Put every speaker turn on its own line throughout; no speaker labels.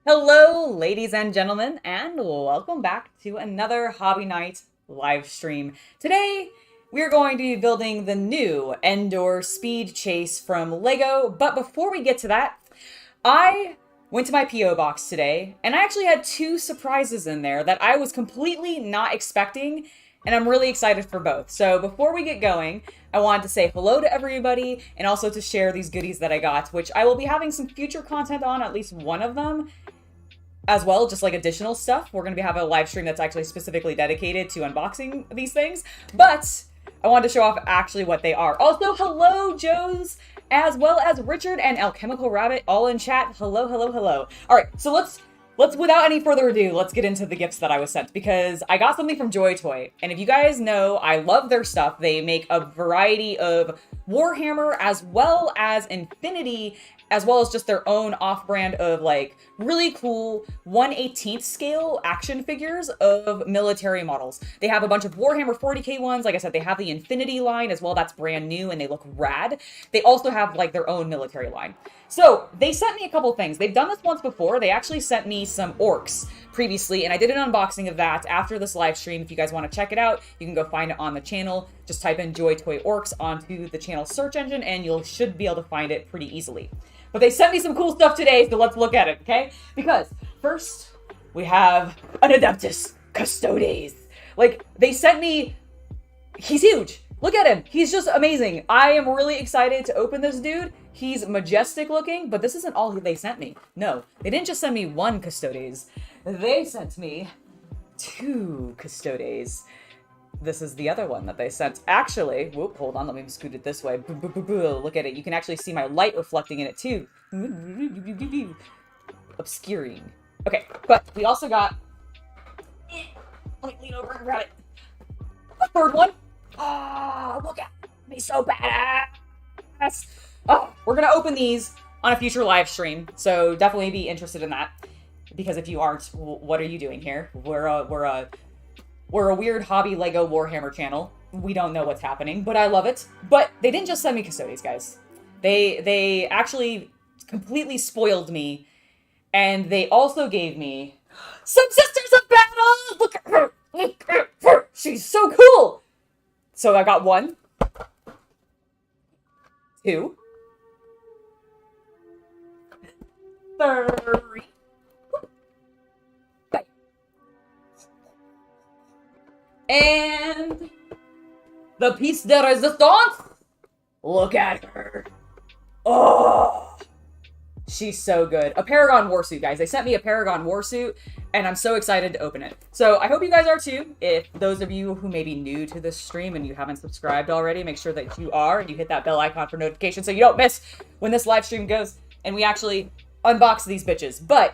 Hello, ladies and gentlemen, and welcome back to another Hobby Night live stream. Today, we're going to be building the new Endor Speed Chase from LEGO, but before we get to that, I went to my P.O. box today, and I actually had two surprises in there that I was completely not expecting, and I'm really excited for both. So before we get going, I wanted to say hello to everybody, and also to share these goodies that I got, which I will be having some future content on, at least one of them, as well, just like additional stuff. We're going to have a live stream that's actually specifically dedicated to unboxing these things, but I wanted to show off actually what they are. Also, hello, Joes, as well as Richard and Alchemical Rabbit, all in chat. Hello, hello, hello. All right, so let's without any further ado, let's get into the gifts that I was sent, because I got something from Joy Toy, and if you guys know, I love their stuff. They make a variety of Warhammer as well as Infinity, as well as just their own off-brand of like really cool 1/18th scale action figures of military models. They have a bunch of Warhammer 40k ones. Like I said, they have the Infinity line as well. That's brand new and they look rad. They also have like their own military line. So they sent me a couple things. They've done this once before. They actually sent me some orcs previously, and I did an unboxing of that after this live stream. If you guys want to check it out, you can go find it on the channel. Just type in Joy Toy Orcs onto the channel search engine and you should be able to find it pretty easily. But they sent me some cool stuff today, so let's look at it, okay? Because first, we have an Adeptus Custodes. Like, they sent me... He's huge. Look at him. He's just amazing. I am really excited to open this dude. He's majestic looking, but this isn't all they sent me. No, they didn't just send me one Custodes. They sent me two Custodes. This is the other one that they sent. Actually, whoop, hold on, let me scoot it this way. Look at it. You can actually see my light reflecting in it too. Obscuring. Okay, but we also got... Let me lean over and grab it. A third one. Oh, look at me, so badass. Oh, we're gonna open these on a future live stream, so definitely be interested in that. Because if you aren't, what are you doing here? We're a weird hobby LEGO Warhammer channel. We don't know what's happening, but I love it. But they didn't just send me Custodes, guys. They actually completely spoiled me, and they also gave me some Sisters of Battle! Look at her! Look at her! She's so cool! So I got one, two, three, and the piece de resistance. Look at her. Oh, she's so good. A Paragon Warsuit, guys. They sent me a Paragon Warsuit, and I'm so excited to open it. So I hope you guys are too. If those of you who may be new to this stream and you haven't subscribed already, make sure that you are, and you hit that bell icon for notifications so you don't miss when this live stream goes and we actually unbox these bitches. But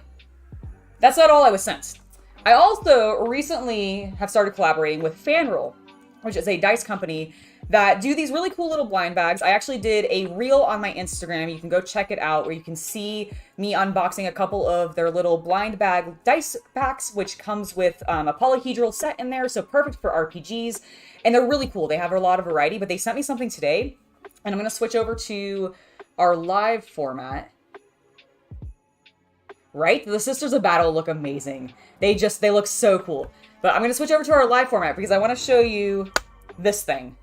that's not all I was sent. I also recently have started collaborating with Fanroll, which is a dice company that do these really cool little blind bags. I actually did a reel on my Instagram. You can go check it out, where you can see me unboxing a couple of their little blind bag dice packs, which comes with a polyhedral set in there, so perfect for RPGs. And they're really cool. They have a lot of variety, but they sent me something today, and I'm going to switch over to our live format. Right? The Sisters of Battle look amazing. They look so cool. But I'm going to switch over to our live format because I want to show you this thing.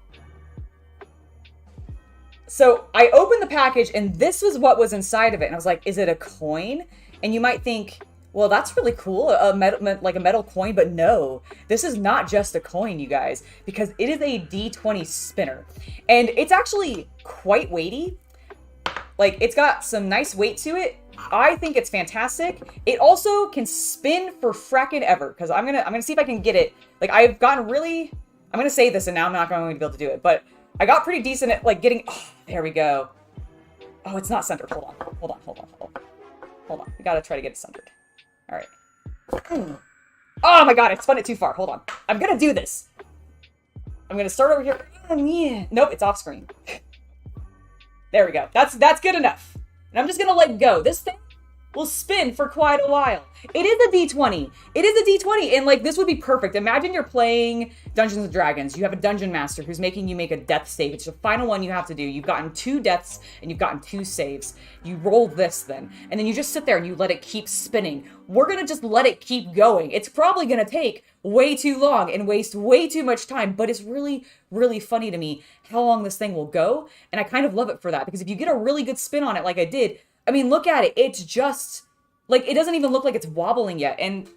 So I opened the package and this was what was inside of it. And I was like, is it a coin? And you might think, well, that's really cool, like a metal coin. But no, this is not just a coin, you guys, because it is a D20 spinner. And it's actually quite weighty. Like, it's got some nice weight to it. I think it's fantastic. It also can spin for frackin' ever, because I'm gonna see if I can get it. Like, I've gotten really... I'm gonna say this, and now I'm not going to be able to do it, but I got pretty decent at, like, getting... Oh, there we go. Oh, it's not centered. Hold on. We gotta try to get it centered. All right. Oh my god, I spun it too far. Hold on. I'm gonna do this. I'm gonna start over here. Yeah. Nope, it's off screen. There we go. That's good enough. And I'm just gonna let go. This thing will spin for quite a while. It is a D20. It is a D20, and like this would be perfect. Imagine you're playing Dungeons and Dragons. You have a dungeon master who's making you make a death save. It's the final one you have to do. You've gotten 2 deaths and you've gotten 2 saves. You roll this then, and then you just sit there and you let it keep spinning. We're gonna just let it keep going. It's probably gonna take way too long and waste way too much time, but it's really, really funny to me how long this thing will go, and I kind of love it for that, because if you get a really good spin on it like I did, I mean, look at it. It's just, like, it doesn't even look like it's wobbling yet, and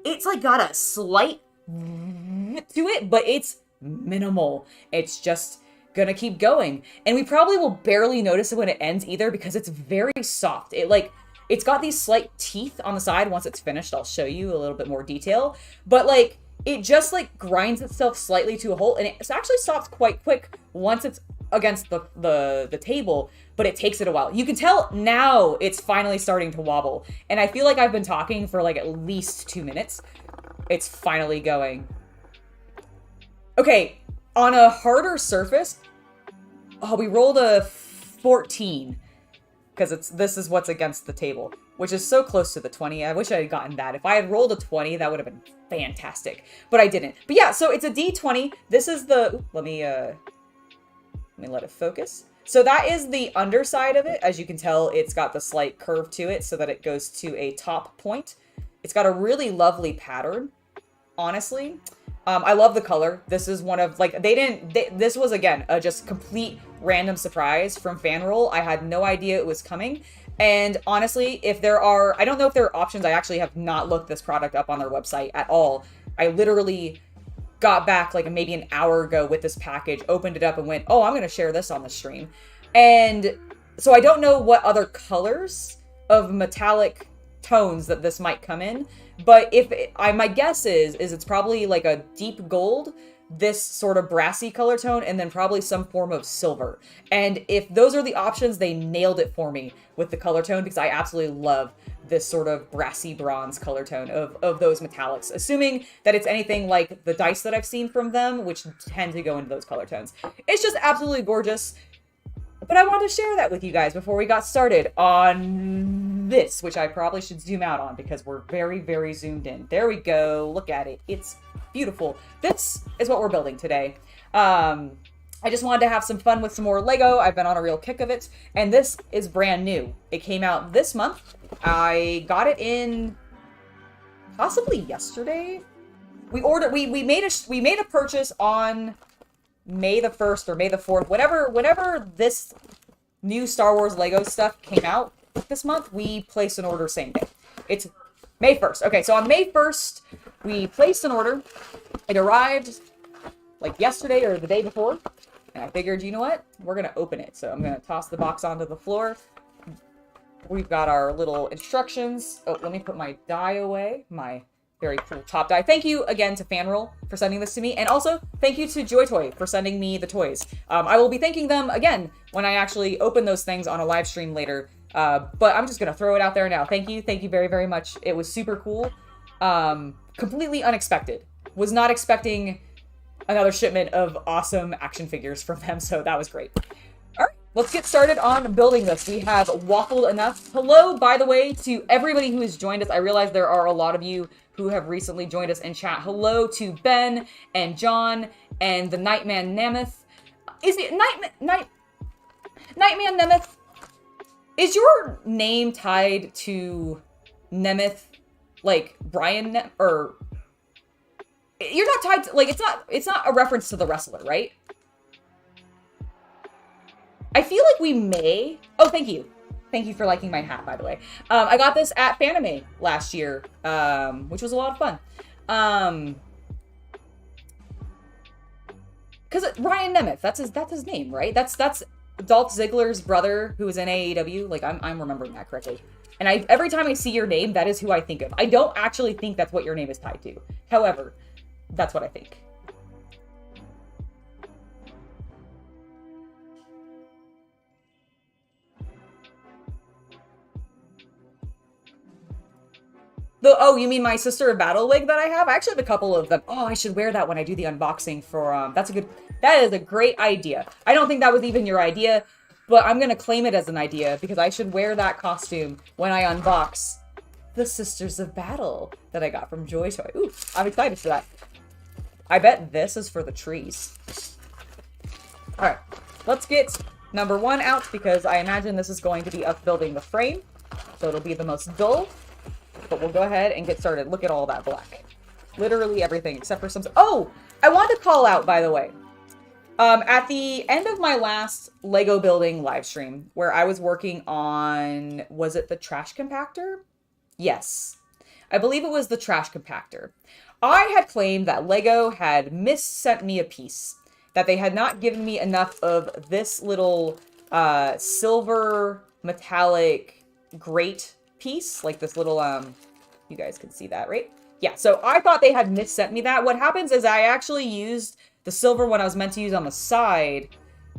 it's, like, got a slight to it, but it's minimal. It's just gonna keep going, and we probably will barely notice it when it ends either, because it's very soft. It's got these slight teeth on the side. Once it's finished, I'll show you a little bit more detail. But, like, it just, like, grinds itself slightly to a halt, and it actually stops quite quick once it's against the table, but it takes it a while. You can tell now it's finally starting to wobble, and I feel like I've been talking for, like, at least 2 minutes. It's finally going. Okay, on a harder surface, oh, we rolled a 14. Because this is what's against the table, which is so close to the 20. I wish I had gotten that. If I had rolled a 20, that would have been fantastic. But I didn't. But yeah, so it's a D20. This is the... Ooh, let me let it focus. So that is the underside of it. As you can tell, it's got the slight curve to it so that it goes to a top point. It's got a really lovely pattern, honestly. I love the color. This is one of, like, this was, again, a just complete random surprise from Fanroll. I had no idea it was coming. And honestly, if there are, I don't know if there are options. I actually have not looked this product up on their website at all. I literally got back like maybe an hour ago with this package, opened it up and went, oh, I'm going to share this on the stream. And so I don't know what other colors of metallic tones that this might come in. But my guess is it's probably like a deep gold, this sort of brassy color tone, and then probably some form of silver. And if those are the options, they nailed it for me with the color tone, because I absolutely love this sort of brassy bronze color tone of those metallics, assuming that it's anything like the dice that I've seen from them, which tend to go into those color tones. It's just absolutely gorgeous. But I wanted to share that with you guys before we got started on this, which I probably should zoom out on because we're very, very zoomed in. There we go. Look at it. It's beautiful. This is what we're building today. I just wanted to have some fun with some more Lego. I've been on a real kick of it. And this is brand new. It came out this month. I got it in possibly yesterday. We made a purchase on May the 1st or May the 4th, whenever this new Star Wars Lego stuff came out this month, we placed an order same day. It's May 1st. Okay, so on May 1st, we placed an order. It arrived like yesterday or the day before, and I figured, you know what? We're going to open it. So I'm going to toss the box onto the floor. We've got our little instructions. Oh, let me put my die away. My very cool top die. Thank you again to Fanroll for sending this to me. And also, thank you to JoyToy for sending me the toys. I will be thanking them again when I actually open those things on a live stream later. But I'm just going to throw it out there now. Thank you. Thank you very, very much. It was super cool. Completely unexpected. Was not expecting another shipment of awesome action figures from them. So that was great. All right, let's get started on building this. We have waffled enough. Hello, by the way, to everybody who has joined us. I realize there are a lot of you who have recently joined us in chat. Hello to Ben and John and the Nightman Nemeth. Is it Nightman Nemeth? Is your name tied to Nemeth, like Brian or you're not tied to, like, it's not a reference to the wrestler, right? I feel like we may. Oh, thank you. Thank you for liking my hat, by the way. I got this at Fanime last year, which was a lot of fun. Because Ryan Nemeth, that's his name, right? That's Dolph Ziggler's brother who was in AEW. Like, I'm remembering that correctly. And every time I see your name, that is who I think of. I don't actually think that's what your name is tied to. However, that's what I think. Oh, you mean my Sister of Battle wig that I have? I actually have a couple of them. Oh, I should wear that when I do the unboxing for, that is a great idea. I don't think that was even your idea. But I'm gonna claim it as an idea because I should wear that costume when I unbox the Sisters of Battle that I got from Joy Toy. Ooh, I'm excited for that. I bet this is for the trees. Alright, let's get number 1 out because I imagine this is going to be us building the frame. So it'll be the most dull. But we'll go ahead and get started. Look at all that black. Literally everything except for some... Oh! I wanted to call out, by the way. At the end of my last Lego building live stream, where I was working on... Was it the trash compactor? Yes. I believe it was the trash compactor. I had claimed that Lego had missent me a piece. That they had not given me enough of this little silver metallic grate piece. Like this little, you guys can see that, right? Yeah, so I thought they had missent me that. What happens is I actually used the silver one I was meant to use on the side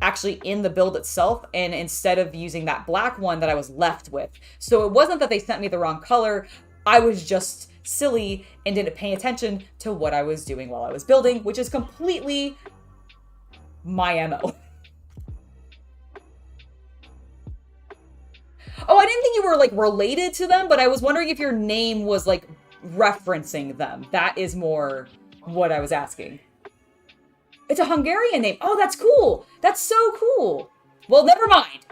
actually in the build itself, and instead of using that black one that I was left with. So it wasn't that they sent me the wrong color. I was just silly and didn't pay attention to what I was doing while I was building, which is completely my MO. Oh, I didn't think you were like related to them, but I was wondering if your name was like referencing them. That is more what I was asking. It's a Hungarian name. Oh, that's cool. That's so cool. Well, never mind.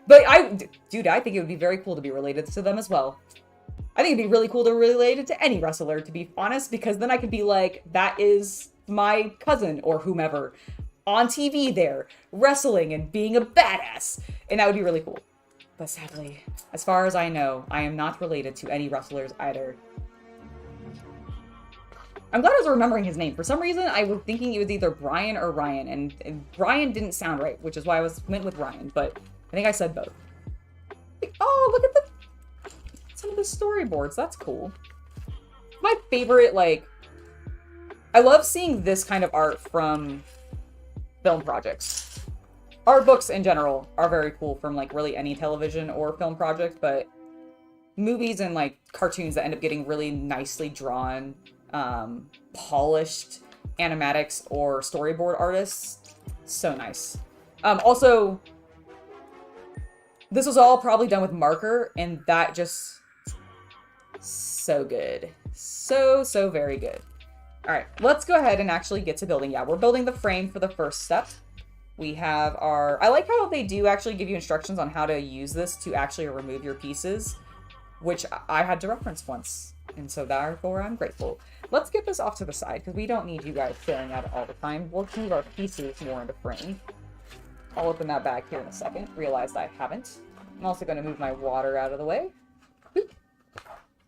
But dude, I think it would be very cool to be related to them as well. I think it'd be really cool to be related to any wrestler, to be honest, because then I could be like, that is my cousin or whomever on TV there, wrestling and being a badass. And that would be really cool. But sadly, as far as I know, I am not related to any wrestlers either. I'm glad I was remembering his name. For some reason, I was thinking it was either Brian or Ryan, and Brian didn't sound right, which is why I went with Ryan, but I think I said both. Oh, look at some of the storyboards. That's cool. My favorite, like, I love seeing this kind of art from film projects. Art books in general are very cool from like really any television or film project, but movies and like cartoons that end up getting really nicely drawn, polished animatics or storyboard artists, so nice. Also, this was all probably done with marker, and that just so good. So very good. All right, let's go ahead and actually get to building. Yeah, we're building the frame for the first step. We have our... I like how they do actually give you instructions on how to use this to actually remove your pieces, which I had to reference once. And so therefore, I'm grateful. Let's get this off to the side, because we don't need you guys staring at it all the time. We'll move our pieces more into frame. I'll open that bag here in a second. Realized I haven't. I'm also going to move my water out of the way. Boop.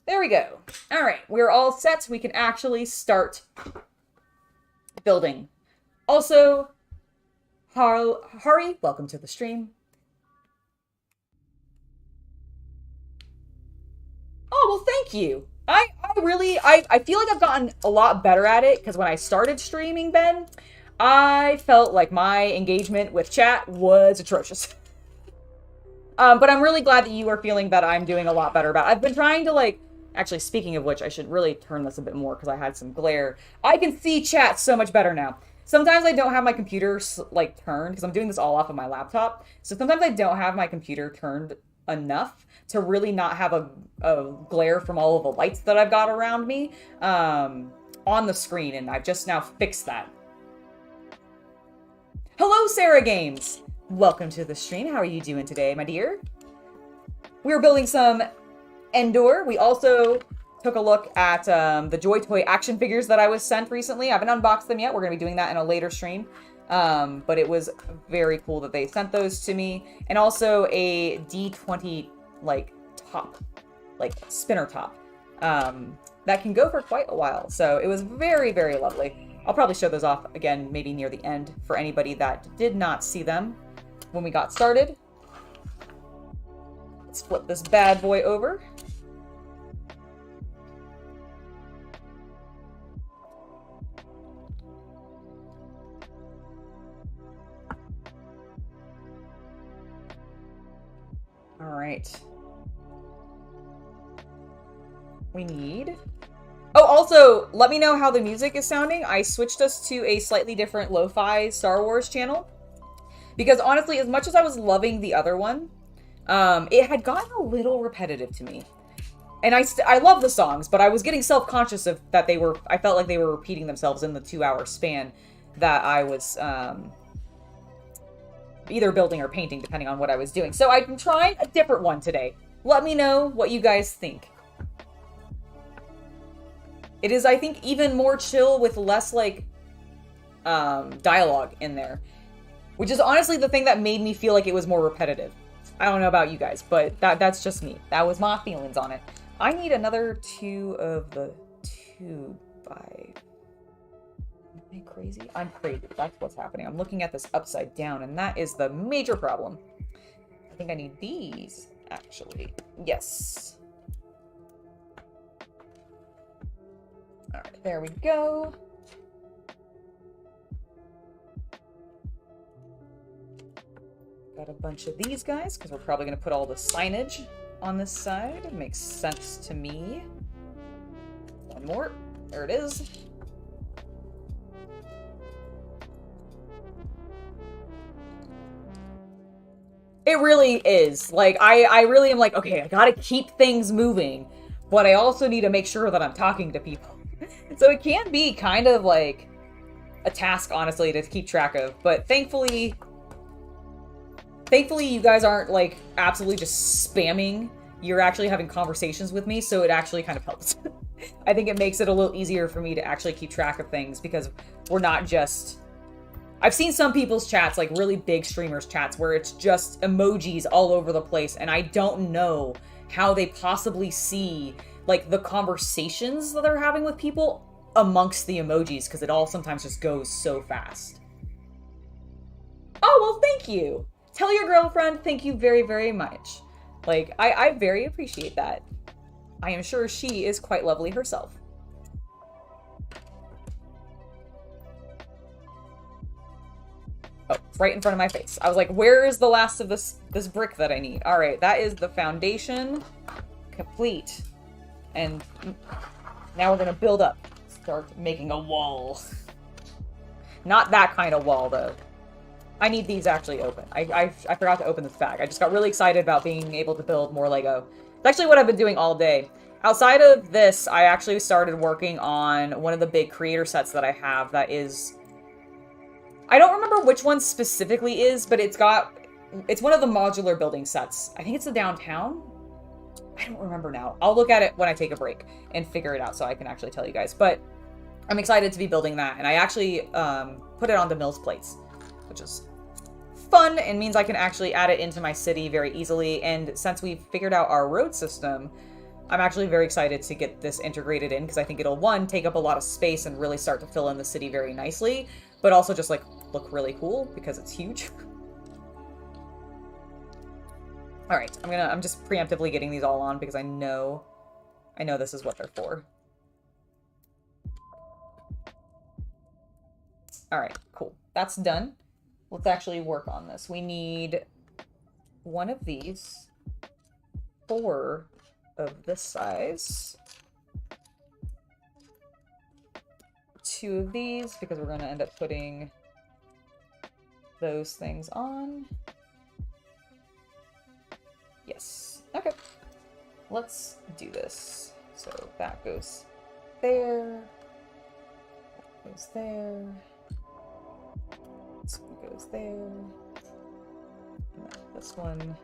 There we go. All right, we're all set. We can actually start building. Also, Hari, welcome to the stream. Oh, well, thank you. I feel like I've gotten a lot better at it, because when I started streaming, Ben, I felt like my engagement with chat was atrocious. But I'm really glad that you are feeling that I'm doing a lot better about it. I've been trying to, like, actually, speaking of which, I should really turn this a bit more, because I had some glare. I can see chat so much better now. Sometimes I don't have my computer, like, turned, because I'm doing this all off of my laptop. So sometimes I don't have my computer turned enough to really not have a glare from all of the lights that I've got around me on the screen, and I've just now fixed that. Hello, Sarah Games! Welcome to the stream. How are you doing today, my dear? We're building some Endor. We also took a look at the Joy Toy action figures that I was sent recently. I haven't unboxed them yet. We're going to be doing that in a later stream. But it was very cool that they sent those to me. And also a D20, like, top, like, spinner top, that can go for quite a while. So it was very, very lovely. I'll probably show those off again, maybe near the end, for anybody that did not see them when we got started. Let's flip this bad boy over. All right. We need... Oh, also, let me know how the music is sounding. I switched us to a slightly different lo-fi Star Wars channel Because honestly, as much as I was loving the other one, it had gotten a little repetitive to me. And I love the songs, but I was getting self-conscious of that I felt like they were repeating themselves in the 2-hour span that I was either building or painting, depending on what I was doing. So I'm trying a different one today. Let me know what you guys think. It is, I think, even more chill with less, like, dialogue in there. Which is honestly the thing that made me feel like it was more repetitive. I don't know about you guys, but that's just me. That was my feelings on it. I need another 2 of the 2x. Am I crazy? I'm crazy. That's what's happening. I'm looking at this upside down, and that is the major problem. I think I need these, actually. Yes. Alright, there we go. Got a bunch of these guys, because we're probably going to put all the signage on this side. It makes sense to me. One more. There it is. It really is. Like, I really am like, okay, I gotta keep things moving, but I also need to make sure that I'm talking to people. So it can be kind of like a task, honestly, to keep track of, but thankfully you guys aren't, like, absolutely just spamming. You're actually having conversations with me, so it actually kind of helps. I think it makes it a little easier for me to actually keep track of things, because we're not just... I've seen some people's chats, like really big streamers' chats, where it's just emojis all over the place, and I don't know how they possibly see, like, the conversations that they're having with people amongst the emojis, because it all sometimes just goes so fast. Oh, well, thank you! Tell your girlfriend thank you very, very much. Like, I very appreciate that. I am sure she is quite lovely herself. Oh, it's right in front of my face. I was like, where is the last of this brick that I need? Alright, that is the foundation complete. And now we're gonna build up. Start making a wall. Not that kind of wall, though. I need these actually open. I forgot to open this bag. I just got really excited about being able to build more Lego. It's actually what I've been doing all day. Outside of this, I actually started working on one of the big creator sets that I have that is... I don't remember which one specifically is, but it's one of the modular building sets. I think it's the downtown? I don't remember now. I'll look at it when I take a break and figure it out so I can actually tell you guys. But I'm excited to be building that, and I actually put it onto Mills plates, which is fun and means I can actually add it into my city very easily. And since we've figured out our road system, I'm actually very excited to get this integrated in, because I think it'll, one, take up a lot of space and really start to fill in the city very nicely, but also just, like, look really cool because it's huge. Alright, I'm just preemptively getting these all on because I know this is what they're for. Alright, cool. That's done. Let's actually work on this. We need one of these, 4 of this size, 2 of these, because we're going to end up putting those things on. Yes. Okay. Let's do this. So that goes there. That goes there. This one goes there. And then this one.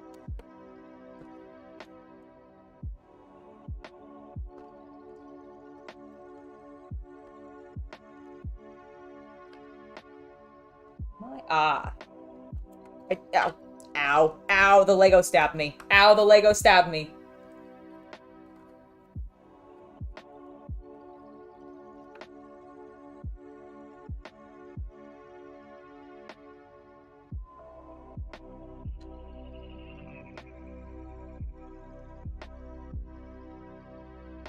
Ow. Ow. Ow, the Lego stabbed me. Ow, the Lego stabbed me.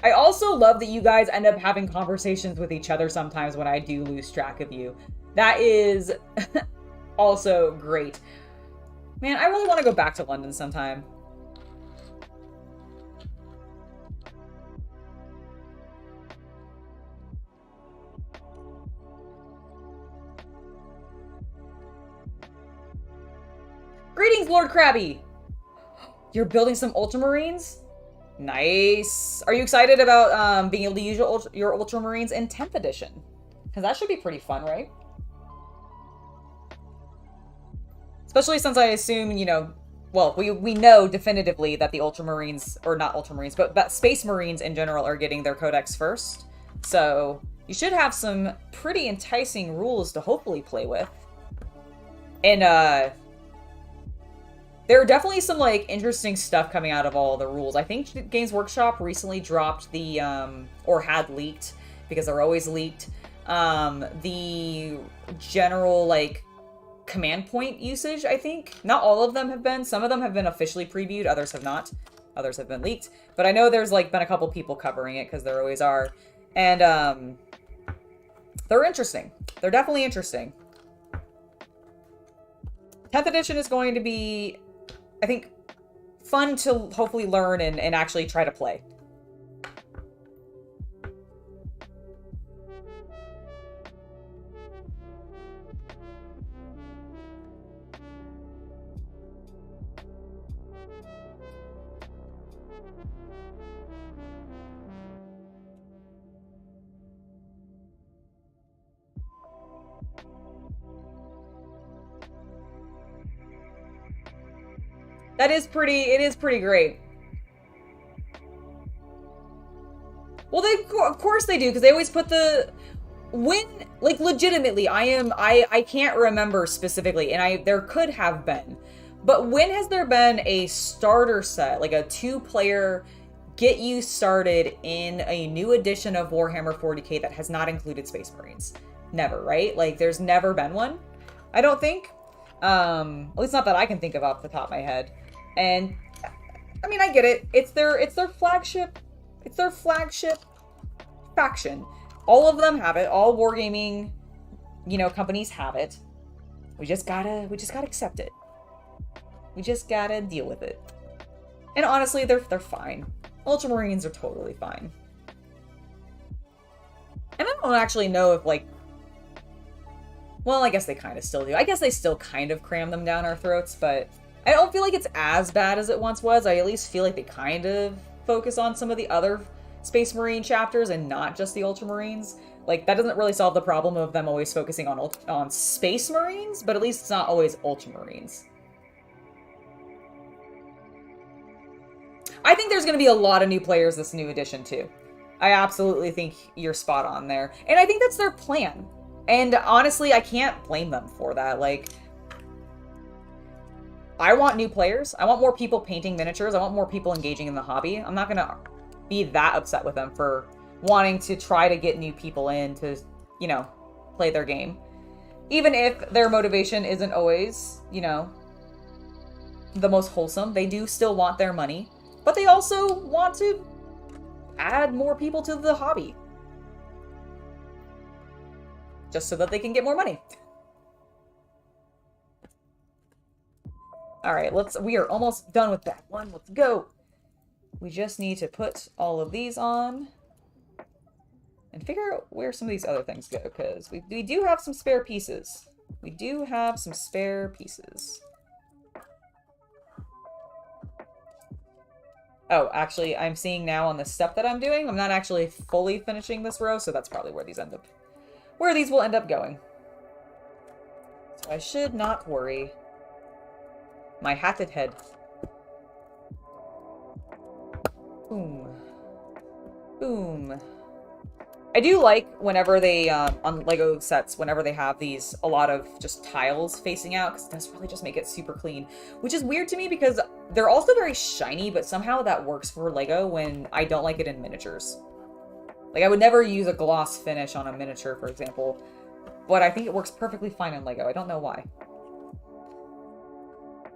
I also love that you guys end up having conversations with each other sometimes when I do lose track of you. That is also great. Man, I really want to go back to London sometime. Greetings, Lord Krabby! You're building some Ultramarines? Nice. Are you excited about being able to use your Ultramarines in 10th edition? Because that should be pretty fun, right? Especially since I assume, you know, well, we know definitively that the Ultramarines, or not Ultramarines, but Space Marines in general are getting their codex first. So you should have some pretty enticing rules to hopefully play with. And there are definitely some, like, interesting stuff coming out of all the rules. I think Games Workshop recently dropped the, or had leaked, because they're always leaked, the general, like, command point usage, I think. Not all of them have been. Some of them have been officially previewed, others have not. Others have been leaked. But I know there's, like, been a couple people covering it, because there always are. And, they're interesting. They're definitely interesting. 10th edition is going to be, I think, fun to hopefully learn and actually try to play. It is pretty great. Well, of course they do, because they always put like, legitimately, I can't remember specifically, and there could have been, but when has there been a starter set, like a 2-player, get you started in a new edition of Warhammer 40k that has not included Space Marines? Never, right? Like, there's never been one, I don't think. At least not that I can think of off the top of my head. And I mean, I get it. It's their flagship. It's their flagship faction. All of them have it. All wargaming, you know, companies have it. We just gotta accept it. We just gotta deal with it. And honestly, they're fine. Ultramarines are totally fine. And I don't actually know if, like, well, I guess they kind of still do. I guess they still kind of cram them down our throats, but I don't feel like it's as bad as it once was. I at least feel like they kind of focus on some of the other Space Marine chapters and not just the Ultramarines. Like, that doesn't really solve the problem of them always focusing on Space Marines, but at least it's not always Ultramarines. I think there's going to be a lot of new players this new edition, too. I absolutely think you're spot on there. And I think that's their plan. And honestly, I can't blame them for that. Like, I want new players. I want more people painting miniatures. I want more people engaging in the hobby. I'm not going to be that upset with them for wanting to try to get new people in to, you know, play their game. Even if their motivation isn't always, you know, the most wholesome. They do still want their money. But they also want to add more people to the hobby. Just so that they can get more money. Alright, we are almost done with that one. Let's go. We just need to put all of these on. And figure out where some of these other things go, because we do have some spare pieces. We do have some spare pieces. Oh, actually, I'm seeing now on the step that I'm doing, I'm not actually fully finishing this row, so that's probably where these will end up going. So I should not worry. My hatted head. Boom. Boom. I do like whenever they, on Lego sets, whenever they have a lot of just tiles facing out, because it does really just make it super clean. Which is weird to me because they're also very shiny, but somehow that works for Lego when I don't like it in miniatures. Like, I would never use a gloss finish on a miniature, for example, but I think it works perfectly fine in Lego. I don't know why.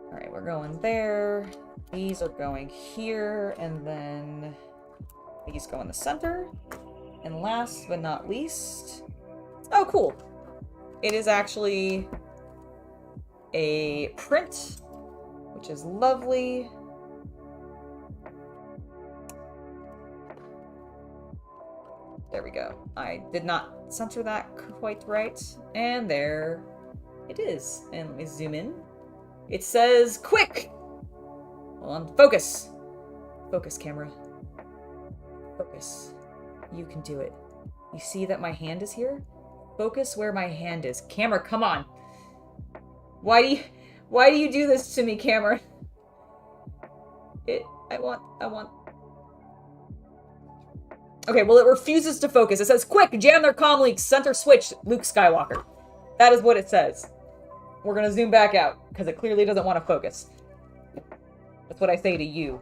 Alright, we're going there. These are going here, and then these go in the center. And last but not least... Oh, cool. It is actually a print, which is lovely. There we go. I did not center that quite right. And there it is. And let me zoom in. It says, quick! Hold on, focus. Focus, camera. Focus. You can do it. You see that my hand is here? Focus where my hand is. Camera, come on. Why do you do this to me, camera? I want. Okay, well, it refuses to focus. It says, quick, jam their comm leaks, center switch, Luke Skywalker. That is what it says. We're gonna zoom back out, because it clearly doesn't want to focus. That's what I say to you.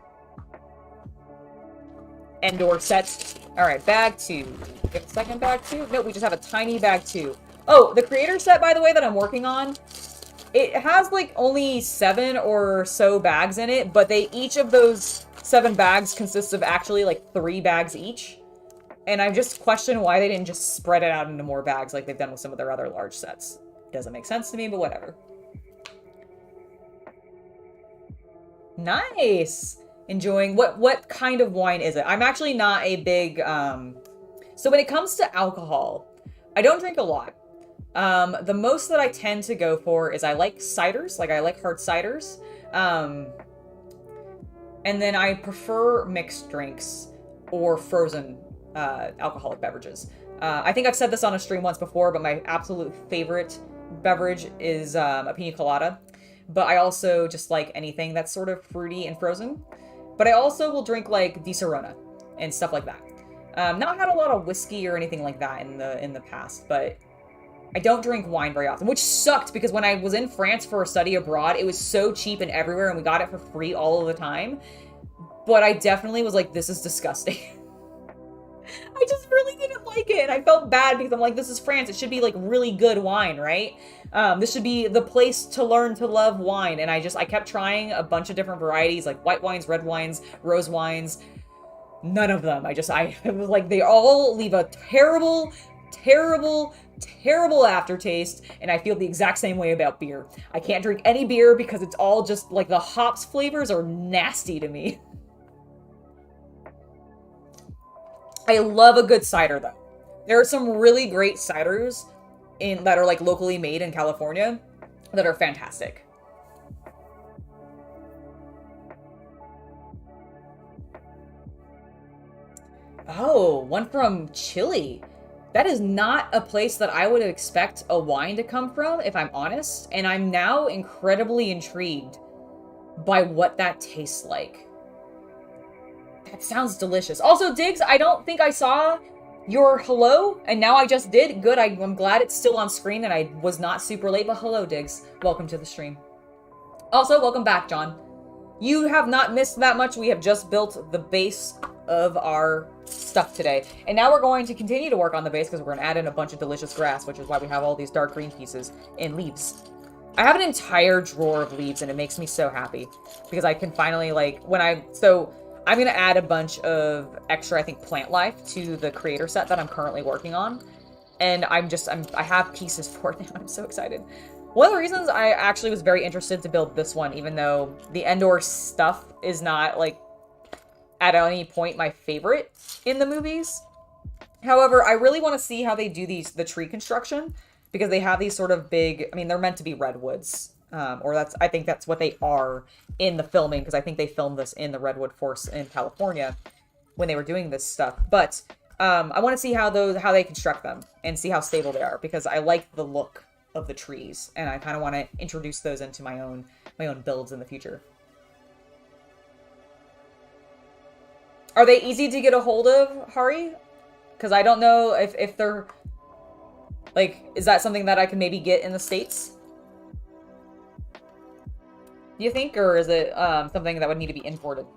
Endor sets. Alright, bag 2. We have a second bag 2? Nope, we just have a tiny bag 2. Oh, the creator set, by the way, that I'm working on, it has, like, only 7 or so bags in it, but each of those 7 bags consists of actually, like, 3 bags each. And I just question why they didn't just spread it out into more bags like they've done with some of their other large sets. Doesn't make sense to me, but whatever. Nice! Enjoying... What kind of wine is it? I'm actually not a big... So when it comes to alcohol, I don't drink a lot. The most that I tend to go for is I like ciders. Like, I like hard ciders. And then I prefer mixed drinks or frozen alcoholic beverages. I think I've said this on a stream once before, but my absolute favorite beverage is a pina colada. But I also just like anything that's sort of fruity and frozen. But I also will drink like Di Serrano and stuff like that. Not had a lot of whiskey or anything like that in the past, but I don't drink wine very often, which sucked because when I was in France for a study abroad, it was so cheap and everywhere and we got it for free all of the time. But I definitely was like, this is disgusting. I just really didn't like it. And I felt bad because I'm like, this is France. It should be like really good wine, right? This should be the place to learn to love wine. And I kept trying a bunch of different varieties, like white wines, red wines, rose wines. None of them. I was like, they all leave a terrible, terrible, terrible aftertaste, and I feel the exact same way about beer. I can't drink any beer because it's all just, like, the hops flavors are nasty to me. I love a good cider, though. There are some really great ciders that are, like, locally made in California that are fantastic. Oh, one from Chile. That is not a place that I would expect a wine to come from, if I'm honest. And I'm now incredibly intrigued by what that tastes like. That sounds delicious. Also, Diggs, I don't think I saw your hello, and now I just did. Good, I'm glad it's still on screen and I was not super late, but hello, Diggs. Welcome to the stream. Also, welcome back, John. You have not missed that much. We have just built the base of our stuff today. And now we're going to continue to work on the base because we're going to add in a bunch of delicious grass, which is why we have all these dark green pieces and leaves. I have an entire drawer of leaves and it makes me so happy because I can finally so I'm going to add a bunch of extra, I think, plant life to the creator set that I'm currently working on. And I have pieces for it now. I'm so excited. One of the reasons I actually was very interested to build this one, even though the Endor stuff is not, like, at any point my favorite in the movies. However, I really want to see how they do the tree construction, because they have these sort of big, I mean, they're meant to be redwoods, I think that's what they are in the filming, because I think they filmed this in the Redwood Forest in California when they were doing this stuff. But I want to see how they construct them and see how stable they are, because I like the look of the trees, and I kind of want to introduce those into my own builds in the future. Are they easy to get a hold of, Hari? Because I don't know if they're, like, is that something that I can maybe get in the States? Do you think, or is it something that would need to be imported?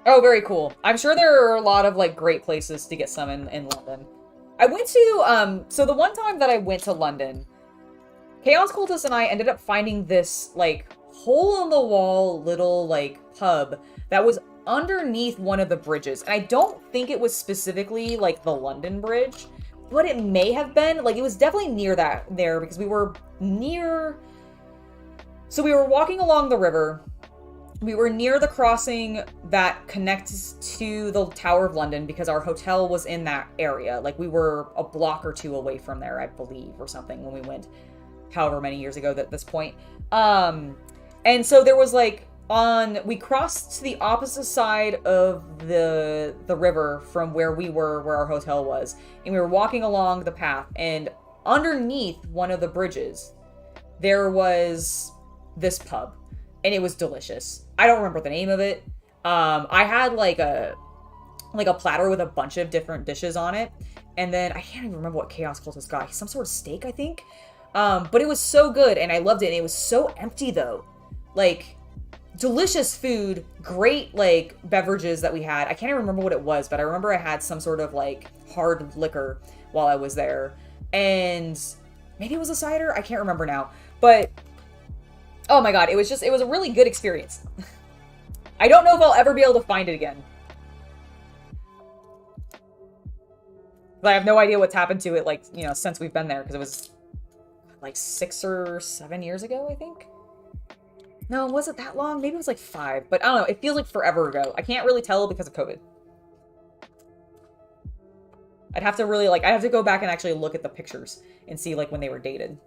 Oh, very cool. I'm sure there are a lot of, like, great places to get some in London. I went to, so the one time that I went to London, Chaos Cultist and I ended up finding this, like, hole-in-the-wall little, like, pub that was underneath one of the bridges. And I don't think it was specifically, like, the London Bridge, but it may have been. Like, it was definitely near there, because we were near... So we were walking along the river. we were near the crossing that connects to the Tower of London because our hotel was in that area. Like, we were a block or two away from there, I believe, or something, when we went however many years ago at this point. And so there was, like, we crossed to the opposite side of the river from where we were, where our hotel was, and we were walking along the path, and underneath one of the bridges, there was this pub, and it was delicious. I don't remember the name of it. I had like a platter with a bunch of different dishes on it, and then I can't even remember what Chaos Cultist got. Some sort of steak, I think. But it was so good, and I loved it, and it was so empty though. Like, delicious food, great like beverages that we had. I can't even remember what it was, but I remember I had some sort of like hard liquor while I was there, and maybe it was a cider. I can't remember now, but oh my god, it was a really good experience. I don't know if I'll ever be able to find it again. But I have no idea what's happened to it, like, you know, since we've been there, because it was like 6 or 7 years ago, I think. No, was it that long? Maybe it was like 5, but I don't know. It feels like forever ago. I can't really tell because of COVID. I'd have to go back and actually look at the pictures and see like when they were dated.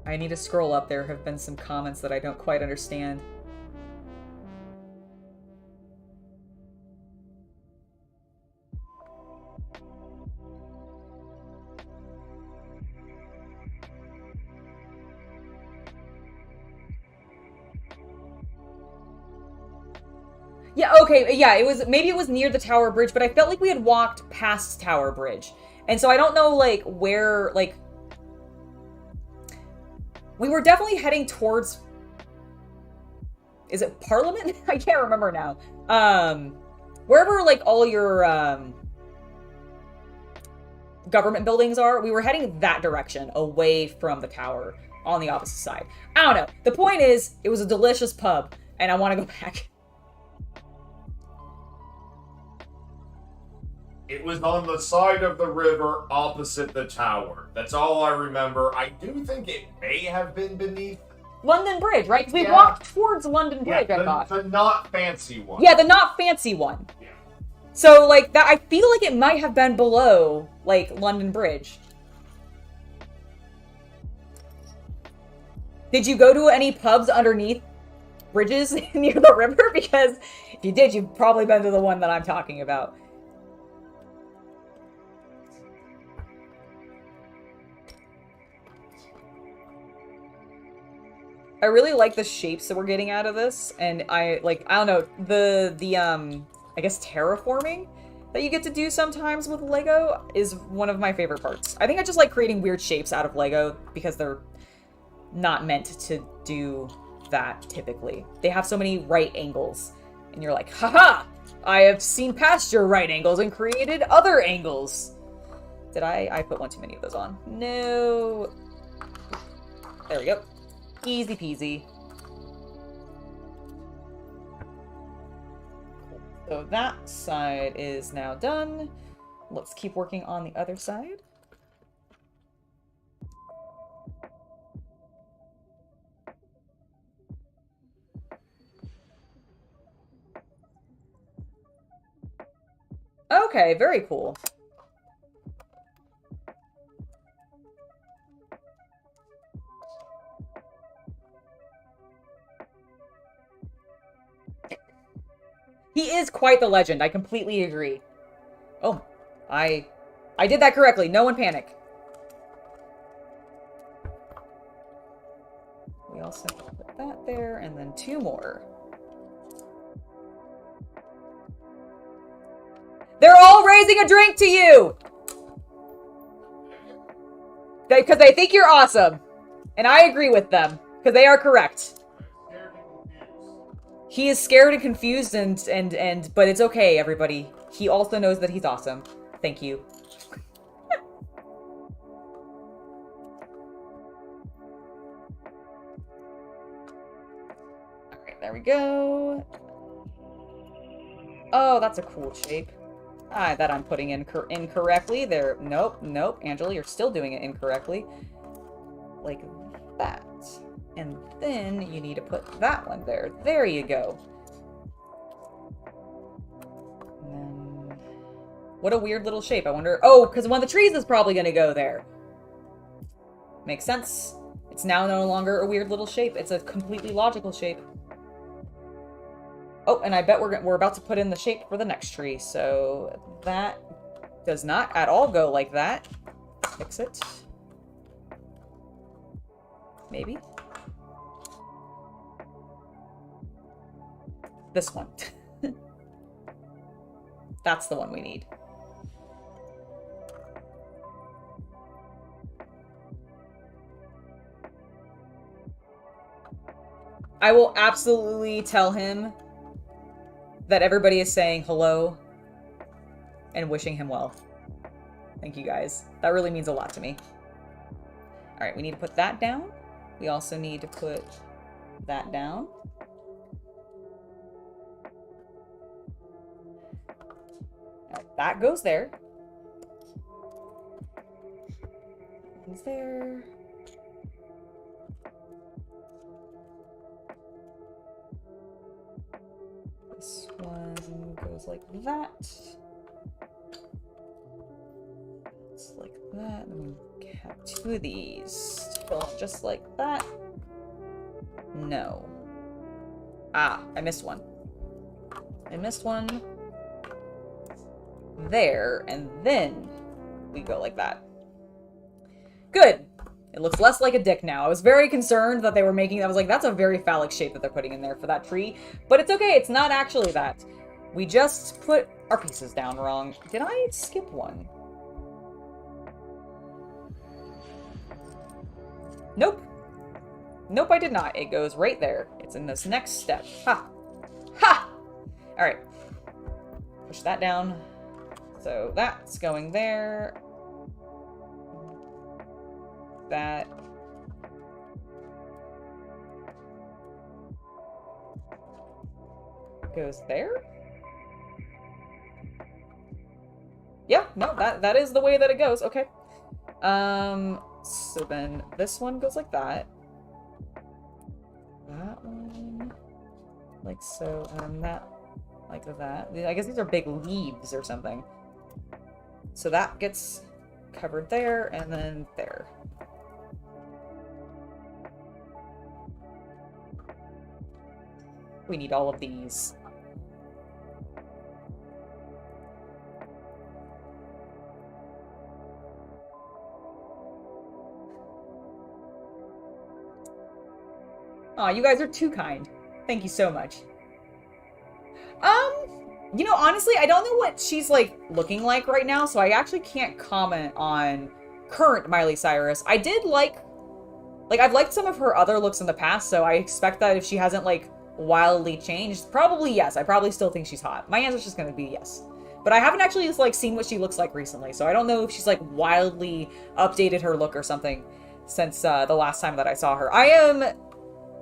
I need to scroll up. There have been some comments that I don't quite understand. Yeah, okay, yeah, maybe it was near the Tower Bridge, but I felt like we had walked past Tower Bridge. And so I don't know, like, where, like... We were definitely heading towards... Is it Parliament? I can't remember now. Wherever, like, all your, government buildings are, we were heading that direction, away from the tower, on the opposite side. I don't know. The point is, it was a delicious pub, and I want to go back.
It was on the side of the river opposite the tower. That's all I remember. I do think it may have been beneath
London Bridge, right? Because we walked towards London Bridge, I thought.
The not fancy one.
Yeah, the not fancy one.
Yeah.
So, like, that, I feel like it might have been below, like, London Bridge. Did you go to any pubs underneath bridges near the river? Because if you did, you've probably been to the one that I'm talking about. I really like the shapes that we're getting out of this, and I don't know, I guess terraforming that you get to do sometimes with Lego is one of my favorite parts. I think I just like creating weird shapes out of Lego because they're not meant to do that typically. They have so many right angles, and you're like, haha! I have seen past your right angles and created other angles. Did I put one too many of those on? No. There we go. Easy peasy. So that side is now done. Let's keep working on the other side. Okay, very cool. He is quite the legend. I completely agree. Oh, I did that correctly. No one panic. We also put that there, and then 2 more. They're all raising a drink to you! Because they think you're awesome. And I agree with them. Because they are correct. He is scared and confused, but it's okay, everybody. He also knows that he's awesome. Thank you. Alright, there we go. Oh, that's a cool shape. That I'm putting in incorrectly. There. Nope, nope. Angela, you're still doing it incorrectly. Like that. And then you need to put that one there. There you go. And then... What a weird little shape. I wonder... Oh, because one of the trees is probably going to go there. Makes sense. It's now no longer a weird little shape. It's a completely logical shape. Oh, and I bet we're about to put in the shape for the next tree. So that does not at all go like that. Fix it. Maybe. This one. That's the one we need. I will absolutely tell him that everybody is saying hello and wishing him well. Thank you guys. That really means a lot to me. All right, we need to put that down. We also need to put that down. All right, that goes there. Goes there. This one goes like that. It's like that. And we have two of these. Just like that. No. Ah, I missed one. I missed one. There, and then we go like that. Good. It looks less like a dick now. I was very concerned that they were making... I was like, that's a very phallic shape that they're putting in there for that tree. But it's okay. It's not actually that. We just put our pieces down wrong. Did I skip one? Nope. Nope, I did not. It goes right there. It's in this next step. Ha! Ha! Alright. Push that down. So that's going there. That. Goes there? Yeah, no, that is the way that it goes. Okay. So then this one goes like that. That one. Like so, and that like that. I guess these are big leaves or something. So that gets covered there, and then there. We need all of these. Aw, you guys are too kind. Thank you so much. You know, honestly, I don't know what she's, like, looking like right now, so I actually can't comment on current Miley Cyrus. I did like, I've liked some of her other looks in the past, so I expect that if she hasn't, like, wildly changed, probably yes. I probably still think she's hot. My answer's just gonna be yes. But I haven't actually, like, seen what she looks like recently, so I don't know if she's, like, wildly updated her look or something since, the last time that I saw her. I am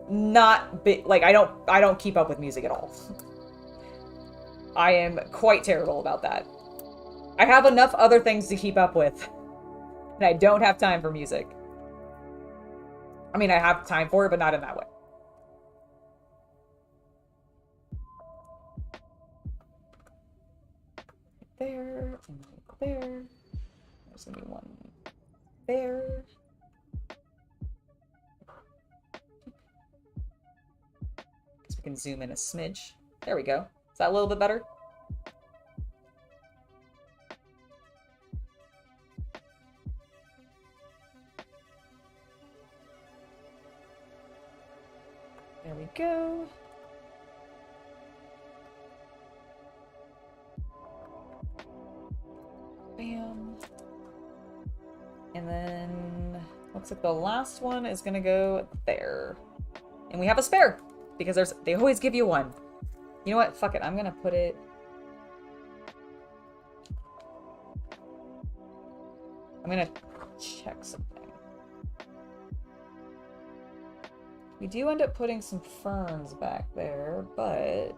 not like, I don't keep up with music at all. I am quite terrible about that. I have enough other things to keep up with, and I don't have time for music. I mean, I have time for it, but not in that way. There, and there. There's gonna be one there. Guess we can zoom in a smidge. There we go. Is that a little bit better? There we go. Bam. And then looks like the last one is gonna go there. And we have a spare because they always give you one. You know what? Fuck it. I'm gonna put it... I'm gonna check something. We do end up putting some ferns back there, but...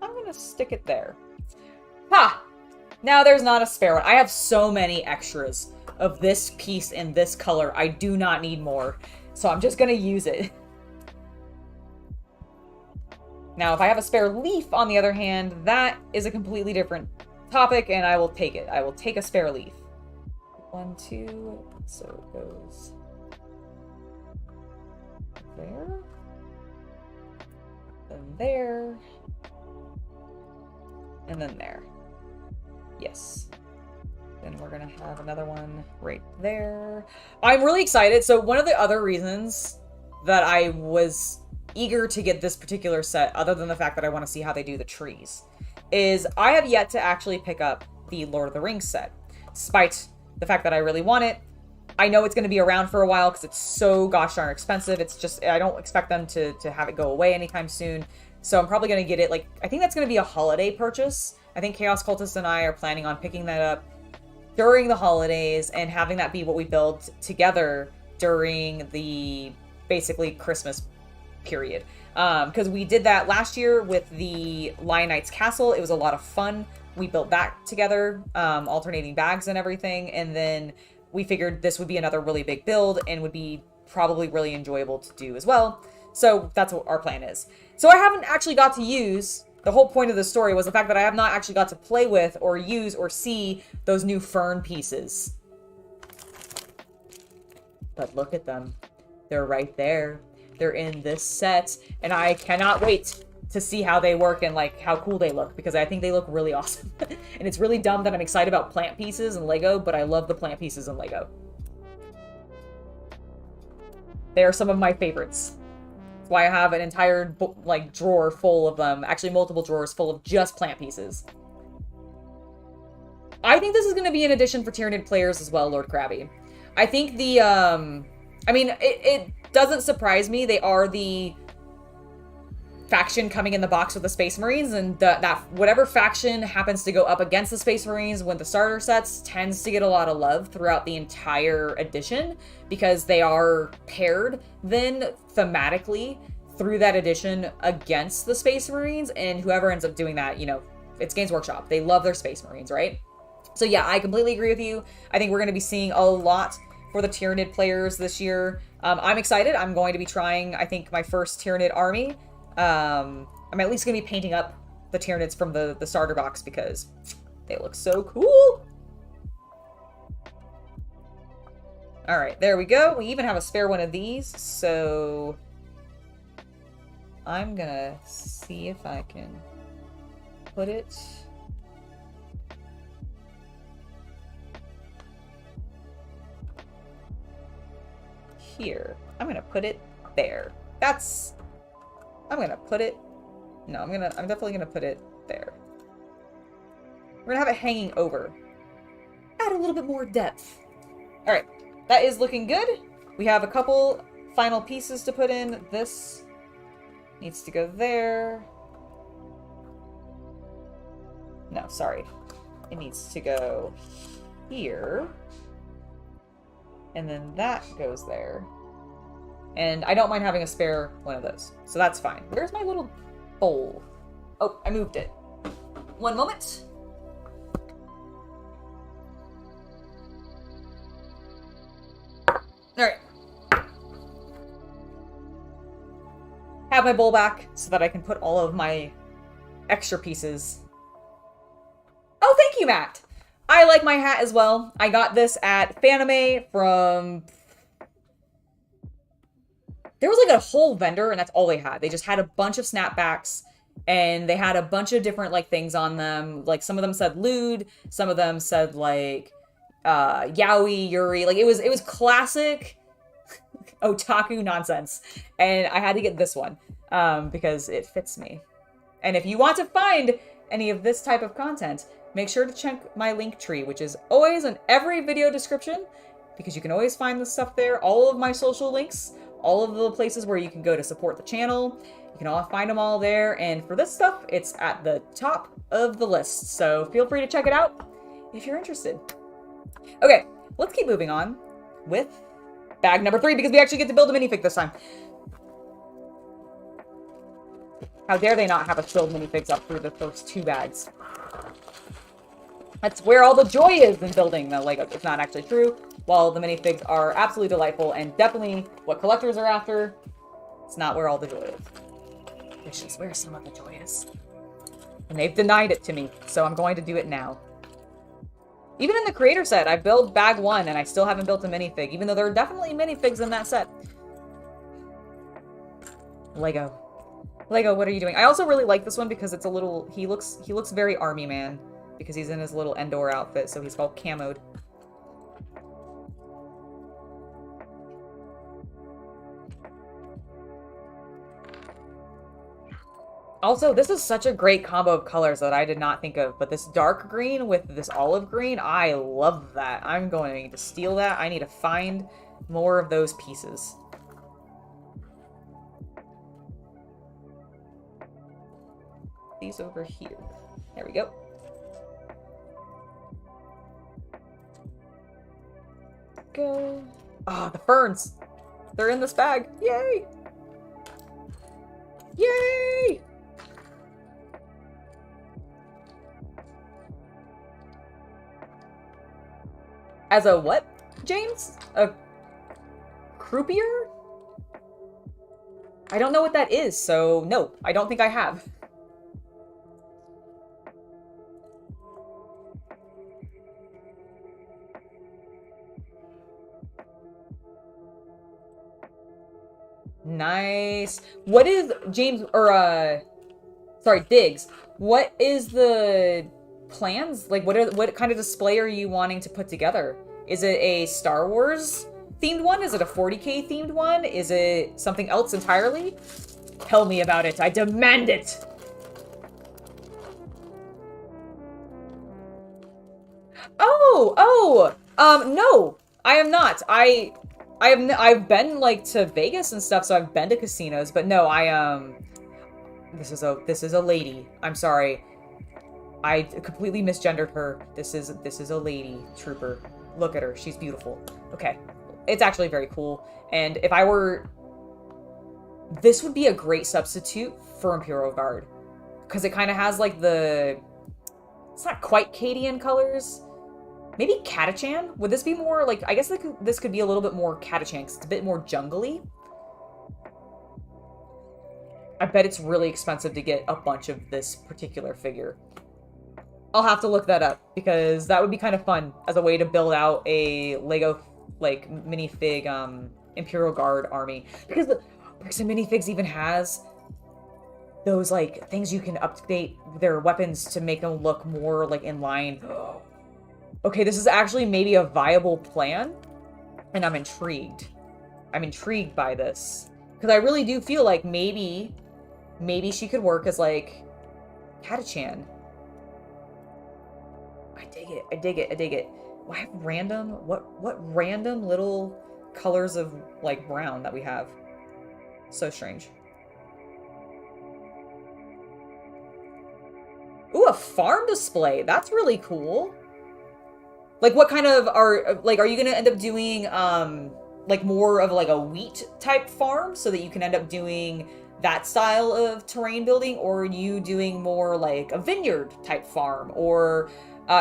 I'm gonna stick it there. Ha! Now there's not a spare one. I have so many extras of this piece in this color. I do not need more. So I'm just gonna use it. Now, if I have a spare leaf, on the other hand, that is a completely different topic, and I will take it. I will take a spare leaf. 1, 2, so it goes there, then there, and then there. Yes. Then we're gonna have another one right there. I'm really excited. So one of the other reasons that I was eager to get this particular set, other than the fact that I want to see how they do the trees, is I have yet to actually pick up the Lord of the Rings set. Despite the fact that I really want it, I know it's going to be around for a while because it's so gosh darn expensive. It's just, I don't expect them to have it go away anytime soon. So I'm probably going to get it, like, I think that's going to be a holiday purchase. I think Chaos Cultist and I are planning on picking that up during the holidays and having that be what we build together during the, basically, Christmas period. Because we did that last year with the Lion Knight's Castle. It was a lot of fun. We built that together, alternating bags and everything, and then we figured this would be another really big build and would be probably really enjoyable to do as well. So that's what our plan is. So I haven't actually got to use, the whole point of the story was the fact that I have not actually got to play with or use or see those new fern pieces. But look at them. They're right there. They're in this set, and I cannot wait to see how they work and like how cool they look, because I think they look really awesome. And it's really dumb that I'm excited about plant pieces and Lego, but I love the plant pieces in Lego. They are some of my favorites. That's why I have an entire like drawer full of them, actually multiple drawers full of just plant pieces. I think this is going to be an addition for Tyranid players as well, Lord Krabby. I think the, I mean, it doesn't surprise me. They are the faction coming in the box with the Space Marines, and that whatever faction happens to go up against the Space Marines when the starter sets tends to get a lot of love throughout the entire edition, because they are paired then thematically through that edition against the Space Marines, and whoever ends up doing that, you know, it's Games Workshop. They love their Space Marines, right? So yeah, I completely agree with you. I think we're going to be seeing a lot for the Tyranid players this year. I'm excited. I'm going to be trying, I think, my first Tyranid army. I'm at least going to be painting up the Tyranids from the starter box because they look so cool. All right, there we go. We even have a spare one of these, so I'm going to see if I can put it here. I'm going to put it there. I'm going to put it... No, I'm definitely going to put it there. We're going to have it hanging over. Add a little bit more depth. All right, that is looking good. We have a couple final pieces to put in. This needs to go there. No, sorry. It needs to go here. And then that goes there. And I don't mind having a spare one of those. So that's fine. Where's my little bowl? Oh, I moved it. One moment. Alright. Have my bowl back so that I can put all of my extra pieces. Oh, thank you, Matt! I like my hat as well. I got this at Fanime from... There was like a whole vendor, and that's all they had. They just had a bunch of snapbacks, and they had a bunch of different like things on them. Like some of them said lewd, some of them said like yaoi, yuri. Like it was classic otaku nonsense. And I had to get this one because it fits me. And if you want to find any of this type of content, make sure to check my link tree, which is always in every video description, because you can always find the stuff there. All of my social links, all of the places where you can go to support the channel. You can all find them all there. And for this stuff, it's at the top of the list. So feel free to check it out if you're interested. Okay, let's keep moving on with bag number 3, because we actually get to build a minifig this time. How dare they not have us build minifigs up through the first 2 bags? That's where all the joy is in building the Lego. It's not actually true. While the minifigs are absolutely delightful and definitely what collectors are after, it's not where all the joy is. Which is where some of the joy is. And they've denied it to me, so I'm going to do it now. Even in the creator set, I built bag 1 and I still haven't built a minifig, even though there are definitely minifigs in that set. Lego. Lego, what are you doing? I also really like this one because it's a little, he looks very army man because he's in his little Endor outfit, so he's all camoed. Also, this is such a great combo of colors that I did not think of, but this dark green with this olive green, I love that. I'm going to steal that. I need to find more of those pieces. These over here. There we go. Go. Ah, the ferns. They're in this bag. Yay! Yay! As a what, James? A croupier? I don't know what that is, so no, I don't think I have. Nice. What is, James, or, sorry, Diggs, what is the plans? Like, what kind of display are you wanting to put together? Is it a Star Wars themed one? Is it a 40K themed one? Is it something else entirely? Tell me about it. I demand it. No, I am not. I've been like to Vegas and stuff, so I've been to casinos, but no, this is a lady. I'm sorry. I completely misgendered her. This is a lady trooper. Look at her. She's beautiful. Okay. It's actually very cool. And if I were, this would be a great substitute for Imperial Guard, because it kind of has like it's not quite Cadian colors. Maybe Catachan? Would this be more like, I guess this could be a little bit more Catachan because it's a bit more jungly. I bet it's really expensive to get a bunch of this particular figure. I'll have to look that up because that would be kind of fun as a way to build out a Lego like minifig Imperial Guard army. Because the Bricks and Minifigs even has those like things you can update their weapons to make them look more like in line. Okay, this is actually maybe a viable plan, and I'm intrigued. I'm intrigued by this. Because I really do feel like maybe she could work as, like, Catachan. I dig it, I dig it, I dig it. Why have random, what random little colors of, like, brown that we have? So strange. Ooh, a farm display. That's really cool. Like, what kind of are you gonna end up doing, like, more of, like, a wheat-type farm so that you can end up doing that style of terrain building? Or are you doing more, like, a vineyard-type farm? Or,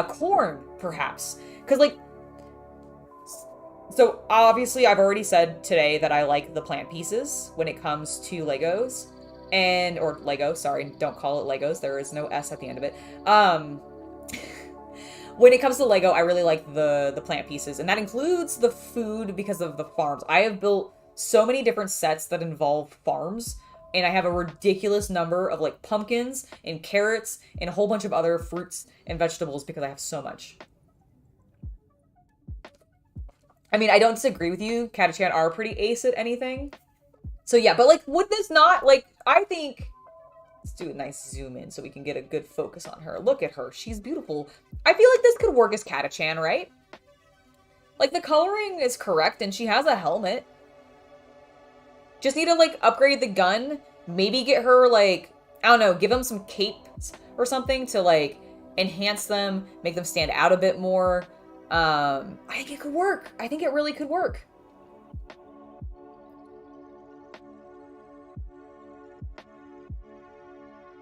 corn, perhaps? Because, like, so, obviously, I've already said today that I like the plant pieces when it comes to Legos. Or Lego, sorry, don't call it Legos. There is no S at the end of it. When it comes to Lego, I really like the plant pieces, and that includes the food because of the farms. I have built so many different sets that involve farms, and I have a ridiculous number of, like, pumpkins and carrots and a whole bunch of other fruits and vegetables because I have so much. I mean, I don't disagree with you. Catachan are pretty ace at anything. So yeah, but, like, would this not, like, I think... Let's do a nice zoom in so we can get a good focus on her. Look at her. She's beautiful. I feel like this could work as Catachan, right? Like, the coloring is correct, and she has a helmet. Just need to, like, upgrade the gun. Maybe get her, like, I don't know, give them some capes or something to, like, enhance them, make them stand out a bit more. I think it could work. I think it really could work.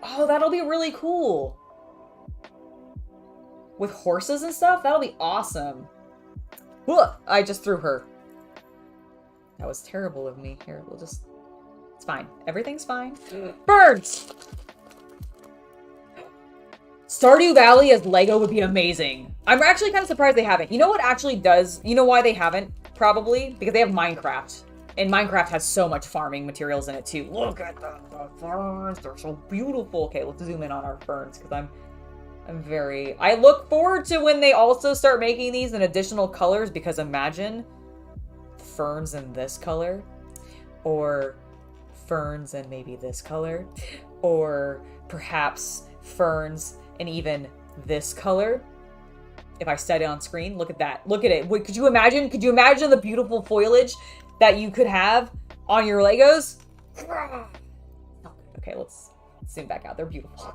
Oh, that'll be really cool. With horses and stuff? That'll be awesome. Ugh, I just threw her. That was terrible of me. Here, we'll just... It's fine. Everything's fine. Birds! Stardew Valley as Lego would be amazing. I'm actually kind of surprised they haven't. You know what actually does? You know why they haven't? Probably. Because they have Minecraft. And Minecraft has so much farming materials in it too. Look at the ferns. They're so beautiful. Okay, let's zoom in on our ferns because I'm very... I look forward to when they also start making these in additional colors, because imagine ferns in this color, or ferns in maybe this color, or perhaps ferns in even this color. If I set it on screen, look at that. Look at it. Wait, could you imagine the beautiful foliage that you could have on your Legos? Okay, let's zoom back out. They're beautiful.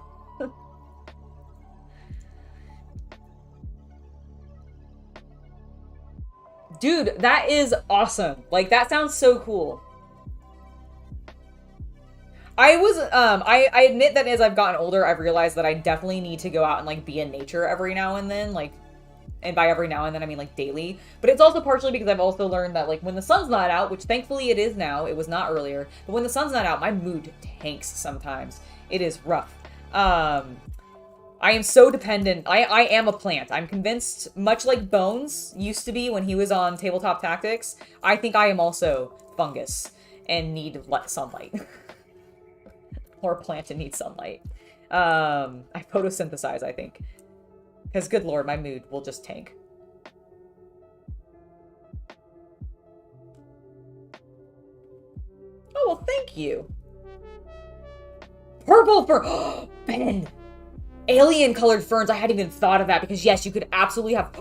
Dude, that is awesome. Like, that sounds so cool. I admit that as I've gotten older, I've realized that I definitely need to go out and, like, be in nature every now and then, like, and by every now and then, I mean, like, daily. But it's also partially because I've also learned that, like, when the sun's not out, which thankfully it is now, it was not earlier, but when the sun's not out, my mood tanks sometimes. It is rough. I am so dependent. I am a plant. I'm convinced, much like Bones used to be when he was on Tabletop Tactics, I think I am also fungus and need sunlight. Or a plant and need sunlight. I photosynthesize, I think. Because, good lord, my mood will just tank. Oh, well, thank you. Purple for... Ben! Alien-colored ferns, I hadn't even thought of that, because, yes, you could absolutely have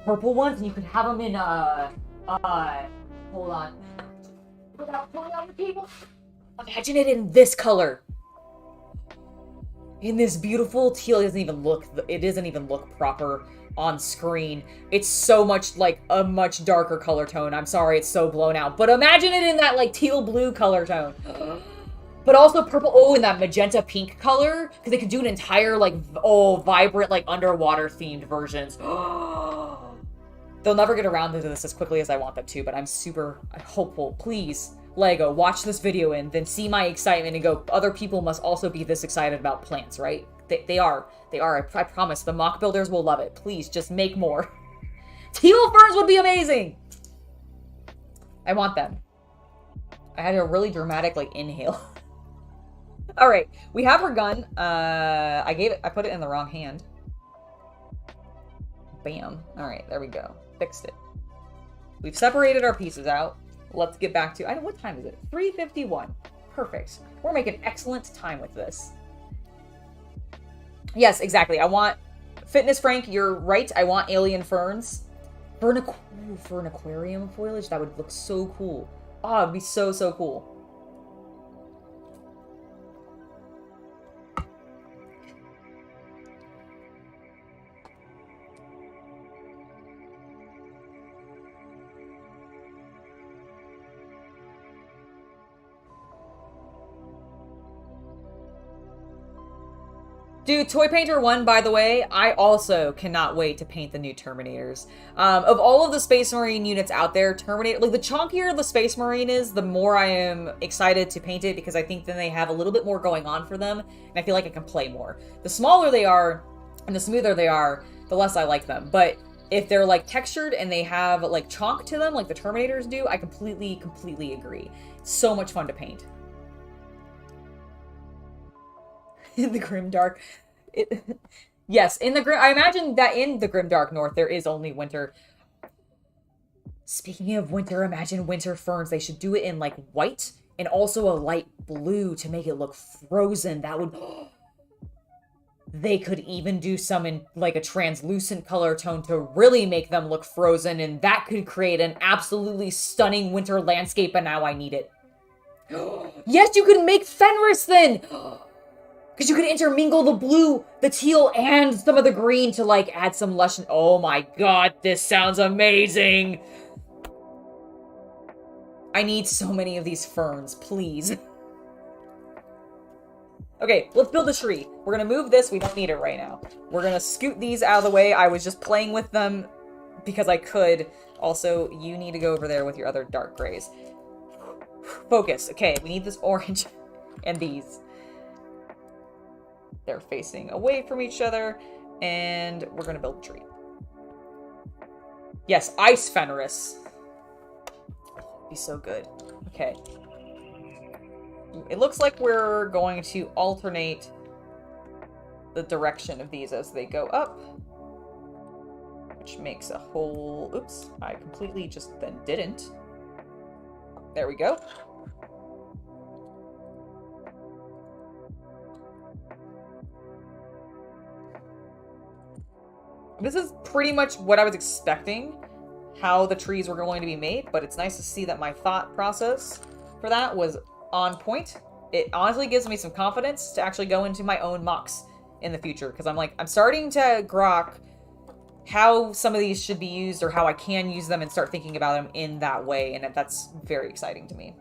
purple ones, and you could have them in, hold on. Without pulling out the table. Imagine it in this color. In this beautiful teal. It doesn't even look proper on screen. It's so much like a much darker color tone. I'm sorry, it's so blown out. But imagine it in that like teal blue color tone. But also purple. Oh, in that magenta pink color. Because they could do an entire like, vibrant like underwater themed versions. They'll never get around to this as quickly as I want them to. But I'm super hopeful. Please, Lego, watch this video and then see my excitement and go, other people must also be this excited about plants, right? They are. I promise. The mock builders will love it. Please, just make more. Teal ferns would be amazing! I want them. I had a really dramatic, like, inhale. Alright, we have her gun. I put it in the wrong hand. Bam. Alright, there we go. Fixed it. We've separated our pieces out. Let's get back to... what time is it? 3:51. Perfect. We're making excellent time with this. Yes, exactly. I want... Fitness Frank, you're right. I want alien ferns. For an aquarium foliage, that would look so cool. Oh, it'd be so, so cool. Dude, Toy Painter 1, by the way, I also cannot wait to paint the new Terminators. Of all of the Space Marine units out there, Terminator... Like, the chunkier the Space Marine is, the more I am excited to paint it, because I think then they have a little bit more going on for them, and I feel like I can play more. The smaller they are, and the smoother they are, the less I like them. But if they're, like, textured and they have, like, chonk to them, like the Terminators do, I completely agree. It's so much fun to paint. In the Grimdark. Yes, I imagine that in the Grimdark North, there is only winter. Speaking of winter, imagine winter ferns. They should do it in, like, white and also a light blue to make it look frozen. That would... They could even do some in, like, a translucent color tone to really make them look frozen, and that could create an absolutely stunning winter landscape, and now I need it. Yes, you could make Fenris then! Because you could intermingle the blue, the teal, and some of the green to, like, add some lush... Oh my god, this sounds amazing! I need so many of these ferns, please. Okay, let's build a tree. We're gonna move this. We don't need it right now. We're gonna scoot these out of the way. I was just playing with them because I could. Also, you need to go over there with your other dark grays. Focus. Okay, we need this orange and these. They're facing away from each other, and we're gonna build a tree. Yes, Ice Fenris. Be so good. Okay. It looks like we're going to alternate the direction of these as they go up, which makes a whole... Oops, I completely just then didn't. There we go. This is pretty much what I was expecting, how the trees were going to be made, but it's nice to see that my thought process for that was on point. It honestly gives me some confidence to actually go into my own mocks in the future, because I'm starting to grok how some of these should be used or how I can use them and start thinking about them in that way, and that's very exciting to me.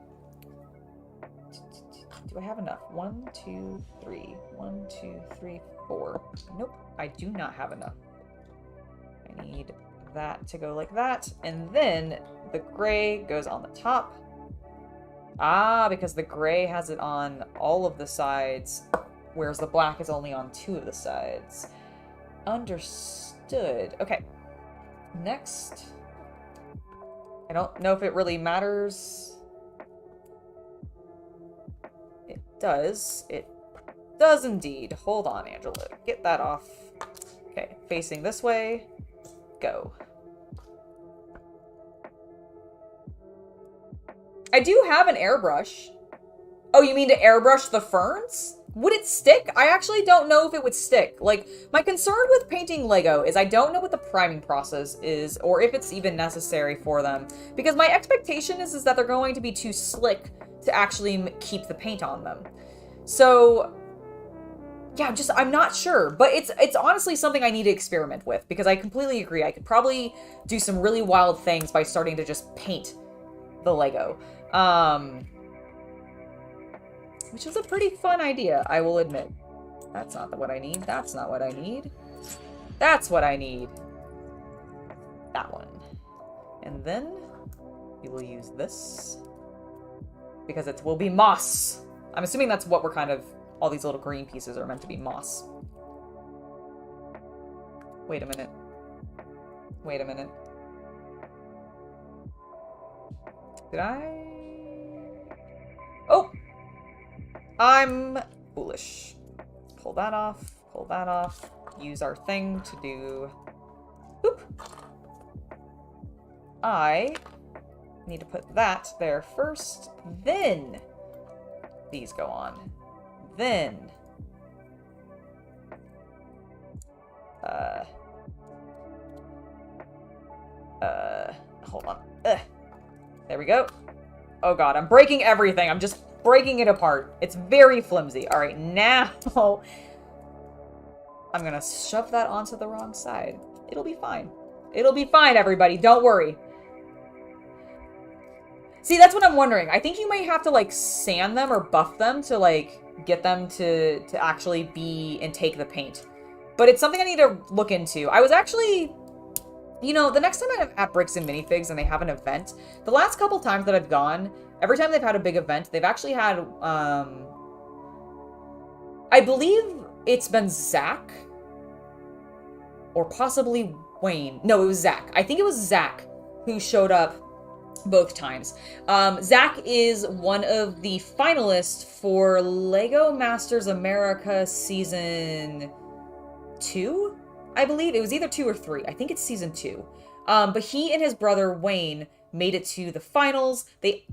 Do I have enough? 1, 2, 3. 1, 2, 3, 4. Nope, I do not have enough. I need that to go like that, and then the gray goes on the top. Ah, because the gray has it on all of the sides, whereas the black is only on 2 of the sides. Understood. Okay. Next. I don't know if it really matters. It does. It does indeed. Hold on, Angela. Get that off. Okay, facing this way. Go. I do have an airbrush. Oh, you mean to airbrush the ferns? Would it stick? I actually don't know if it would stick. Like, my concern with painting Lego is I don't know what the priming process is, or if it's even necessary for them. Because my expectation is that they're going to be too slick to actually keep the paint on them. So, yeah, I'm not sure. But it's honestly something I need to experiment with, because I completely agree. I could probably do some really wild things by starting to just paint the Lego. Which is a pretty fun idea, I will admit. That's not what I need. That's not what I need. That's what I need. That one. And then we will use this, because it will be moss. I'm assuming that's what we're kind of... All these little green pieces are meant to be moss. Wait a minute. Wait a minute. Did I... Oh! I'm foolish. Pull that off. Pull that off. Use our thing to do... Boop! I need to put that there first. Then these go on. Then... hold on. There we go. Oh god, I'm breaking everything. I'm just breaking it apart. It's very flimsy. Alright, now... I'm gonna shove that onto the wrong side. It'll be fine. It'll be fine, everybody. Don't worry. See, that's what I'm wondering. I think you might have to, like, sand them or buff them to, like, get them to actually be and take the paint. But it's something I need to look into. I was actually... You know, the next time I'm at Bricks and Minifigs and they have an event, the last couple times that I've gone, every time they've had a big event, they've actually had, I believe it's been Zach, or possibly Wayne. No, it was Zach. I think it was Zach who showed up both times. Zach is one of the finalists for Lego Masters America Season 2? I believe it was either 2 or 3. I think it's season 2. But he and his brother Wayne made it to the finals.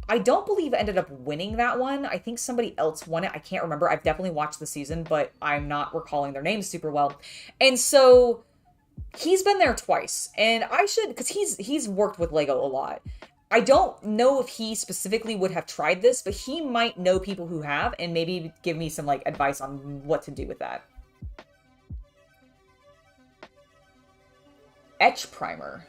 I don't believe ended up winning that one. I think somebody else won it. I can't remember. I've definitely watched the season, but I'm not recalling their names super well. And so he's been there twice, and I should, because he's worked with Lego a lot. I don't know if he specifically would have tried this, but he might know people who have, and maybe give me some like advice on what to do with that. Etch primer.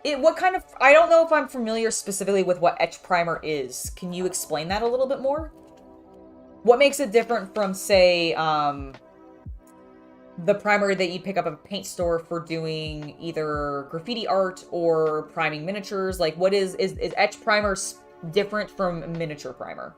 What kind of... I don't know if I'm familiar specifically with what etch primer is. Can you explain that a little bit more? What makes it different from, say, the primer that you pick up at a paint store for doing either graffiti art or priming miniatures? Like, what is etch primer different from miniature primer?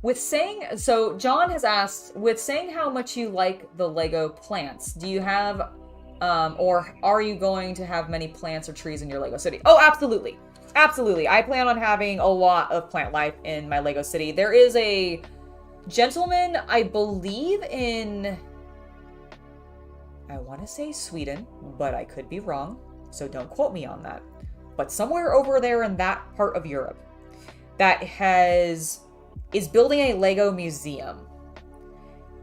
With saying, so John has asked, with saying how much you like the Lego plants, do you have, or are you going to have many plants or trees in your Lego city? Oh, absolutely. Absolutely. I plan on having a lot of plant life in my Lego city. There is a gentleman, I believe in, I want to say Sweden, but I could be wrong, so don't quote me on that. But somewhere over there in that part of Europe that is building a Lego museum.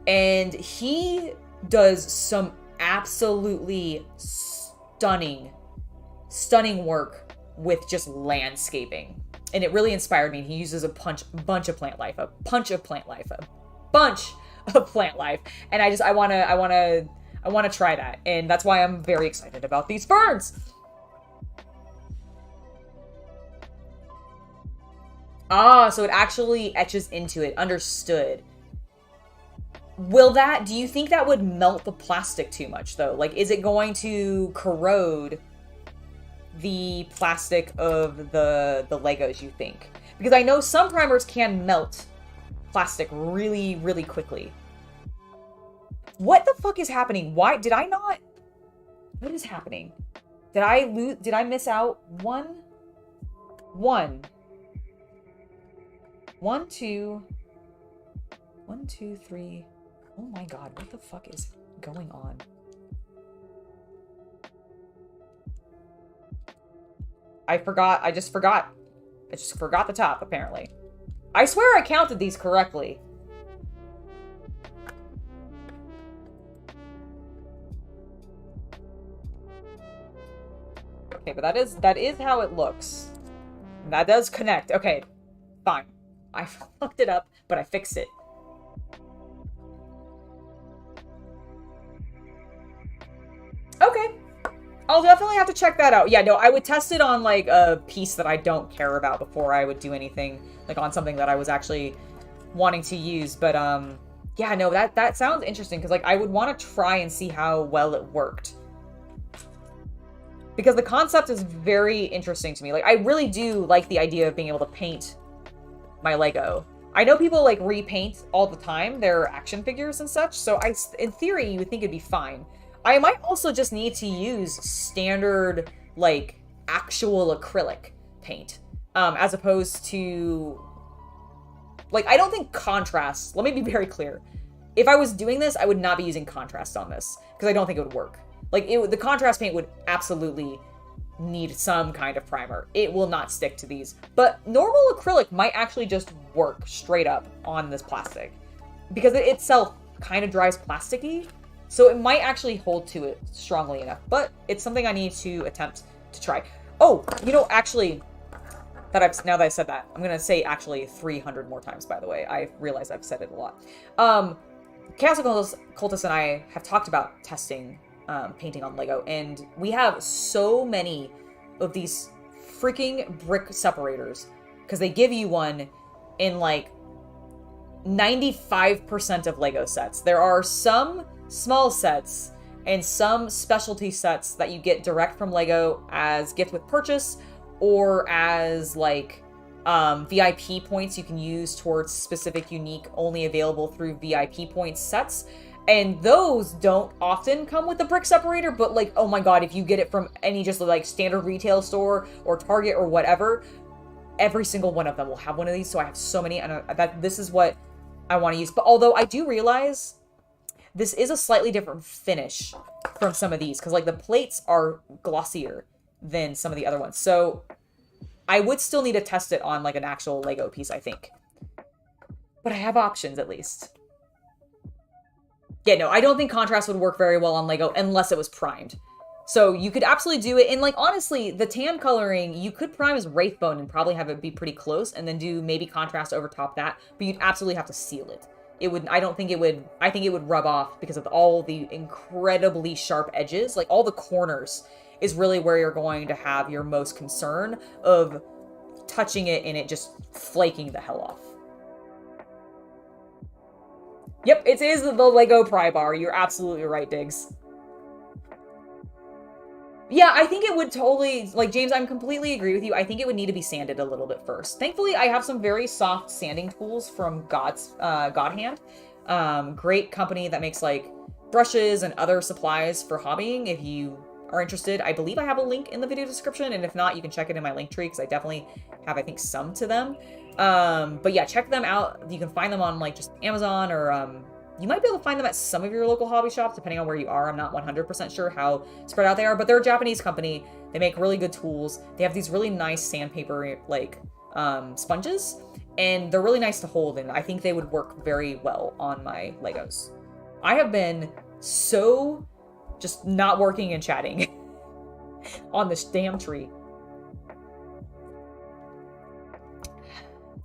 And he does some absolutely stunning work with just landscaping. And it really inspired me. He uses a bunch of plant life. And I want to try that. And that's why I'm very excited about these ferns. Ah, so it actually etches into it. Understood. Do you think that would melt the plastic too much, though? Like, is it going to corrode the plastic of the Legos, you think? Because I know some primers can melt plastic really, really quickly. What the fuck is happening? Why did I not? What is happening? Did I miss out one? 1, 2, 3. Oh my god, what the fuck is going on? I just forgot the top, apparently. I swear I counted these correctly. Okay, but that is how it looks. That does connect. Okay, fine. I fucked it up, but I fixed it. Okay. I'll definitely have to check that out. Yeah, no, I would test it on, like, a piece that I don't care about before I would do anything, like, on something that I was actually wanting to use. But, yeah, no, that sounds interesting, because, like, I would want to try and see how well it worked. Because the concept is very interesting to me. Like, I really do like the idea of being able to paint my Lego. I know people, like, repaint all the time their action figures and such, so in theory, you would think it'd be fine. I might also just need to use standard, like, actual acrylic paint, as opposed to, like, I don't think contrast, let me be very clear. If I was doing this, I would not be using contrast on this, because I don't think it would work. Like, the contrast paint would absolutely need some kind of primer. It will not stick to these. But normal acrylic might actually just work straight up on this plastic. Because it itself kind of dries plasticky. So it might actually hold to it strongly enough. But it's something I need to attempt to try. Oh, you know, actually, now that I said that, I'm going to say actually 300 more times, by the way. I realize I've said it a lot. Chaos Cultist and I have talked about testing painting on Lego, and we have so many of these freaking brick separators because they give you one in like 95% of Lego sets. There are some small sets and some specialty sets that you get direct from Lego as gift with purchase or as like VIP points you can use towards specific unique only available through VIP points sets. And those don't often come with the brick separator, but like, oh my god, if you get it from any just like standard retail store or Target or whatever, every single one of them will have one of these. So I have so many, and this is what I want to use. But although I do realize this is a slightly different finish from some of these, because like the plates are glossier than some of the other ones. So I would still need to test it on like an actual Lego piece, I think. But I have options at least. Yeah, no, I don't think contrast would work very well on Lego unless it was primed. So you could absolutely do it. And like, honestly, the tan coloring, you could prime as Wraithbone and probably have it be pretty close and then do maybe contrast over top that. But you'd absolutely have to seal it I don't think it would, I think it would rub off because of all the incredibly sharp edges. Like, all the corners is really where you're going to have your most concern of touching it and it just flaking the hell off. Yep, it is the Lego pry bar. You're absolutely right, Diggs. Yeah, I think it would totally, like, James, I'm completely agree with you. I think it would need to be sanded a little bit first. Thankfully, I have some very soft sanding tools from God Hand. Great company that makes, like, brushes and other supplies for hobbying. If you are interested, I believe I have a link in the video description, and if not, you can check it in my link tree, because I definitely have, I think, some to them. But yeah, check them out. You can find them on, like, just Amazon, or you might be able to find them at some of your local hobby shops, depending on where you are. I'm not 100% sure how spread out they are, but they're a Japanese company. They make really good tools. They have these really nice sandpaper, like, sponges, and they're really nice to hold, and I think they would work very well on my Legos. I have been so just not working and chatting on this damn tree.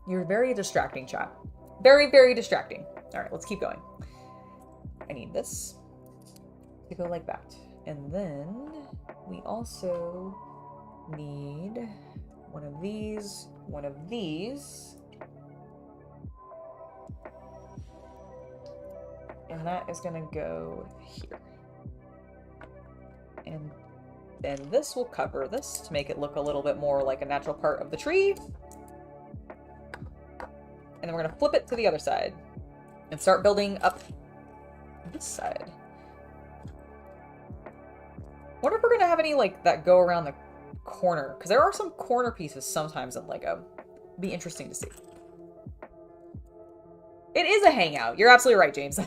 You're very distracting, chat. Very, very distracting. All right, let's keep going. I need this to go like that. And then we also need one of these, one of these. And that is gonna go here. And then this will cover this to make it look a little bit more like a natural part of the tree. And then we're gonna flip it to the other side and start building up this side. Wonder if we're gonna have any, like, that go around the corner, because there are some corner pieces sometimes in Lego. Be interesting to see. It is a hangout. You're absolutely right, James.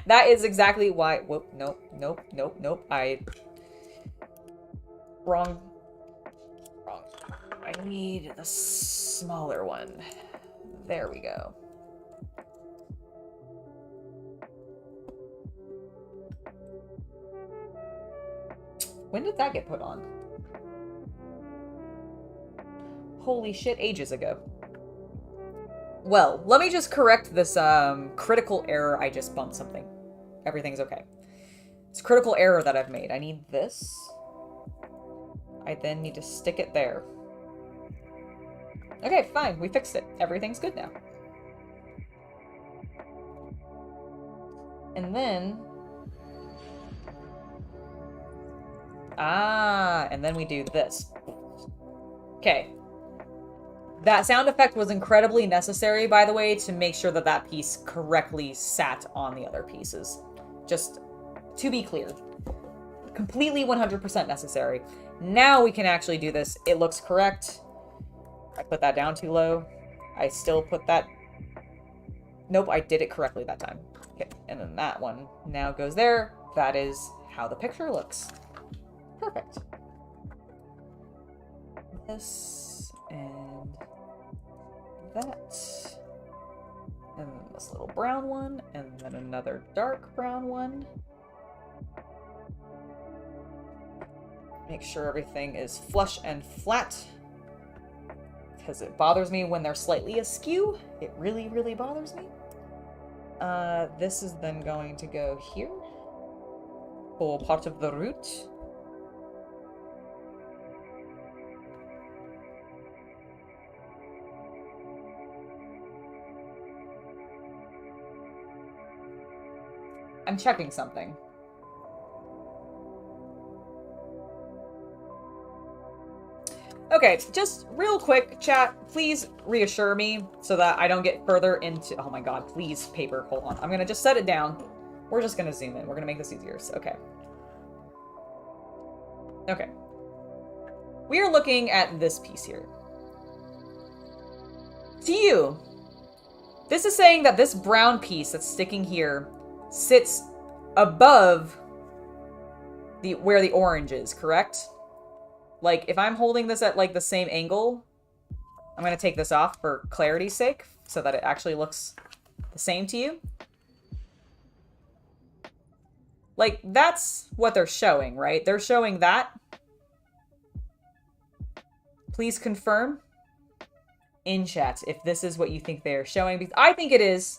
That is exactly why. Whoop, nope, nope, nope, nope. Wrong. I need the smaller one. There we go. When did that get put on? Holy shit, ages ago. Well, let me just correct this critical error. I just bumped something. Everything's okay. It's a critical error that I've made. I need this. I then need to stick it there. Okay, fine. We fixed it. Everything's good now. And then... and then we do this. Okay. That sound effect was incredibly necessary, by the way, to make sure that that piece correctly sat on the other pieces. Just to be clear. Completely 100% necessary. Now we can actually do this. It looks correct. I put that down too low. I still put that... Nope, I did it correctly that time. Okay, and then that one now goes there. That is how the picture looks. Perfect. This and that. And this little brown one, and then another dark brown one. Make sure everything is flush and flat, because it bothers me when they're slightly askew. It really, really bothers me. This is then going to go here. Pull part of the root. I'm checking something. Okay, just real quick, chat, please reassure me so that I don't get further into... Oh my god, please, paper, hold on. I'm gonna just set it down. We're just gonna zoom in. We're gonna make this easier. So, okay. Okay. We are looking at this piece here. To you, this is saying that this brown piece that's sticking here sits above where the orange is, correct? Like, if I'm holding this at, like, the same angle, I'm going to take this off for clarity's sake, so that it actually looks the same to you. Like, that's what they're showing, right? They're showing that. Please confirm in chat if this is what you think they're showing, because I think it is.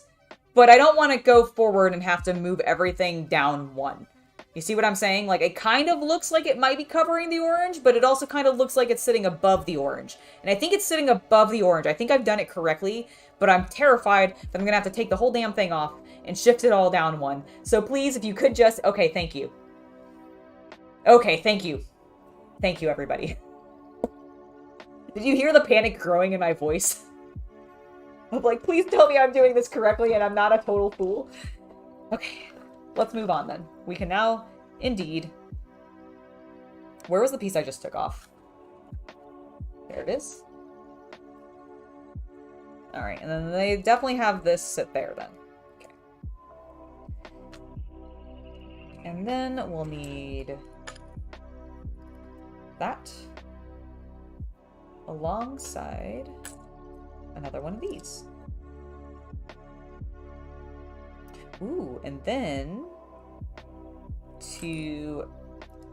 but I don't want to go forward and have to move everything down 1. You see what I'm saying? Like, it kind of looks like it might be covering the orange, but it also kind of looks like it's sitting above the orange. And I think it's sitting above the orange. I think I've done it correctly, but I'm terrified that I'm going to have to take the whole damn thing off and shift it all down 1. So please, if you could just... Okay, thank you. Okay, thank you. Thank you, everybody. Did you hear the panic growing in my voice? I'm like, please tell me I'm doing this correctly and I'm not a total fool. Okay, let's move on then. We can now, indeed... Where was the piece I just took off? There it is. Alright, and then they definitely have this sit there then. Okay. And then we'll need... that. Alongside another one of these. Ooh, and then to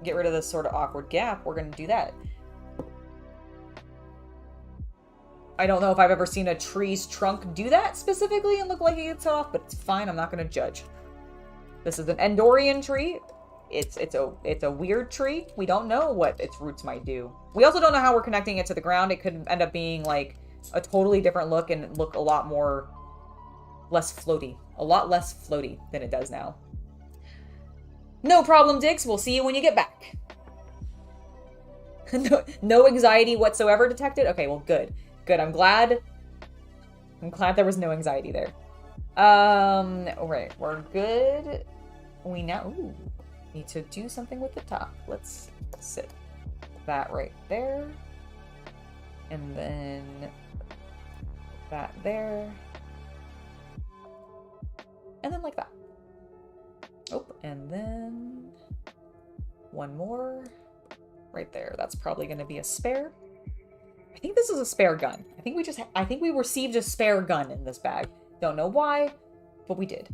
get rid of this sort of awkward gap, we're going to do that. I don't know if I've ever seen a tree's trunk do that specifically and look like it gets off, but it's fine. I'm not going to judge. This is an Endorian tree. It's a weird tree. We don't know what its roots might do. We also don't know how we're connecting it to the ground. It could end up being like a totally different look and look a lot more less floaty. A lot less floaty than it does now. No problem, Dix. We'll see you when you get back. No anxiety whatsoever detected? Okay, well, good. Good. I'm glad there was no anxiety there. Alright, we're good. We now... Ooh. Need to do something with the top. Let's sit that right there. And then that there. And then like that. Oh, and then one more right there. That's probably going to be a spare. I think this is a spare gun. I think we received a spare gun in this bag. Don't know why, but we did.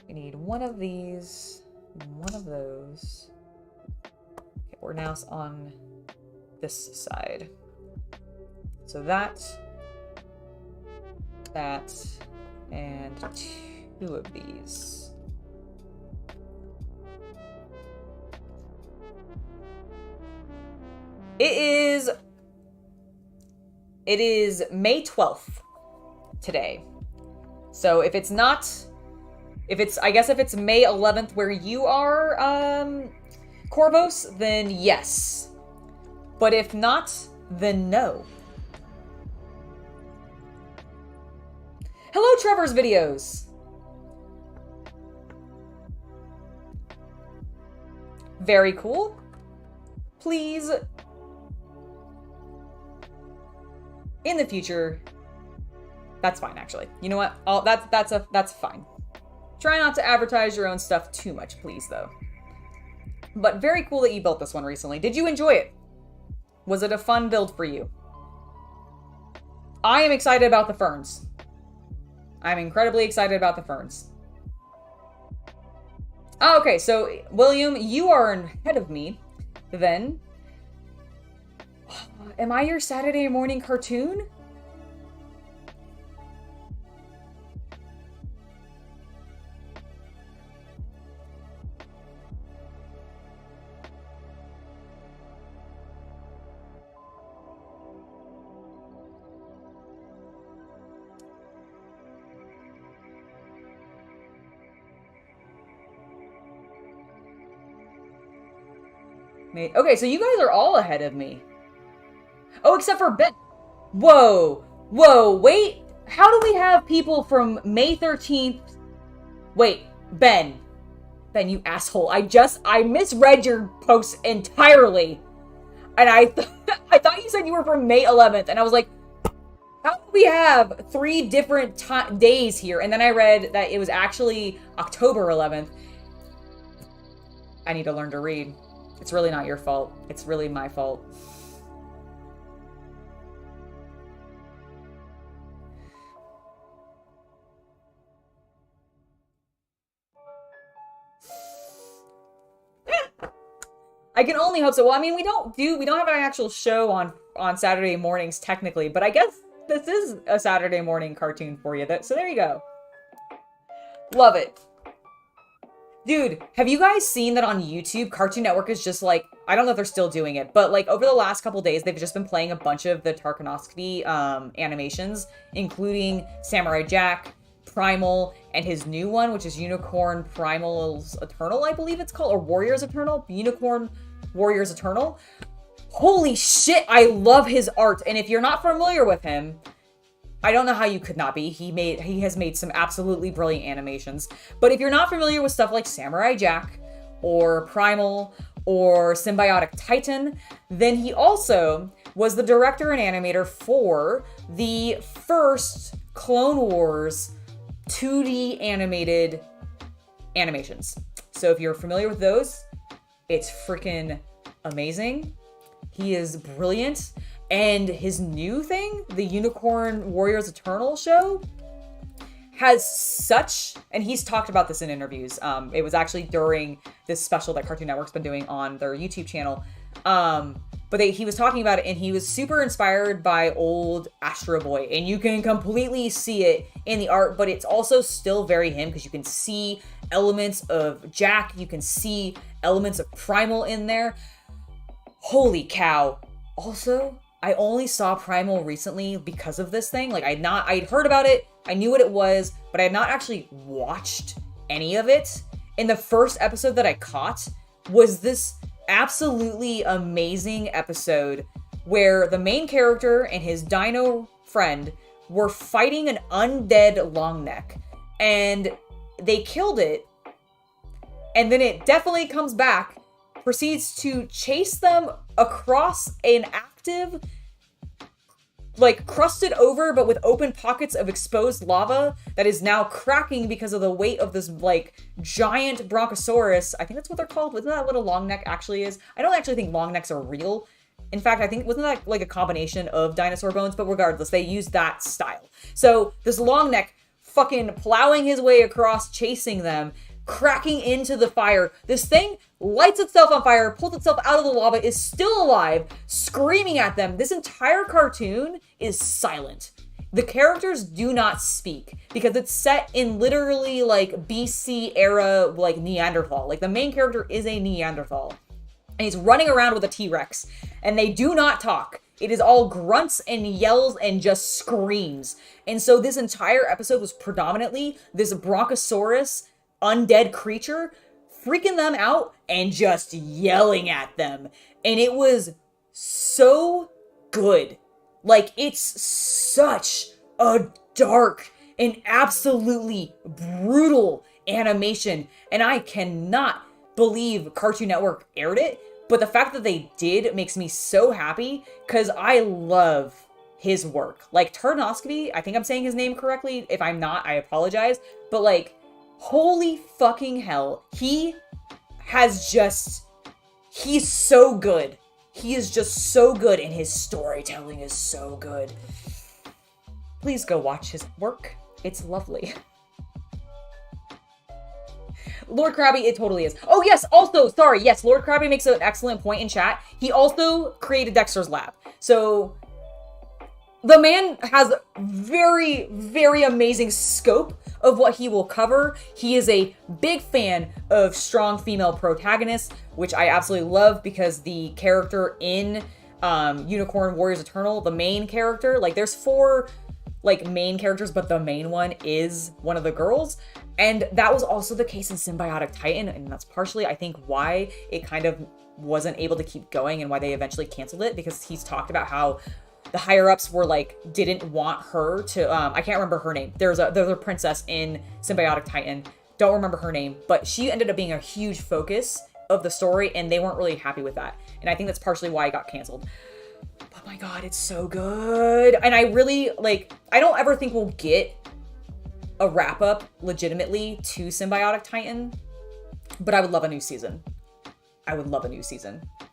We need one of these. One of those. Okay, we're now on this side. So that, and 2 of these. It is May 12th today. So if it's not... I guess if it's May 11th where you are, Corvos, then yes. But if not, then no. Hello, Trevor's videos. Very cool. Please, in the future, that's fine, actually. You know what? That's fine. Try not to advertise your own stuff too much, please, though. But very cool that you built this one recently. Did you enjoy it? Was it a fun build for you? I am excited about the ferns. I'm incredibly excited about the ferns. Oh, okay, so, William, you are ahead of me, then. Am I your Saturday morning cartoon? Okay, so you guys are all ahead of me. Oh, except for Ben. Whoa. Whoa, wait. How do we have people from May 13th? Wait, Ben. Ben, you asshole. I misread your post entirely. And I thought you said you were from May 11th. And I was like, how do we have 3 different days here? And then I read that it was actually October 11th. I need to learn to read. It's really not your fault. It's really my fault. I can only hope so. Well, I mean, we don't have an actual show on Saturday mornings technically, but I guess this is a Saturday morning cartoon for you. So there you go. Love it. Dude, have you guys seen that on YouTube? Cartoon Network is just like, I don't know if they're still doing it, but like over the last couple days, they've just been playing a bunch of the Tarkovsky animations, including Samurai Jack, Primal, and his new one, which is Unicorn Primal's Eternal, I believe it's called, or Warriors Eternal? Unicorn Warriors Eternal. Holy shit, I love his art. And if you're not familiar with him, I don't know how you could not be. He has made some absolutely brilliant animations. But if you're not familiar with stuff like Samurai Jack or Primal or Symbiotic Titan, then he also was the director and animator for the first Clone Wars 2D animated animations. So if you're familiar with those, it's freaking amazing. He is brilliant. And his new thing, the Unicorn Warriors Eternal show, has such, and he's talked about this in interviews. It was actually during this special that Cartoon Network's been doing on their YouTube channel. But he was talking about it, and he was super inspired by old Astro Boy. And you can completely see it in the art, but it's also still very him, because you can see elements of Jack. You can see elements of Primal in there. Holy cow. Also, I only saw Primal recently because of this thing. Like, I'd heard about it, I knew what it was, but I had not actually watched any of it. And the first episode that I caught was this absolutely amazing episode where the main character and his dino friend were fighting an undead longneck. And they killed it. And then it definitely comes back, proceeds to chase them across an active, like, crusted over but with open pockets of exposed lava that is now cracking because of the weight of this, like, giant bronchosaurus. I think that's what they're called. Isn't that what a long neck actually is? I don't actually think long necks are real. In fact, I think, wasn't that like a combination of dinosaur bones? But regardless, they use that style. So this long neck fucking plowing his way across, chasing them, cracking into the fire. This thing lights itself on fire, pulls itself out of the lava, is still alive, screaming at them. This entire cartoon is silent. The characters do not speak because it's set in literally like BC era, like Neanderthal. Like the main character is a Neanderthal and he's running around with a T-Rex and they do not talk. It is all grunts and yells and just screams. And so this entire episode was predominantly this bronchosaurus undead creature freaking them out and just yelling at them. And it was so good. Like, it's such a dark and absolutely brutal animation. And I cannot believe Cartoon Network aired it. But the fact that they did makes me so happy because I love his work. Like, Tarkovsky, I think I'm saying his name correctly. If I'm not, I apologize. But, like, holy fucking hell. He has just... He's so good. He is just so good, and his storytelling is so good. Please go watch his work. It's lovely. Lord Krabby, it totally is. Oh, yes, also, sorry, yes, Lord Krabby makes an excellent point in chat. He also created Dexter's Lab. So, the man has very, very amazing scope of what he will cover. He is a big fan of strong female protagonists, which I absolutely love because the character in Unicorn Warriors Eternal, the main character, like there's 4 like main characters, but the main one is one of the girls. And that was also the case in Symbiotic Titan, and that's partially, I think, why it kind of wasn't able to keep going and why they eventually canceled it, because he's talked about how the higher-ups were like, didn't want her to, I can't remember her name. There's a princess in Symbiotic Titan. Don't remember her name, but she ended up being a huge focus of the story and they weren't really happy with that. And I think that's partially why it got canceled. But my God, it's so good. And I really, like, I don't ever think we'll get a wrap-up legitimately to Symbiotic Titan, but I would love a new season. I would love a new season. Oh,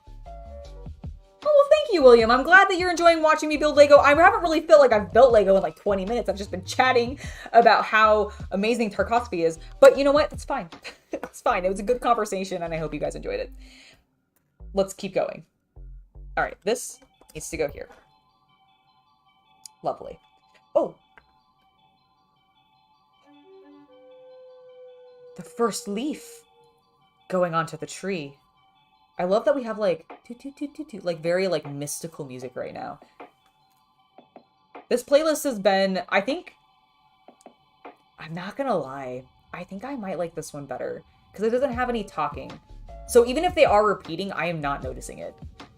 well, thank you, William. I'm glad that you're enjoying watching me build Lego. I haven't really felt like I've built Lego in like 20 minutes. I've just been chatting about how amazing Tarkovsky is. But you know what? It's fine. It's fine. It was a good conversation, and I hope you guys enjoyed it. Let's keep going. All right, this needs to go here. Lovely. Oh. The first leaf going onto the tree. I love that we have like toot, toot, toot, toot, toot, like very like mystical music right now. This playlist has been, I think, I'm not gonna lie, I think I might like this one better because it doesn't have any talking. So even if they are repeating, I am not noticing it.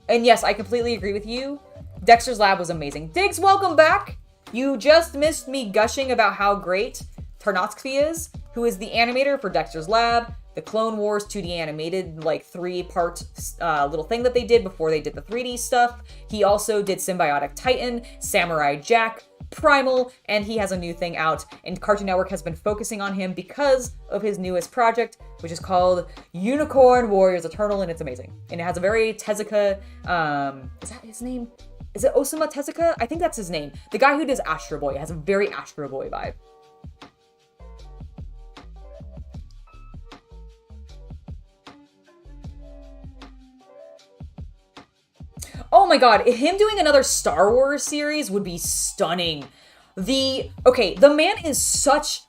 And yes, I completely agree with you. Dexter's Lab was amazing. Diggs, welcome back. You just missed me gushing about how great Tarnowski is, who is the animator for Dexter's Lab, the Clone Wars 2D animated, like, 3-part little thing that they did before they did the 3D stuff. He also did Symbiotic Titan, Samurai Jack, Primal, and he has a new thing out, and Cartoon Network has been focusing on him because of his newest project, which is called Unicorn Warriors Eternal, and it's amazing. And it has a very Tezuka, is that his name? Is it Osamu Tezuka? I think that's his name. The guy who does Astro Boy. It has a very Astro Boy vibe. Oh my god, him doing another Star Wars series would be stunning. The man is such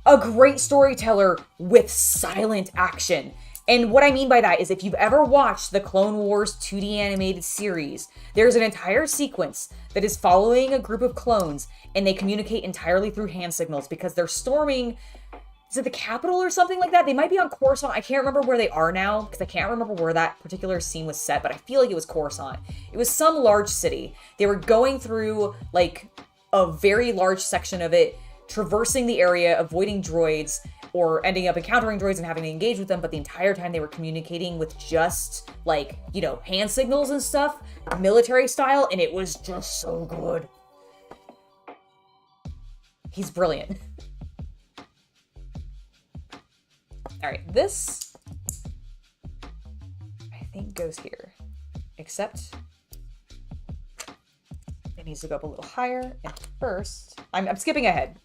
a great storyteller with silent action. And what I mean by that is if you've ever watched the Clone Wars 2D animated series, there's an entire sequence that is following a group of clones and they communicate entirely through hand signals because they're storming, is it the capital or something like that? They might be on Coruscant. I can't remember where they are now because I can't remember where that particular scene was set, but I feel like it was Coruscant. It was some large city. They were going through like a very large section of it, traversing the area, avoiding droids, or ending up encountering droids and having to engage with them, but the entire time they were communicating with just like, you know, hand signals and stuff, military style, and it was just so good. He's brilliant. All right, this, I think, goes here, except it needs to go up a little higher. And first, I'm skipping ahead.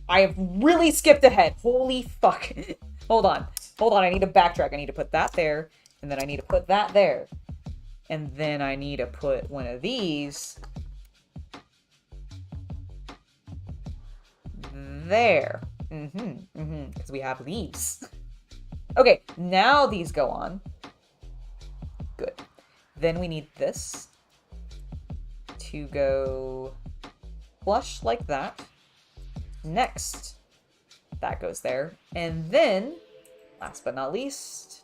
I have really skipped ahead. Holy fuck. Hold on. I need to backtrack. I need to put that there, and then I need to put that there. And then I need to put one of these there. Because we have these. Okay, now these go on. Good. Then we need this to go flush like that. Next, that goes there. And then, last but not least,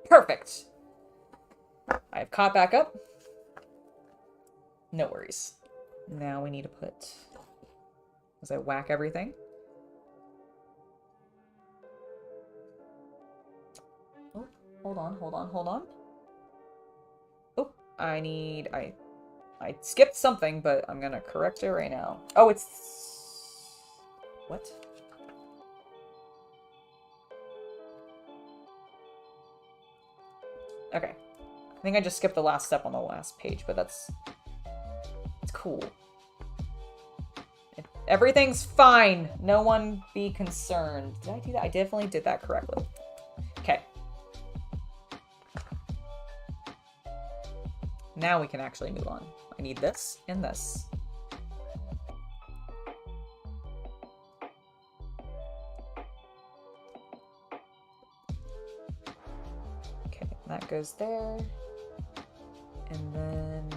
perfect. I have caught back up. No worries. Now we need to put, as I whack everything. Oh, hold on. Oh, I skipped something, but I'm gonna correct it right now. Oh, it's, what? Okay. I think I just skipped the last step on the last page, but it's cool. Everything's fine. No one be concerned. Did I do that? I definitely did that correctly. Okay. Now we can actually move on. I need this and this. Okay, that goes there. And then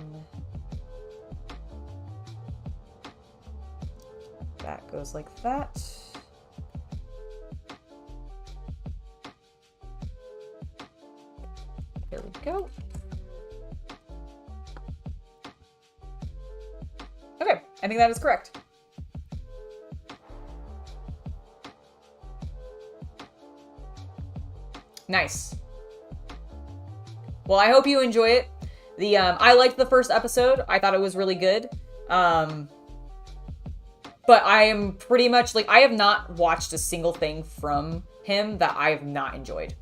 that goes like that. There we go. Okay, I think that is correct. Nice. Well, I hope you enjoy it. I liked the first episode. I thought it was really good. But I am pretty much, like, I have not watched a single thing from him that I have not enjoyed.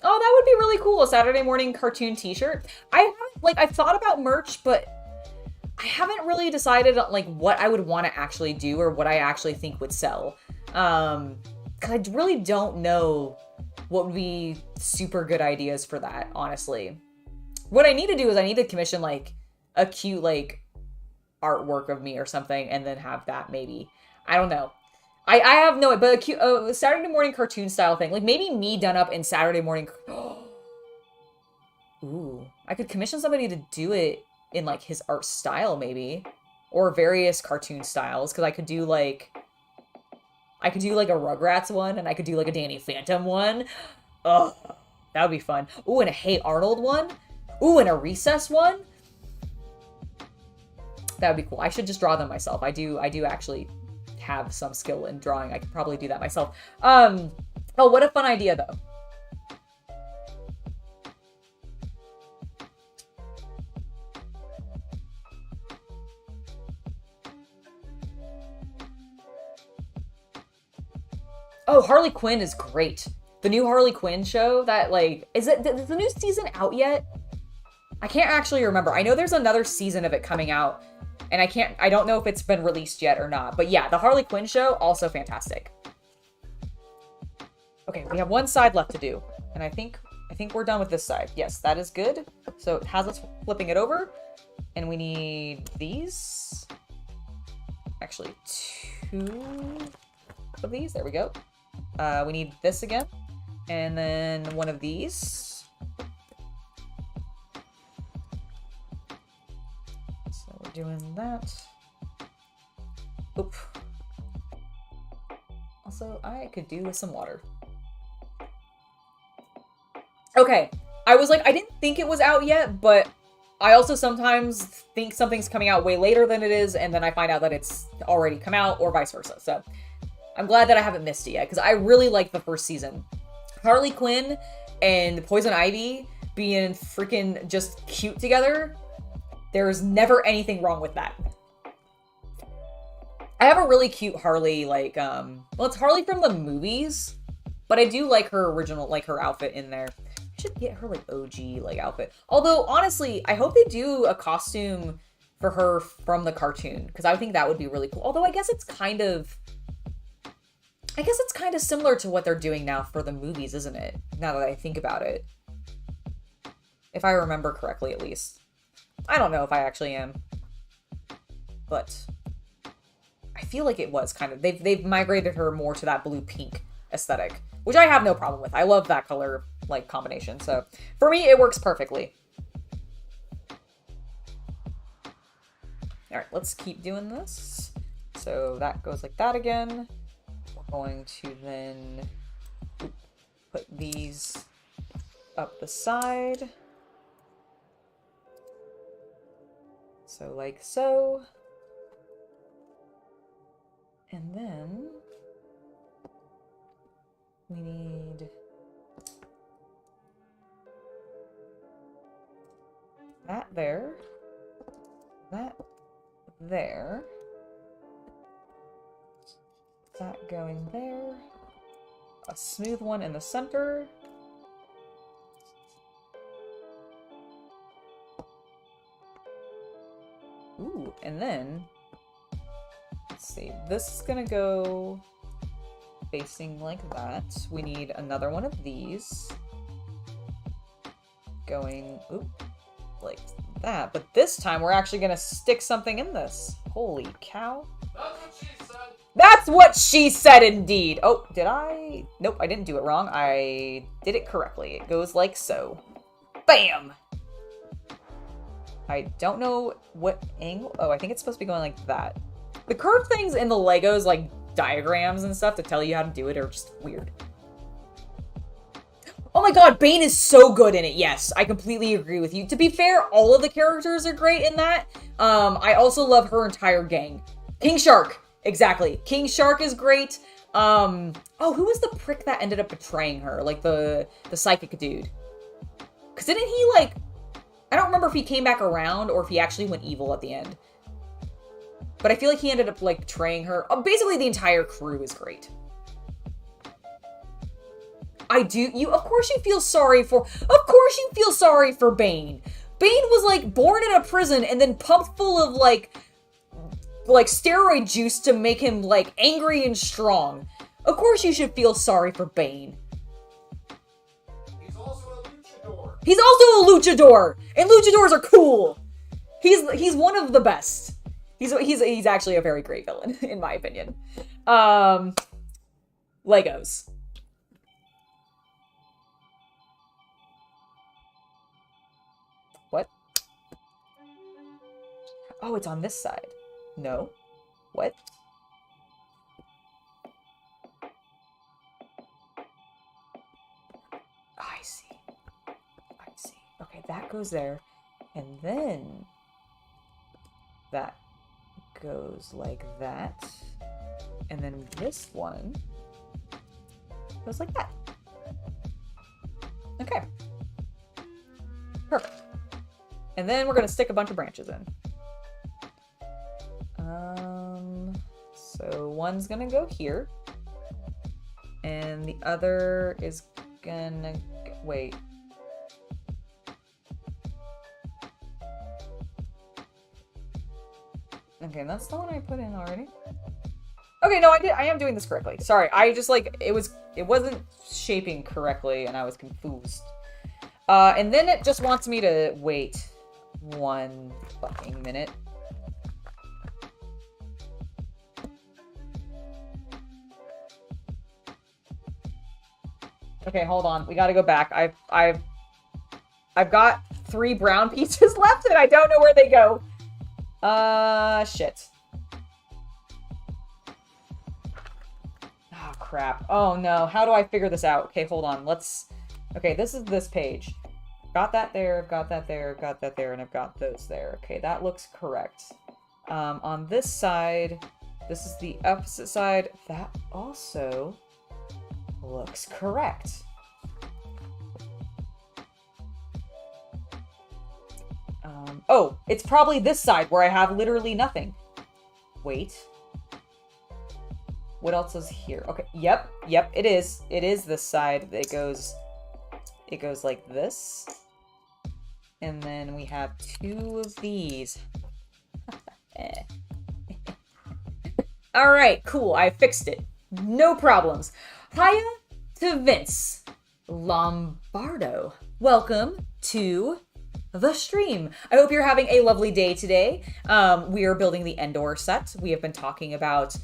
Oh, that would be really cool. A Saturday morning cartoon t-shirt. I've thought about merch, but I haven't really decided, like, what I would want to actually do or what I actually think would sell. Because I really don't know what would be super good ideas for that, honestly. What I need to do is I need to commission, like, a cute, like, artwork of me or something, and then have that maybe. I don't know. I have no, but a cute Saturday morning cartoon style thing, like maybe me done up in Saturday morning. Ooh, I could commission somebody to do it in like his art style maybe, or various cartoon styles, because I could do like a Rugrats one, and I could do like a Danny Phantom one. Ugh, that would be fun. Ooh, and a Hey Arnold one. Ooh, and a Recess one. That would be cool. I should just draw them myself. I do actually have some skill in drawing. I could probably do that myself. Oh, what a fun idea though. Oh, Harley Quinn is great. The new Harley Quinn show that, like, is the new season out yet? I can't actually remember. I know there's another season of it coming out, and I don't know if it's been released yet or not. But yeah, the Harley Quinn show, also fantastic. Okay, we have one side left to do, and I think we're done with this side. Yes, that is good. So it has us flipping it over, and we need these. Actually, 2 of these. There we go. We need this again, and then one of these. So we're doing that. Oop. Also, I could do with some water. Okay, I was like, I didn't think it was out yet, but I also sometimes think something's coming out way later than it is, and then I find out that it's already come out, or vice versa. So I'm glad that I haven't missed it yet, because I really liked the first season. Harley Quinn and Poison Ivy being freaking just cute together, there's never anything wrong with that. I have a really cute Harley, like, well, it's Harley from the movies, but I do like her original, like, her outfit in there. I should get her, like, OG, like, outfit. Although, honestly, I hope they do a costume for her from the cartoon, because I think that would be really cool. Although, I guess it's kind of similar to what they're doing now for the movies, isn't it? Now that I think about it. If I remember correctly, at least. I don't know if I actually am. But I feel like it was kind of... They've migrated her more to that blue-pink aesthetic, which I have no problem with. I love that color, like, combination. So, for me, it works perfectly. Alright, let's keep doing this. So, that goes like that again. Going to then put these up the side. So like so. And then we need that there, that there. That going there. A smooth one in the center. Ooh, and then let's see. This is gonna go facing like that. We need another one of these going like that. But this time we're actually gonna stick something in this. Holy cow. That's what she said, indeed. Oh, did I? Nope, I didn't do it wrong. I did it correctly. It goes like so. Bam! I don't know what angle. Oh, I think it's supposed to be going like that. The curved things in the Legos, like diagrams and stuff to tell you how to do it, are just weird. Oh my god, Bane is so good in it. Yes, I completely agree with you. To be fair, all of the characters are great in that. I also love her entire gang. King Shark. Exactly. King Shark is great. Oh, who was the prick that ended up betraying her? Like the psychic dude. Because didn't he, like... I don't remember if he came back around or if he actually went evil at the end. But I feel like he ended up, like, betraying her. Oh, basically, the entire crew is great. Of course you feel sorry for Bane. Bane was, like, born in a prison and then pumped full of, like steroid juice to make him, like, angry and strong. Of course you should feel sorry for Bane.
He's also a luchador.
He's also a luchador! And luchadors are cool! He's one of the best. He's actually a very great villain, in my opinion. Legos. What? Oh, it's on this side. No. What? I see. I see. Okay, that goes there. And then that goes like that. And then this one goes like that. Okay. Perfect. And then we're going to stick a bunch of branches in. So one's going to go here. And the other is gonna... Wait. Okay, that's the one I put in already. Okay, no, I am doing this correctly. Sorry, I just like it wasn't shaping correctly and I was confused. And then it just wants me to wait 1 fucking minute. Okay, hold on. We gotta go back. I've got 3 brown pieces left and I don't know where they go. Shit. Oh, crap. Oh, no. How do I figure this out? Okay, hold on. Okay, this is this page. Got that there, got that there, got that there, and I've got those there. Okay, that looks correct. On this side, this is the opposite side. That also looks correct. Oh, it's probably this side where I have literally nothing. Wait. What else is here? Okay, yep, it is. It is this side. It goes like this. And then we have 2 of these. All right, cool. I fixed it. No problems. Hiya to Vince Lombardo. Welcome to the stream. I hope you're having a lovely day today. We are building the Endor set. We have been talking about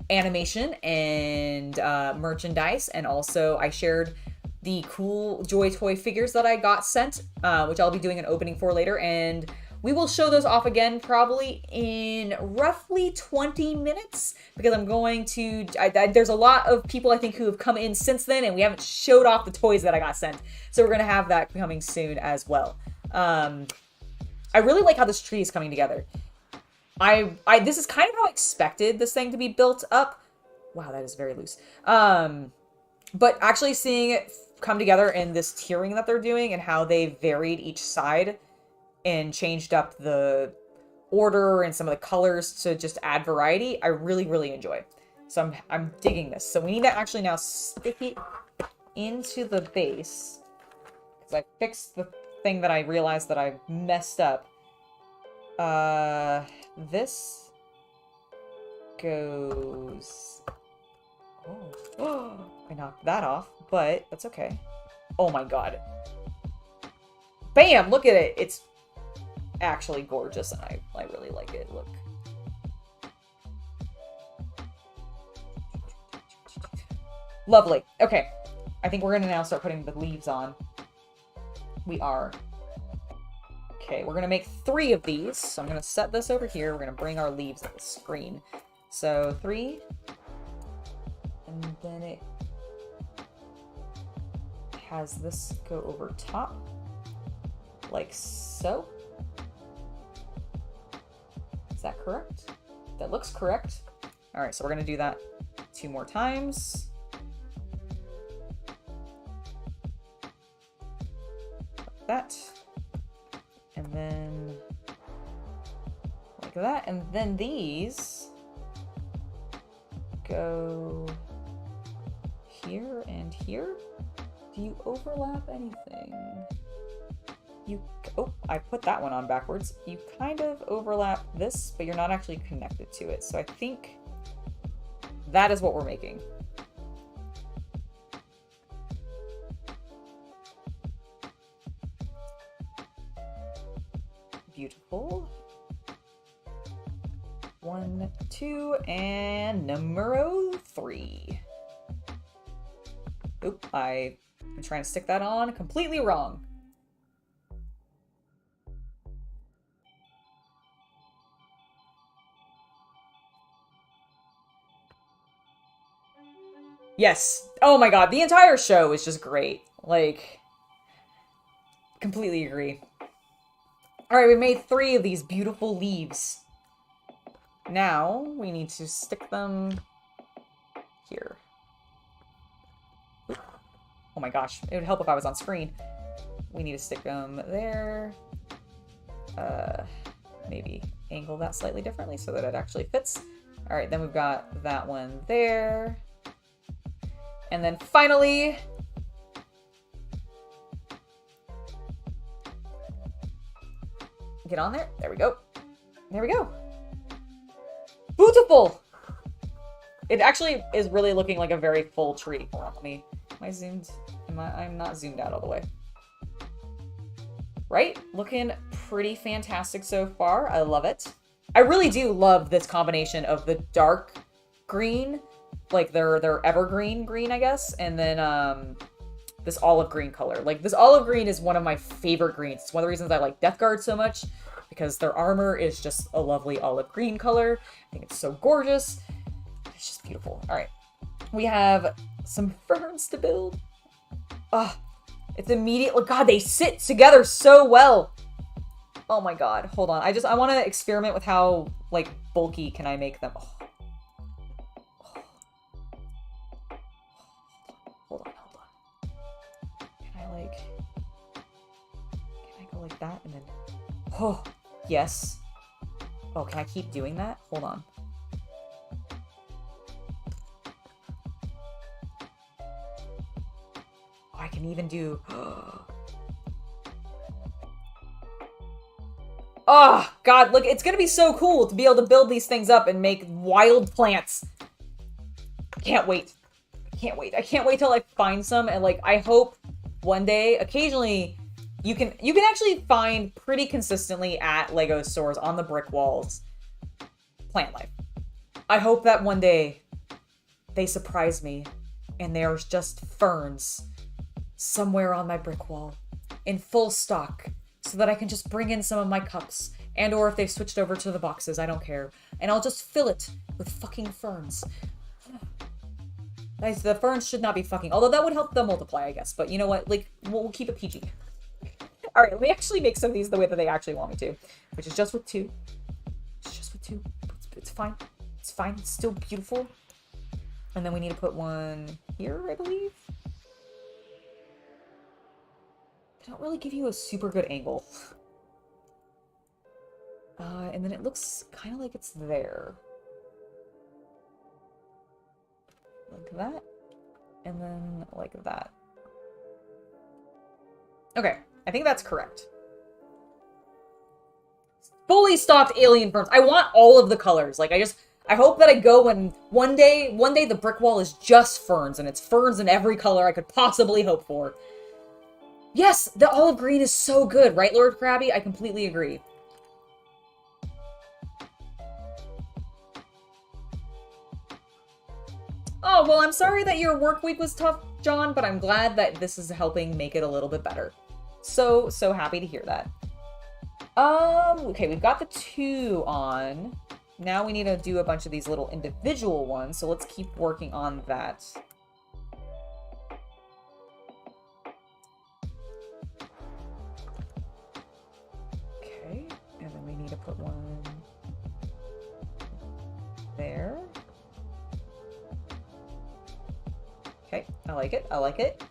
animation and merchandise, and also I shared the cool Joy Toy figures that I got sent, which I'll be doing an opening for later, and we will show those off again probably in roughly 20 minutes because I'm going to... there's a lot of people I think who have come in since then and we haven't showed off the toys that I got sent. So we're going to have that coming soon as well. I really like how this tree is coming together. This is kind of how I expected this thing to be built up. Wow, that is very loose. But actually seeing it come together in this tiering that they're doing and how they varied each side and changed up the order and some of the colors to just add variety, I really, really enjoy. So I'm digging this. So we need to actually now stick it into the base because I fixed the thing that I realized that I messed up. This goes... Oh, I knocked that off, but that's okay. Oh my god. Bam! Look at it! It's actually gorgeous, and I really like it. Look. Lovely. Okay. I think we're gonna now start putting the leaves on. We are. Okay, we're gonna make 3 of these. So I'm gonna set this over here. We're gonna bring our leaves to the screen. So 3. And then it has this go over top. Like so. Is that correct? That looks correct. Alright, so we're gonna do that 2 more times. Like that. And then like that. And then these go here and here. Do you overlap anything? Oh, I put that one on backwards. You kind of overlap this, but you're not actually connected to it. So I think that is what we're making. Beautiful. 1, 2, and numero 3. Oop, I'm trying to stick that on completely wrong. Yes. Oh my god, the entire show is just great. Like, completely agree. Alright, we made 3 of these beautiful leaves. Now, we need to stick them here. Oh my gosh, it would help if I was on screen. We need to stick them there. Maybe angle that slightly differently so that it actually fits. Alright, then we've got that one there. And then finally, get on there. There we go. There we go. Beautiful! It actually is really looking like a very full tree. Hold on, let me... Am I zoomed? I'm not zoomed out all the way. Right? Looking pretty fantastic so far. I love it. I really do love this combination of the dark green, like their evergreen green, I guess, and then this olive green color. Like, this olive green is one of my favorite greens. It's one of the reasons I like Death Guard so much, because their armor is just a lovely olive green color. I think it's so gorgeous. It's just beautiful. All right. We have some ferns to build. Ah, it's immediate. Oh, God, they sit together so well. Oh my God. Hold on. I want to experiment with how, like, bulky can I make them. Oh. Hold on. Can I go like that and then, oh, yes. Oh, can I keep doing that? Hold on. Oh, I can even do, oh, God, look, it's gonna be so cool to be able to build these things up and make wild plants. Can't wait. I can't wait till I find some, and like, I hope one day, occasionally, you can actually find pretty consistently at Lego stores on the brick walls plant life. I hope that one day they surprise me and there's just ferns somewhere on my brick wall in full stock so that I can just bring in some of my cups, and or if they've switched over to the boxes, I don't care. And I'll just fill it with fucking ferns. Nice, the ferns should not be fucking, although that would help them multiply, I guess. But you know what? Like, we'll keep it PG. All right, let me actually make some of these the way that they actually want me to, which is just with 2. It's just with 2. It's fine. It's fine. It's still beautiful. And then we need to put one here, I believe. They don't really give you a super good angle. And then it looks kind of like it's there. Like that. And then like that. Okay, I think that's correct. Fully stocked alien ferns. I want all of the colors. Like, I hope that I go and one day the brick wall is just ferns, and it's ferns in every color I could possibly hope for. Yes, the olive green is so good, right, Lord Krabby? I completely agree. Oh, well, I'm sorry that your work week was tough, John, but I'm glad that this is helping make it a little bit better. So happy to hear that. Okay, we've got the 2 on. Now we need to do a bunch of these little individual ones, so let's keep working on that. Okay, and then we need to put one there. Okay, I like it. I like it.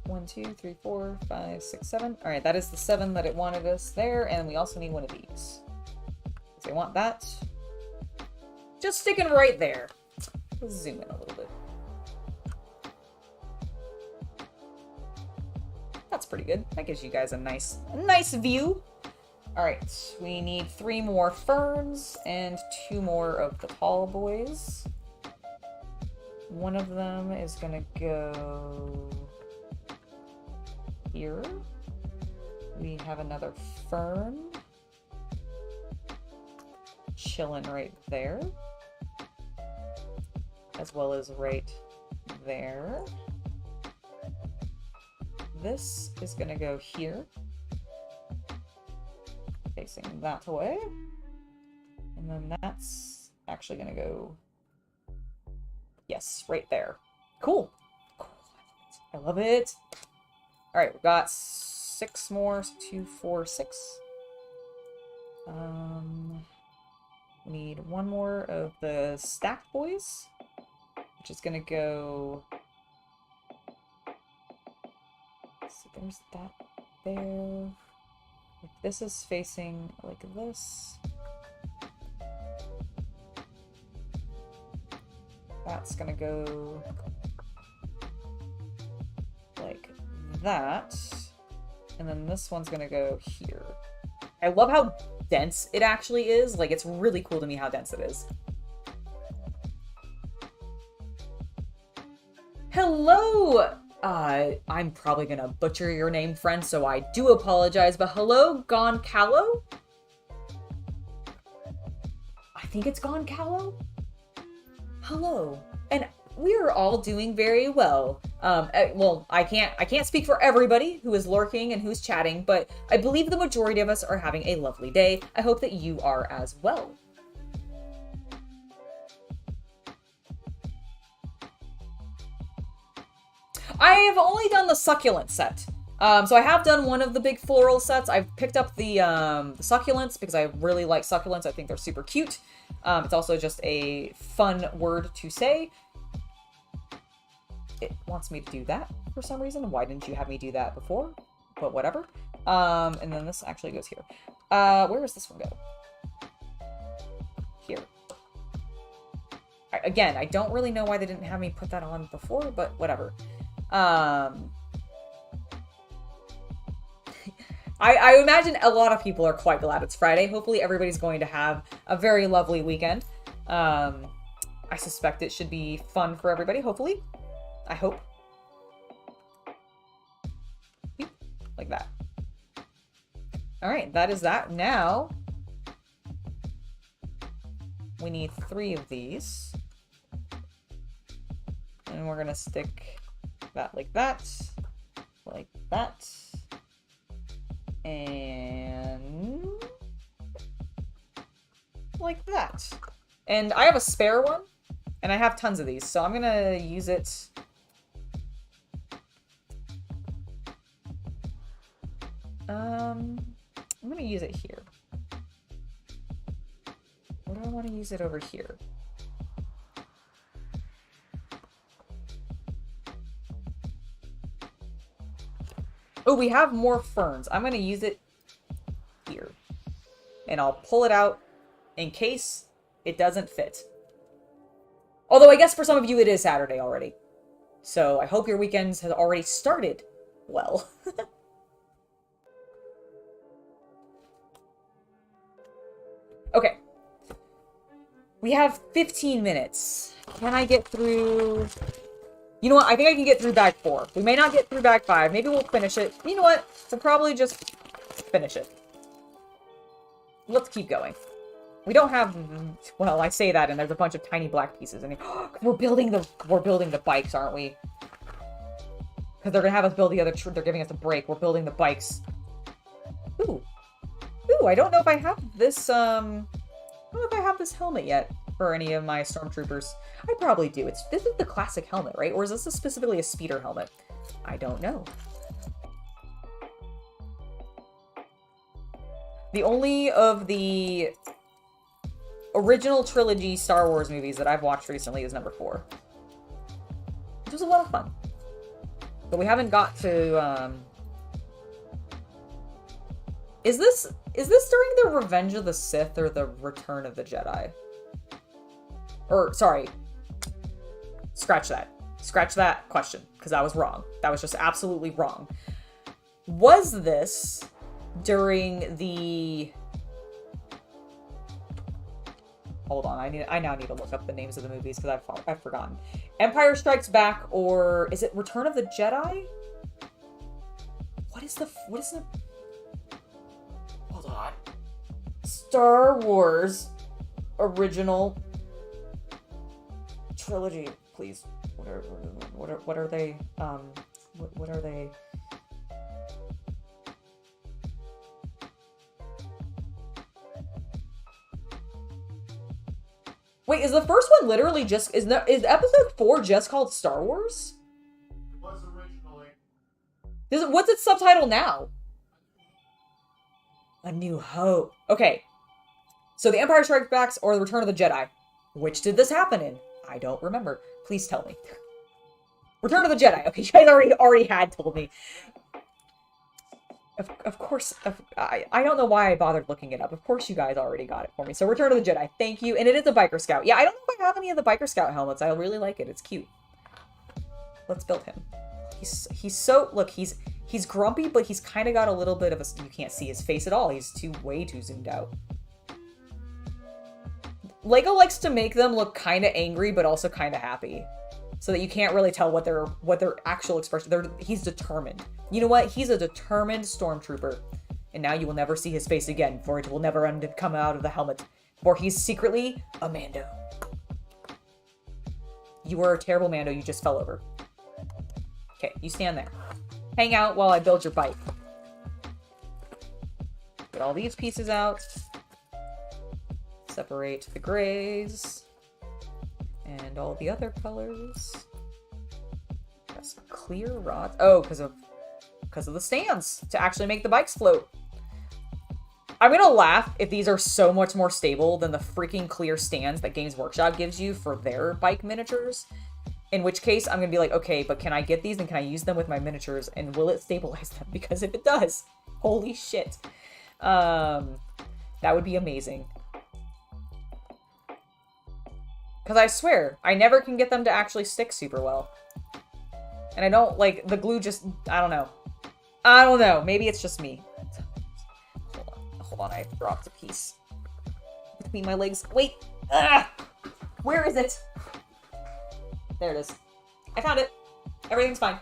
1, 2, 3, 4, 5, 6, 7. All right, that is the 7 that it wanted us there, and we also need one of these. So I want that. Just sticking right there. Let's zoom in a little bit. That's pretty good. That gives you guys a nice view. All right, we need 3 more ferns and 2 more of the tall boys. One of them is gonna go here. We have another fern. chilling right there. As well as right there. This is going to go here. Facing that way. And then that's actually going to go... Yes, right there. Cool. Cool. I love it. Alright, we've got 6 more. 2, 4, 6. We need 1 more of the stacked boys. Which is going to go... So there's that there. If this is facing like this, that's gonna go like that, and then this one's gonna go here. I love how dense it actually is. Like, it's really cool to me how dense it is. Hello! I'm probably gonna butcher your name, friend, so I do apologize, but hello, Goncallo? I think it's Goncallo? Hello. And we're all doing very well. Well, I can't speak for everybody who is lurking and who's chatting, but I believe the majority of us are having a lovely day. I hope that you are as well. I have only done the succulent set. So I have done one of the big floral sets. I've picked up the succulents because I really like succulents. I think they're super cute. It's also just a fun word to say. It wants me to do that for some reason. Why didn't you have me do that before? But whatever. And then this actually goes here. Where does this one go? Here. Again, I don't really know why they didn't have me put that on before, but whatever. I imagine a lot of people are quite glad it's Friday. Hopefully everybody's going to have a very lovely weekend. I suspect it should be fun for everybody, hopefully. I hope. Like that. Alright, that is that. Now, we need 3 of these. And we're going to stick that like that. Like that. And like that. And I have a spare one, and I have tons of these, so I'm gonna use it. I'm gonna use it here. Or do I want to use it over here? Oh, we have more ferns. I'm going to use it here. And I'll pull it out in case it doesn't fit. Although I guess for some of you it is Saturday already. So I hope your weekends have already started well. Okay. We have 15 minutes. Can I get through... You know what? I think I can get through bag 4. We may not get through bag 5. Maybe we'll finish it. You know what? We'll probably just finish it. Let's keep going. We don't have... Well, I say that and there's a bunch of tiny black pieces in here. We're building the bikes, aren't we? Because they're gonna have us build the other... They're giving us a break. We're building the bikes. Ooh. Ooh, I don't know if I have this, I don't know if I have this helmet yet for any of my stormtroopers. I probably do. This is the classic helmet, right? Or is this specifically a speeder helmet? I don't know. The only of the original trilogy Star Wars movies that I've watched recently is number 4. Which was a lot of fun. But we haven't got to, Is this during the Revenge of the Sith or the Return of the Jedi? Or, sorry. Scratch that. Scratch that question, because that was wrong. That was just absolutely wrong. Was this during the... Hold on, I now need to look up the names of the movies, because I've forgotten. Empire Strikes Back, or... Is it Return of the Jedi? What is the... Hold on. Star Wars original trilogy, please. What are they? What are they? Wait, is the first one literally just is episode 4 just called Star Wars?
It was originally.
What's its subtitle now? A New Hope. Okay. So The Empire Strikes Back or The Return of the Jedi. Which did this happen in? I don't remember. Please tell me. Return of the Jedi. Okay, you guys already had told me. Of course, I don't know why I bothered looking it up. Of course you guys already got it for me. So Return of the Jedi, thank you. And it is a Biker Scout. Yeah, I don't know if I have any of the Biker Scout helmets. I really like it. It's cute. Let's build him. He's so, look, he's grumpy, but he's kind of got a little bit of a, you can't see his face at all. He's way too zoomed out. Lego likes to make them look kind of angry, but also kind of happy. So that you can't really tell what their actual expression. He's determined. You know what? He's a determined stormtrooper. And now you will never see his face again, for it will never come out of the helmet. For he's secretly a Mando. You were a terrible Mando, you just fell over. Okay, you stand there. Hang out while I build your bike. Get all these pieces out. Separate the grays. And all the other colors. Press clear rods. Oh, because of the stands to actually make the bikes float. I'm gonna laugh if these are so much more stable than the freaking clear stands that Games Workshop gives you for their bike miniatures. In which case, I'm gonna be like, okay, but can I get these and can I use them with my miniatures and will it stabilize them? Because if it does, holy shit. That would be amazing. Because I swear, I never can get them to actually stick super well. And I don't, like, the glue just, I don't know. I don't know. Maybe it's just me. Hold on, I dropped a piece between my legs. Wait! Ah! Where is it? There it is. I found it. Everything's fine.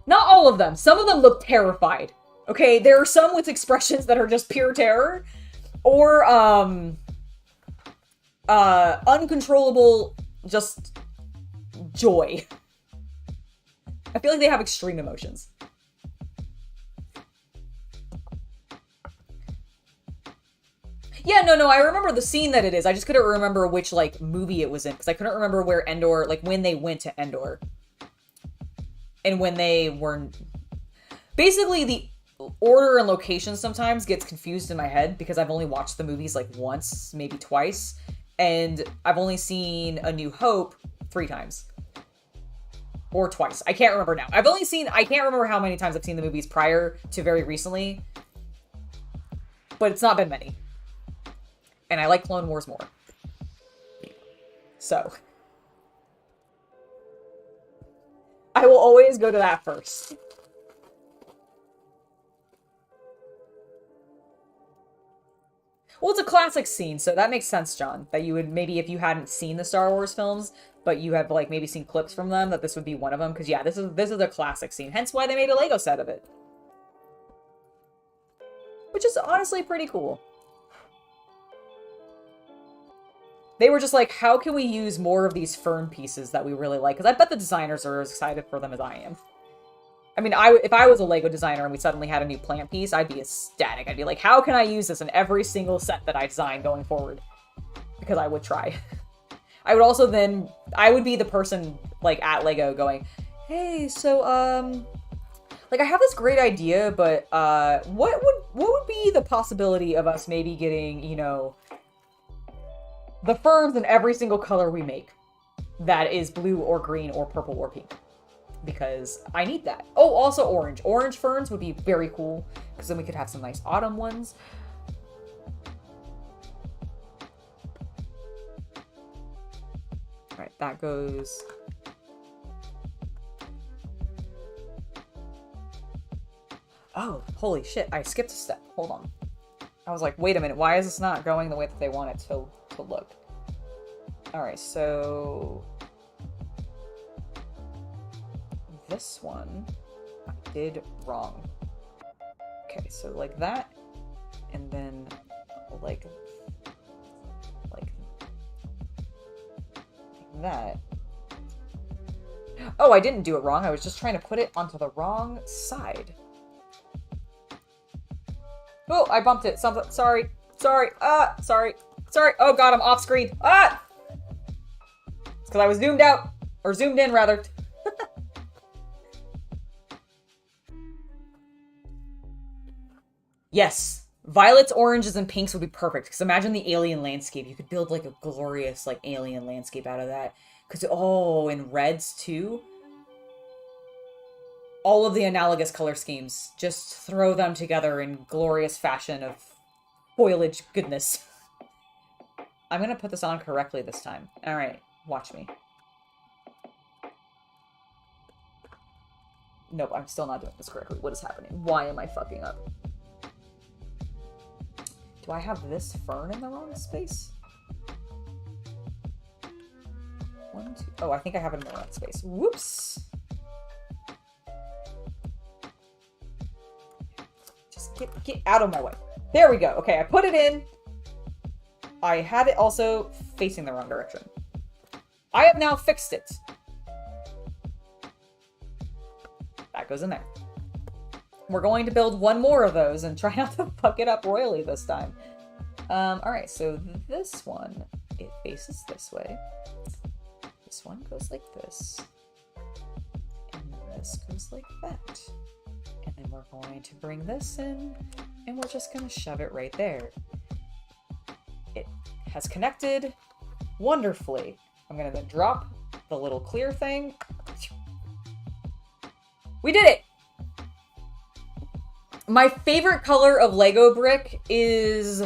Not all of them. Some of them look terrified. Okay, there are some with expressions that are just pure terror. Or, uncontrollable, just joy. I feel like they have extreme emotions. Yeah, no, I remember the scene that it is. I just couldn't remember which, like, movie it was in, because I couldn't remember where Endor, like, when they went to Endor. And when they were... Basically, the order and location sometimes gets confused in my head because I've only watched the movies like once, maybe twice, and I've only seen A New Hope 3 times. Or twice. I can't remember now. I can't remember how many times I've seen the movies prior to very recently, but it's not been many. And I like Clone Wars more. So. I will always go to that first. Well, it's a classic scene, so that makes sense, John. That you would, maybe if you hadn't seen the Star Wars films, but you have, like, maybe seen clips from them, that this would be one of them. Because, yeah, this is a classic scene. Hence why they made a Lego set of it. Which is honestly pretty cool. They were just like, how can we use more of these fern pieces that we really like? Because I bet the designers are as excited for them as I am. I mean, if I was a Lego designer and we suddenly had a new plant piece, I'd be ecstatic. I'd be like, how can I use this in every single set that I design going forward? Because I would try. I would also then, I would be the person, like, at Lego going, hey, so, like, I have this great idea, but, what would be the possibility of us maybe getting, you know, the ferns in every single color we make that is blue or green or purple or pink? Because I need that. Oh, also orange. Orange ferns would be very cool, because then we could have some nice autumn ones. Alright, that goes... Oh, holy shit, I skipped a step. Hold on. I was like, wait a minute, why is this not going the way that they want it to look? Alright, so... this one I did wrong. Okay, so like that. And then like that. Oh, I didn't do it wrong. I was just trying to put it onto the wrong side. Oh, I bumped it. Something. Sorry. Sorry. Sorry. Sorry. Oh god, I'm off screen. Ah! It's because I was zoomed out. Or zoomed in, rather. Yes. Violets, oranges, and pinks would be perfect. Because imagine the alien landscape. You could build like a glorious like alien landscape out of that. Because, oh, and reds too. All of the analogous color schemes. Just throw them together in glorious fashion of foliage goodness. I'm going to put this on correctly this time. Alright, watch me. Nope, I'm still not doing this correctly. What is happening? Why am I fucking up? Do I have this fern in the wrong space? 1, 2... Oh, I think I have it in the wrong space. Whoops! Just get out of my way. There we go. Okay, I put it in. I had it also facing the wrong direction. I have now fixed it. That goes in there. We're going to build one more of those and try not to fuck it up royally this time. Alright, so this one, it faces this way. This one goes like this. And this goes like that. And then we're going to bring this in, and we're just going to shove it right there. It has connected wonderfully. I'm going to then drop the little clear thing. We did it! My favorite color of Lego brick is...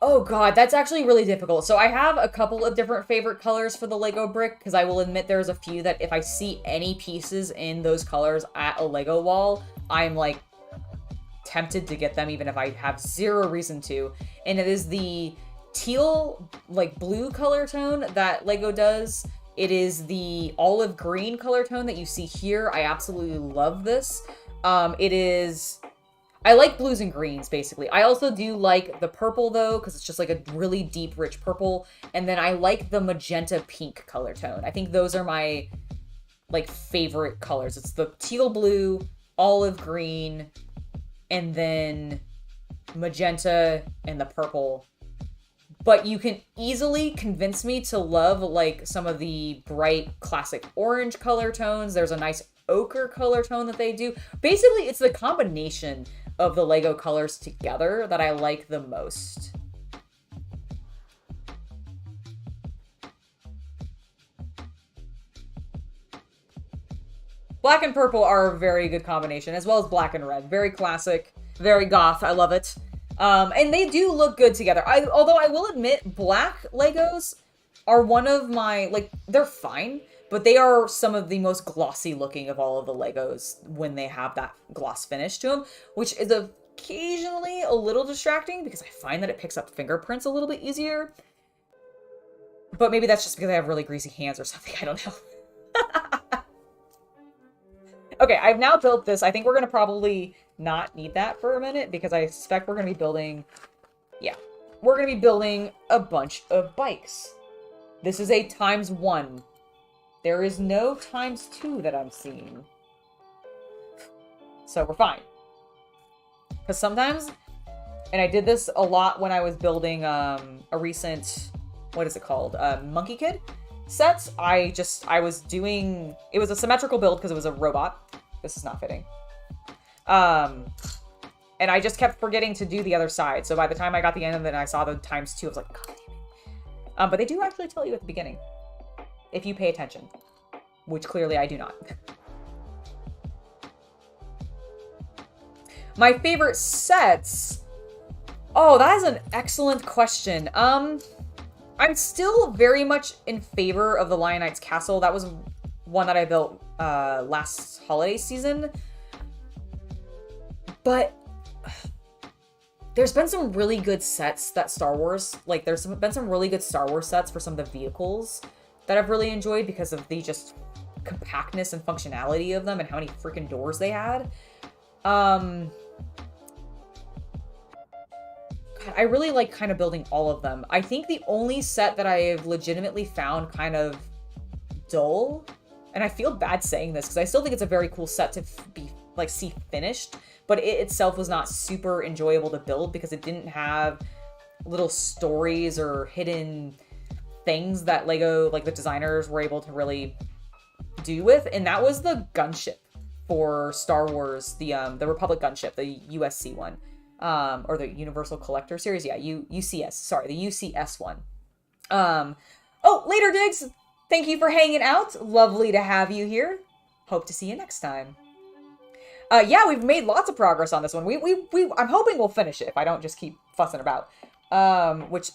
Oh god, that's actually really difficult. So I have a couple of different favorite colors for the Lego brick, because I will admit there's a few that if I see any pieces in those colors at a Lego wall, I'm like tempted to get them even if I have zero reason to. And it is the teal, like blue color tone that Lego does. It is the olive green color tone that you see here. I absolutely love this. It is... I like blues and greens, basically. I also do like the purple, though, because it's just like a really deep, rich purple. And then I like the magenta pink color tone. I think those are my, like, favorite colors. It's the teal blue, olive green, and then magenta and the purple. But you can easily convince me to love, like, some of the bright, classic orange color tones. There's a nice ochre color tone that they do. Basically, it's the combination of the Lego colors together that I like the most. Black and purple are a very good combination, as well as black and red. Very classic, very goth. I love it. And they do look good together. Although I will admit, black Legos are one of my, like, they're fine, but they are some of the most glossy looking of all of the Legos when they have that gloss finish to them, which is occasionally a little distracting because I find that it picks up fingerprints a little bit easier. But maybe that's just because I have really greasy hands or something. I don't know. Okay, I've now built this. I think we're going to probably not need that for a minute because I suspect we're going to be building... Yeah, we're going to be building a bunch of bikes. This is a ×1. There is no ×2 that I'm seeing. So we're fine. Because sometimes, and I did this a lot when I was building a recent, what is it called? Monkey Kid set. I was doing, it was a symmetrical build because it was a robot. This is not fitting. And I just kept forgetting to do the other side. So by the time I got the end of it and I saw the ×2, I was like, God damn it. But they do actually tell you at the beginning. If you pay attention. Which clearly I do not. My favorite sets... Oh, that is an excellent question. I'm still very much in favor of the Lion Knight's Castle. That was one that I built last holiday season. But... There's been some really good sets that Star Wars... Like, there's been some really good Star Wars sets for some of the vehicles that I've really enjoyed because of the just compactness and functionality of them and how many freaking doors they had. God, I really like kind of building all of them. I think the only set that I've legitimately found kind of dull, and I feel bad saying this because I still think it's a very cool set to be like see finished, but it itself was not super enjoyable to build because it didn't have little stories or hidden things that Lego, like the designers, were able to really do with, and that was the gunship for Star Wars, the Republic gunship, the USC one, or the Universal Collector Series, yeah, UCS, sorry, the UCS one. Oh, later Diggs, thank you for hanging out. Lovely to have you here. Hope to see you next time. Yeah, we've made lots of progress on this one. I'm hoping we'll finish it if I don't just keep fussing about. Which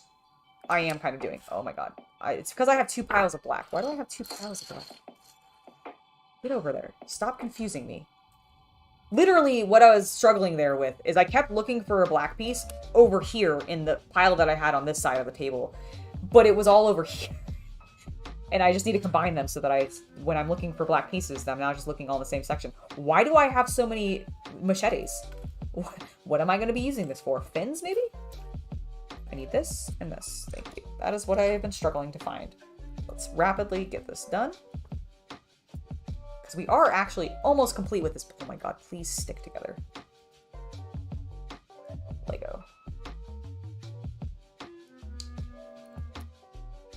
I am kind of doing. Oh my god. It's because I have 2 piles of black. Why do I have 2 piles of black? Get over there. Stop confusing me. Literally, what I was struggling there with is I kept looking for a black piece over here in the pile that I had on this side of the table. But it was all over here. And I just need to combine them so that when I'm looking for black pieces, I'm not just looking all in the same section. Why do I have so many machetes? What am I going to be using this for? Fins, maybe? I need this and this. Thank you. That is what I have been struggling to find. Let's rapidly get this done. Because we are actually almost complete with this. Oh my god, please stick together. Lego.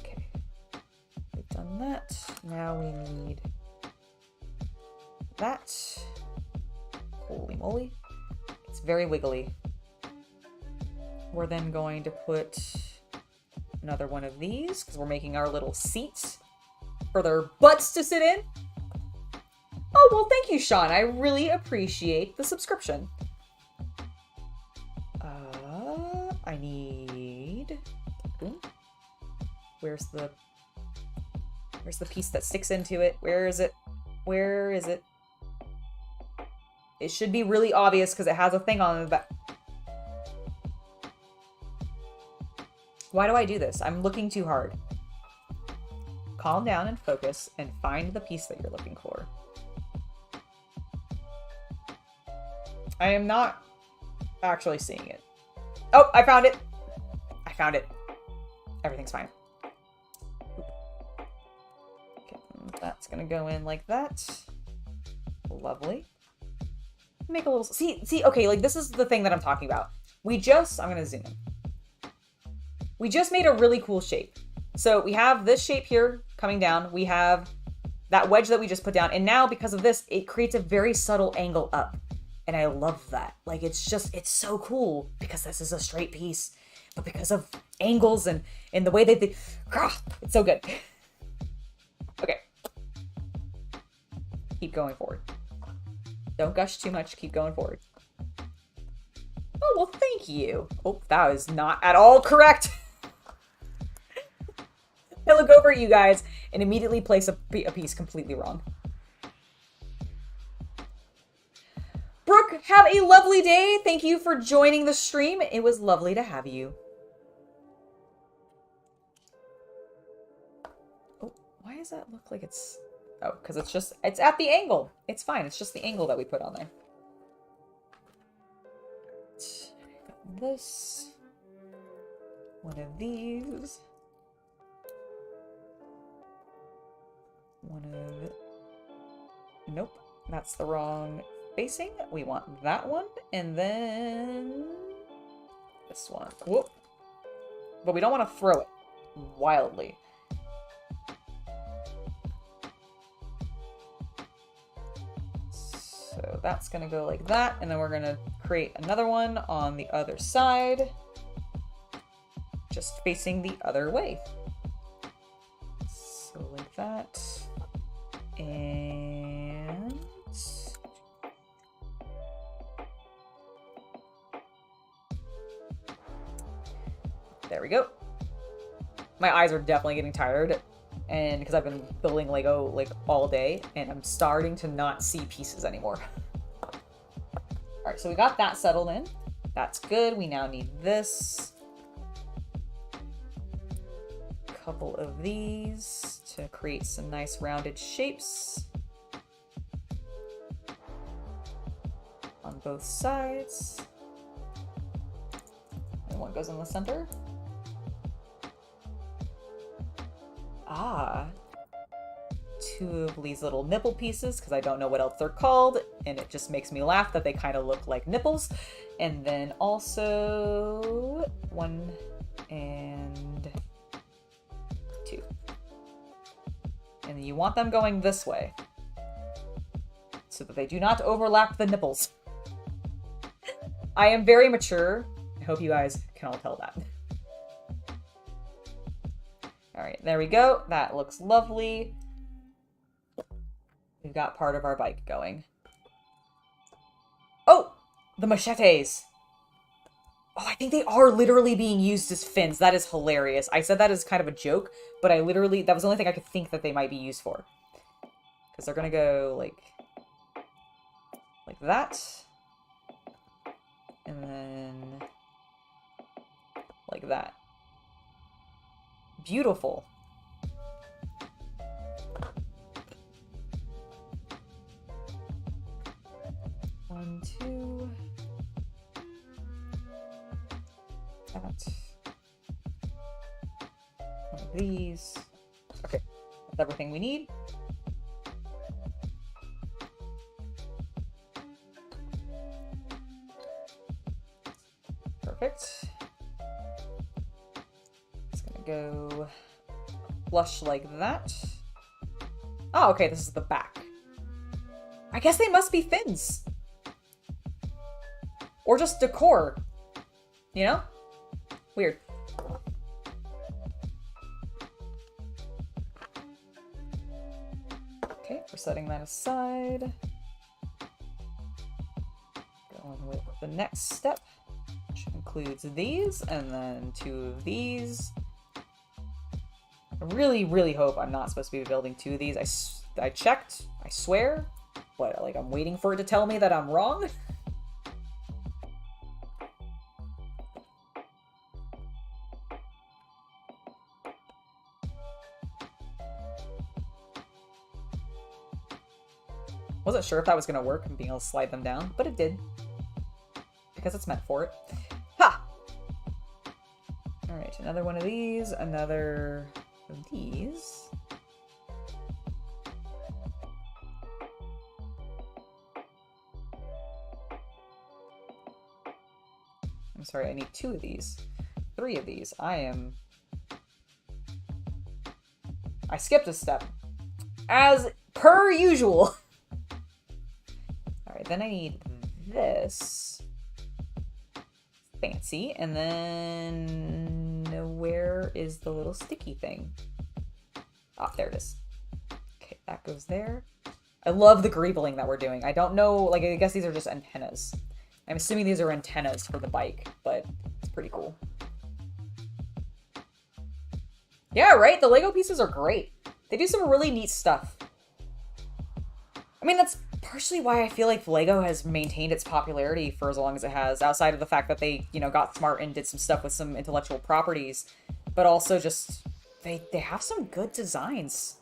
Okay. We've done that. Now we need that. Holy moly. It's very wiggly. We're then going to put another one of these because we're making our little seats for their butts to sit in. Oh, well, thank you, Sean. I really appreciate the subscription. I need... Where's the piece that sticks into it? Where is it? Where is it? It should be really obvious because it has a thing on the back. Why do I do this? I'm looking too hard. Calm down and focus and find the piece that you're looking for. I am not actually seeing it. Oh, I found it. I found it. Everything's fine. Okay, that's gonna go in like that. Lovely. Make a little... See, okay, like this is the thing that I'm talking about. I'm gonna zoom in. We just made a really cool shape. So we have this shape here coming down. We have that wedge that we just put down. And now because of this, it creates a very subtle angle up. And I love that. Like, it's so cool because this is a straight piece. But because of angles and the way that it's so good. Okay. Keep going forward. Don't gush too much. Keep going forward. Oh, well, thank you. Oh, that was not at all correct. I look over at you guys and immediately place a piece completely wrong. Brooke, have a lovely day. Thank you for joining the stream. It was lovely to have you. Oh, why does that look like it's... Oh, because it's at the angle. It's fine. It's just the angle that we put on there. Got this. One of these. One of... Nope. That's the wrong facing. We want that one. And then... this one. Whoop. But we don't want to throw it wildly. So that's going to go like that. And then we're going to create another one on the other side. Just facing the other way. So like that. And... there we go. My eyes are definitely getting tired. And because I've been building Lego like all day, and I'm starting to not see pieces anymore. All right, so we got that settled in. That's good. We now need this. A couple of these to create some nice rounded shapes on both sides. And one goes in the center. Ah, two of these little nipple pieces, because I don't know what else they're called, and it just makes me laugh that they kind of look like nipples. And then also 1 and 2. And you want them going this way, so that they do not overlap the nipples. I am very mature. I hope you guys can all tell that. Alright, there we go. That looks lovely. We've got part of our bike going. Oh! The machetes! Oh, I think they are literally being used as fins. That is hilarious. I said that as kind of a joke, but I literally... that was the only thing I could think that they might be used for. Because they're gonna go, like that. And then... like that. Beautiful. One, two. That. One of these. Okay, that's everything we need. Perfect. It's gonna go flush like that. Oh, okay, this is the back. I guess they must be fins. Or just decor. You know? Weird. Okay, we're setting that aside. Going with the next step, which includes these, and then 2 of these. I really, really hope I'm not supposed to be building 2 of these. I checked, I swear. What, like I'm waiting for it to tell me that I'm wrong? Wasn't sure if that was going to work and being able to slide them down, but it did. Because it's meant for it. Ha! Alright, another one of these, another of these. I'm sorry, I need 2 of these. 3 of these. I skipped a step. As per usual. Alright, then I need this. Fancy. And then where is the little sticky thing? Oh, there it is. Okay, that goes there. I love the greebling that we're doing. I don't know, like, I guess these are just antennas. I'm assuming these are antennas for the bike, but it's pretty cool. Yeah, right? The Lego pieces are great. They do some really neat stuff. I mean, that's partially why I feel like Lego has maintained its popularity for as long as it has, outside of the fact that they, you know, got smart and did some stuff with some intellectual properties, but also just, they have some good designs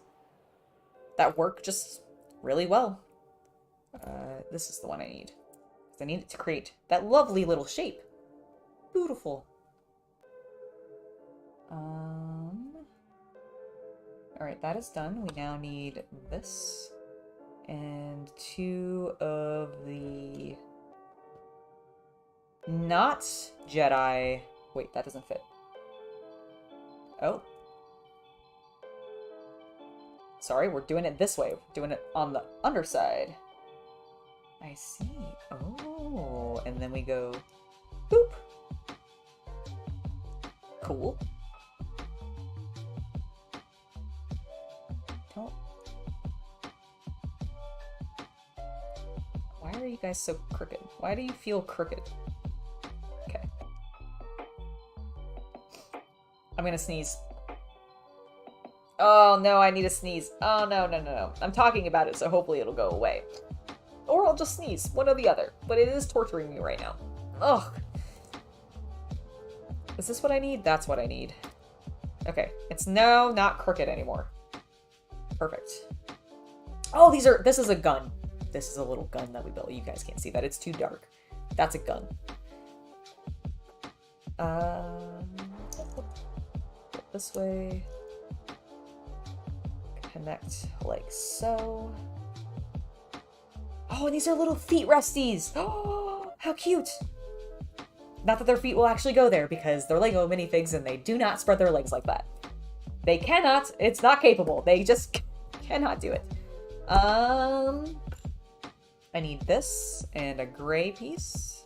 that work just really well. This is the one I need. I need it to create that lovely little shape. Beautiful. Alright, that is done. We now need this. And 2 of the... not Jedi... Wait, that doesn't fit. Oh. Sorry, we're doing it this way. We're doing it on the underside. I see. Oh, and then we go boop. Cool. Oh. Why are you guys so crooked? Why do you feel crooked? Okay. I'm gonna sneeze. Oh no, I need a sneeze. Oh no, no, no, no. I'm talking about it, so hopefully it'll go away. Or I'll just sneeze, one or the other. But it is torturing me right now. Ugh. Is this what I need? That's what I need. Okay, it's now not crooked anymore. Perfect. Oh, this is a gun. This is a little gun that we built. You guys can't see that. It's too dark. That's a gun. This way. Connect like so. Oh, and these are little feet resties. Oh, how cute. Not that their feet will actually go there because they're Lego minifigs and they do not spread their legs like that. They cannot. It's not capable. They just cannot do it. I need this and a gray piece.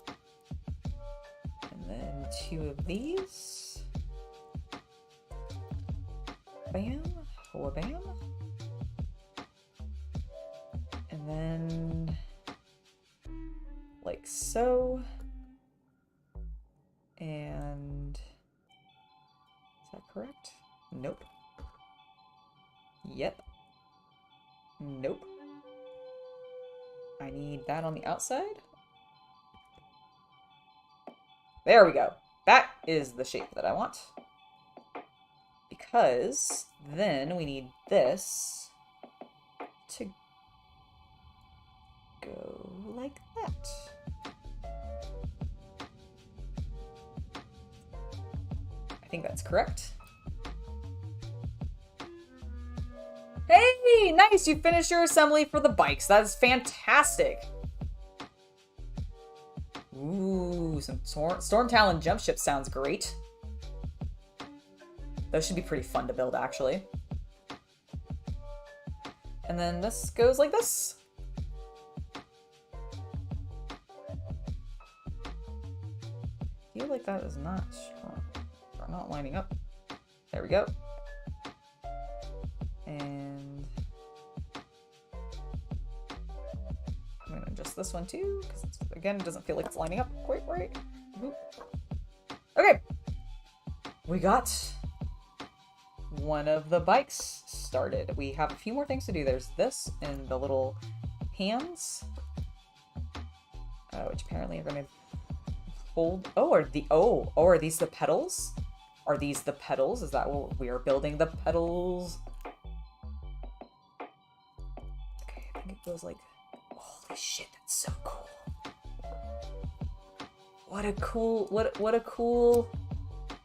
And then 2 of these. Bam. Bam. And then like so. And is that correct? Nope. Yep. Nope. I need that on the outside. There we go. That is the shape that I want. Because then we need this to go like that. I think that's correct. Hey, nice! You finished your assembly for the bikes. That is fantastic. Ooh, some Storm Talon jump ship sounds great. Those should be pretty fun to build, actually. And then this goes like this. I feel like that is not strong. Or not lining up. There we go. And I'm gonna adjust this one too, because again, it doesn't feel like it's lining up quite right. Okay, we got one of the bikes started. We have a few more things to do. There's this and the little hands, which apparently are gonna hold. Oh, are these the pedals? Are these the pedals? Is that what we are building? The pedals. It goes like, holy shit, that's so cool. What a cool,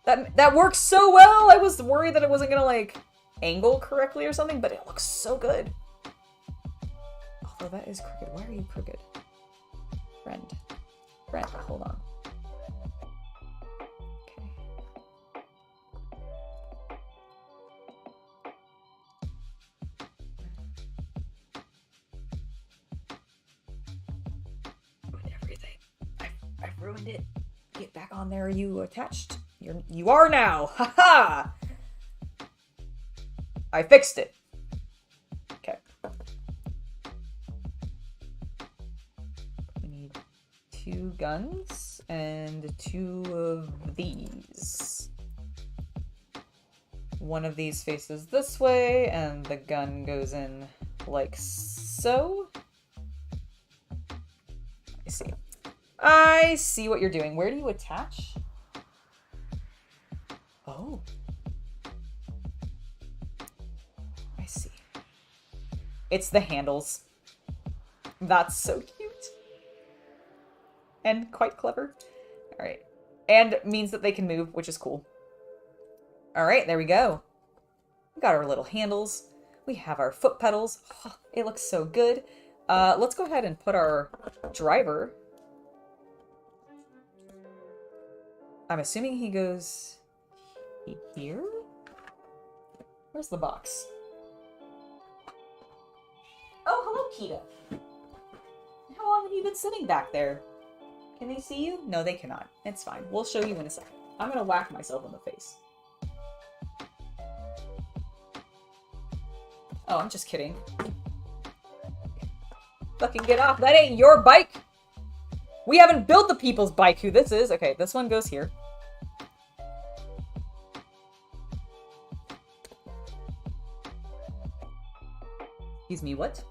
that works so well. I was worried that it wasn't gonna like angle correctly or something, but it looks so good. Although that is crooked. Why are you crooked? Friend, hold on. Ruined it. Get back on there. Are you attached? You are now. Haha. I fixed it. Okay. We need 2 guns and 2 of these. One of these faces this way, and the gun goes in like so. I see. I see what you're doing. Where do you attach? Oh. I see. It's the handles. That's so cute. And quite clever. All right. And means that they can move, which is cool. All right, there we go. We got our little handles. We have our foot pedals. Oh, it looks so good. Let's go ahead and put our driver. I'm assuming he goes here? Where's the box? Oh, hello, Kita. How long have you been sitting back there? Can they see you? No, they cannot. It's fine. We'll show you in a second. I'm gonna whack myself in the face. Oh, I'm just kidding. Fucking get off. That ain't your bike! We haven't built the people's bike who this is. Okay, this one goes here. Excuse me, what?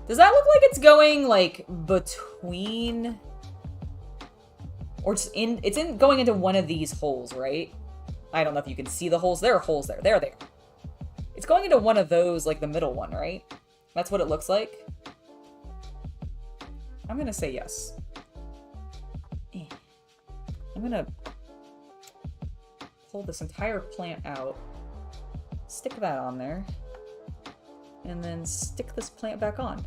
Does that look like it's going, like, between... Or just in... It's in going into one of these holes, right? I don't know if you can see the holes. There are holes there. There they are. It's going into one of those, like the middle one, right? That's what it looks like. I'm gonna say yes. I'm gonna pull this entire plant out, stick that on there, and then stick this plant back on.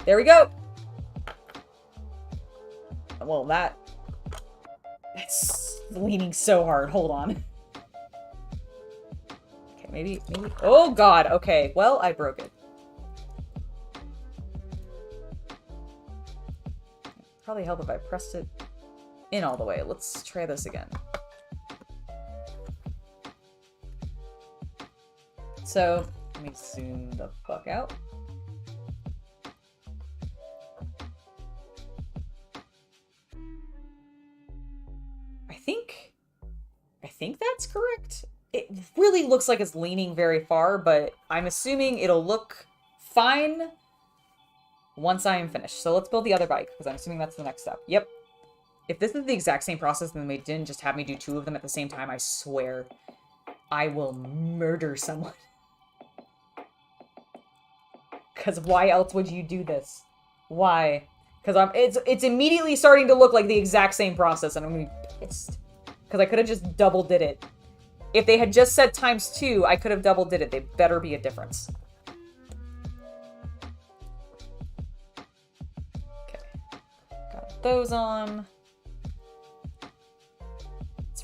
There we go! Well, that's leaning so hard. Hold on. Okay, maybe, oh god, okay. Well, I broke it. Probably help if I pressed it in all the way. Let's try this again. So, let me zoom the fuck out. I think that's correct. It really looks like it's leaning very far, but I'm assuming it'll look fine once I am finished. So let's build the other bike, because I'm assuming that's the next step. Yep. If this is the exact same process, then they didn't just have me do 2 of them at the same time, I swear I will murder someone. Because why else would you do this? Why? Because it's immediately starting to look like the exact same process, and I'm gonna be pissed. Because I could have just double did it. If they had just said ×2, I could have double did it. They better be a difference. Okay. Got those on. It's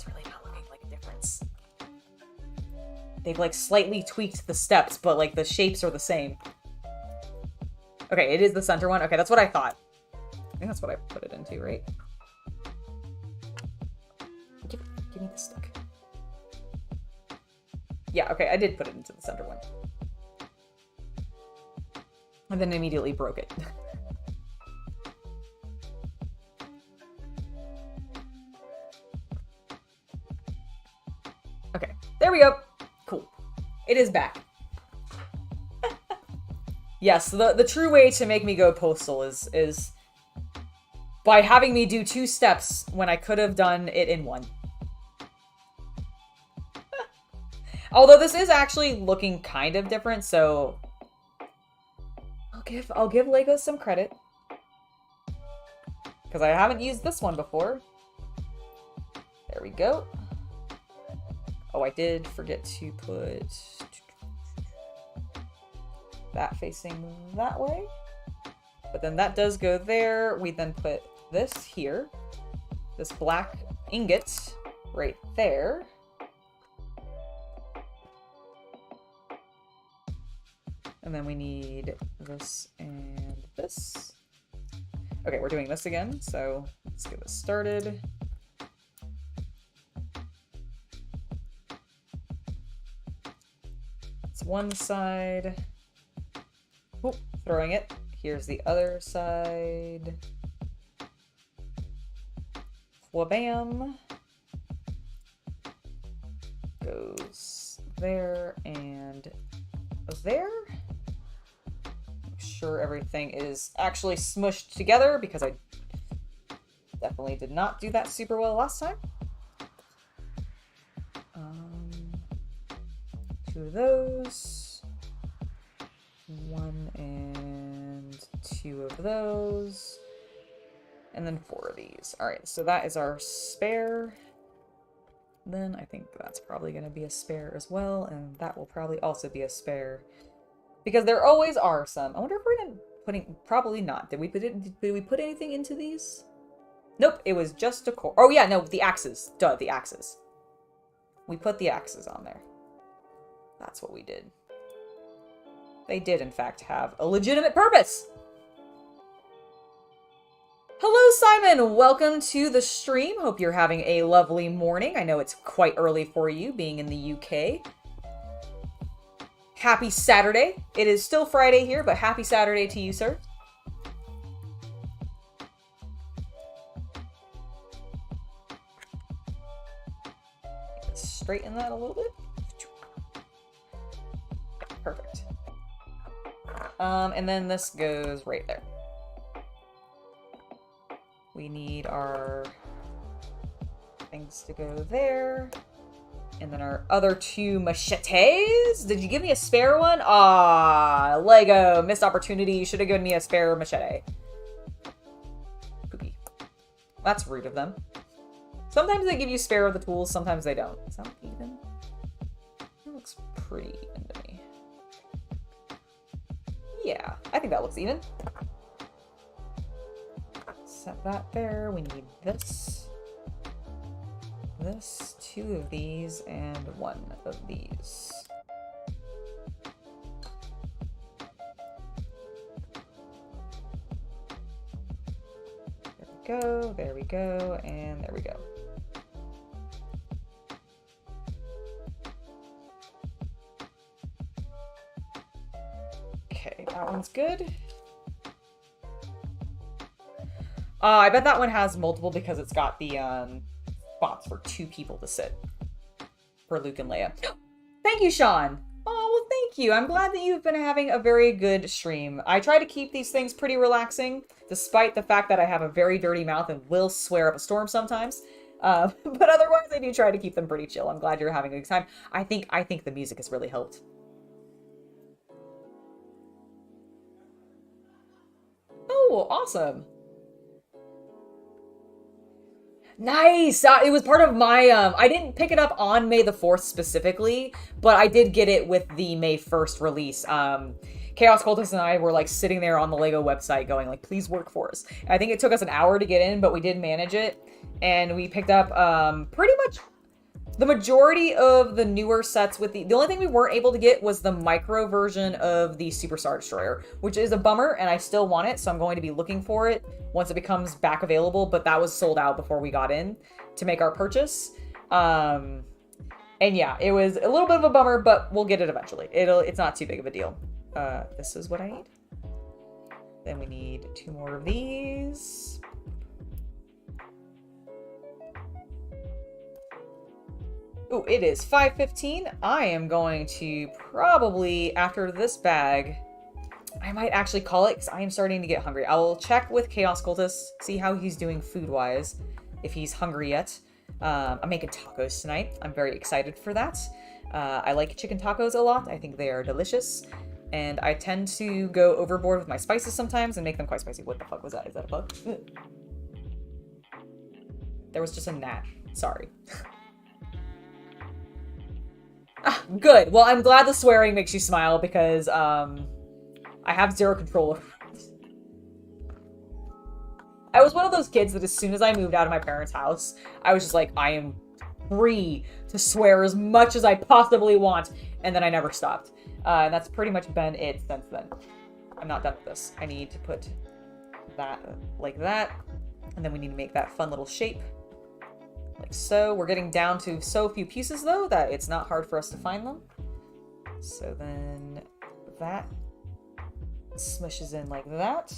really not looking like a difference. They've like slightly tweaked the steps, but like the shapes are the same. Okay, it is the center one. Okay, that's what I thought. I think that's what I put it into, right? Give me the stick. Yeah, okay, I did put it into the center one. And then immediately broke it. Okay, there we go. Cool. It is back. Yes, the true way to make me go postal is by having me do 2 steps when I could have done it in 1. Although this is actually looking kind of different, so I'll give Lego some credit. Because I haven't used this one before. There we go. Oh, I did forget to put that facing that way. But then that does go there. We then put this here. This black ingot right there. And then we need this and this. Okay, we're doing this again, so let's get this started. That's one side. Oop, throwing it. Here's the other side. Wha-bam. Goes there and there. Make sure everything is actually smushed together because I definitely did not do that super well last time. 2 of those. 1 and 2 of those. And then 4 of these. Alright, so that is our spare. Then I think that's probably going to be a spare as well, and that will probably also be a spare. Because there always are some. I wonder if we're going to putting... Probably not. Did we put anything into these? Nope, it was just a core. Oh yeah, no, the axes. Duh, the axes. We put the axes on there. That's what we did. They did, in fact, have a legitimate purpose! Hello, Simon! Welcome to the stream. Hope you're having a lovely morning. I know it's quite early for you, being in the UK. Happy Saturday. It is still Friday here, but happy Saturday to you, sir. Let's straighten that a little bit. Okay, perfect. And then this goes right there. We need our... things to go there. And then our other 2 machetes. Did you give me a spare one? Ah, Lego. Missed opportunity. You should have given me a spare machete. Poopy. That's rude of them. Sometimes they give you spare of the tools, sometimes they don't. Is that even? That looks pretty even to me. Yeah, I think that looks even. Set that there. We need this. This, 2 of these, and 1 of these. There we go, and there we go. Okay, that one's good. I bet that one has multiple because it's got the spots for 2 people to sit. For Luke and Leia. Thank you, Sean! Oh, well, thank you. I'm glad that you've been having a very good stream. I try to keep these things pretty relaxing, despite the fact that I have a very dirty mouth and will swear up a storm sometimes. But otherwise, I do try to keep them pretty chill. I'm glad you're having a good time. I think the music has really helped. Oh, awesome. Nice! It was part of my, I didn't pick it up on May the 4th specifically, but I did get it with the May 1st release. Chaos Cultist and I were, like, sitting there on the LEGO website going, like, please work for us. I think it took us an hour to get in, but we did manage it, and we picked up, pretty much the majority of the newer sets with the only thing we weren't able to get was the micro version of the Super Star Destroyer, which is a bummer, and I still want it, so I'm going to be looking for it once it becomes back available, but that was sold out before we got in to make our purchase. And yeah, it was a little bit of a bummer, but we'll get it eventually. It's not too big of a deal. This is what I need. Then we need 2 more of these. Ooh, it is 5:15. I am going to probably, after this bag, I might actually call it because I am starting to get hungry. I will check with Chaos Cultist, see how he's doing food-wise, if he's hungry yet. I'm making tacos tonight. I'm very excited for that. I like chicken tacos a lot. I think they are delicious. And I tend to go overboard with my spices sometimes and make them quite spicy. What the fuck was that? Is that a bug? There was just a gnat. Sorry. Ah, good. Well, I'm glad the swearing makes you smile because I have zero control over it. I was one of those kids that as soon as I moved out of my parents' house, I was just like, I am free to swear as much as I possibly want, and then I never stopped. And that's pretty much been it since then. I'm not done with this. I need to put that like that, and then we need to make that fun little shape. Like so. We're getting down to so few pieces, though, that it's not hard for us to find them. So then that smushes in like that.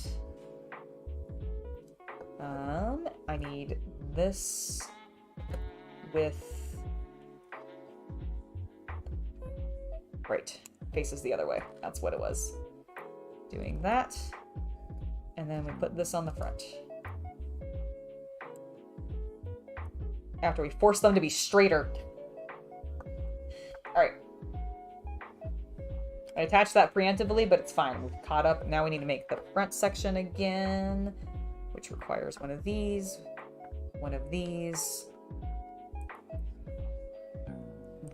I need this with... Right. Faces the other way. That's what it was. Doing that. And then we put this on the front. After we force them to be straighter. Alright. I attached that preemptively, but it's fine. We've caught up. Now we need to make the front section again, which requires one of these,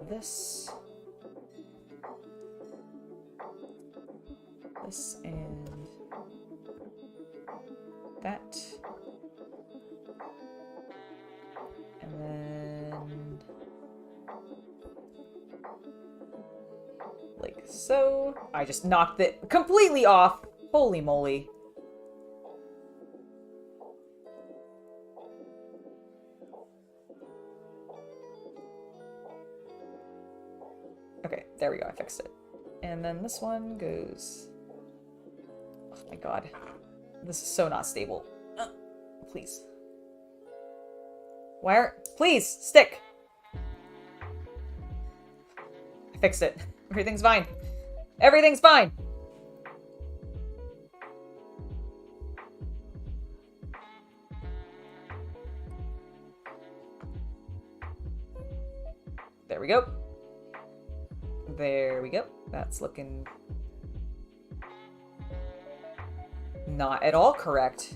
this, and that. And then, like so. I just knocked it completely off. Holy moly. Okay, there we go. I fixed it. And then this one goes... Oh my god. This is so not stable. Please. Where? Please, stick! I fixed it. Everything's fine. Everything's fine! There we go. There we go. That's looking not at all correct.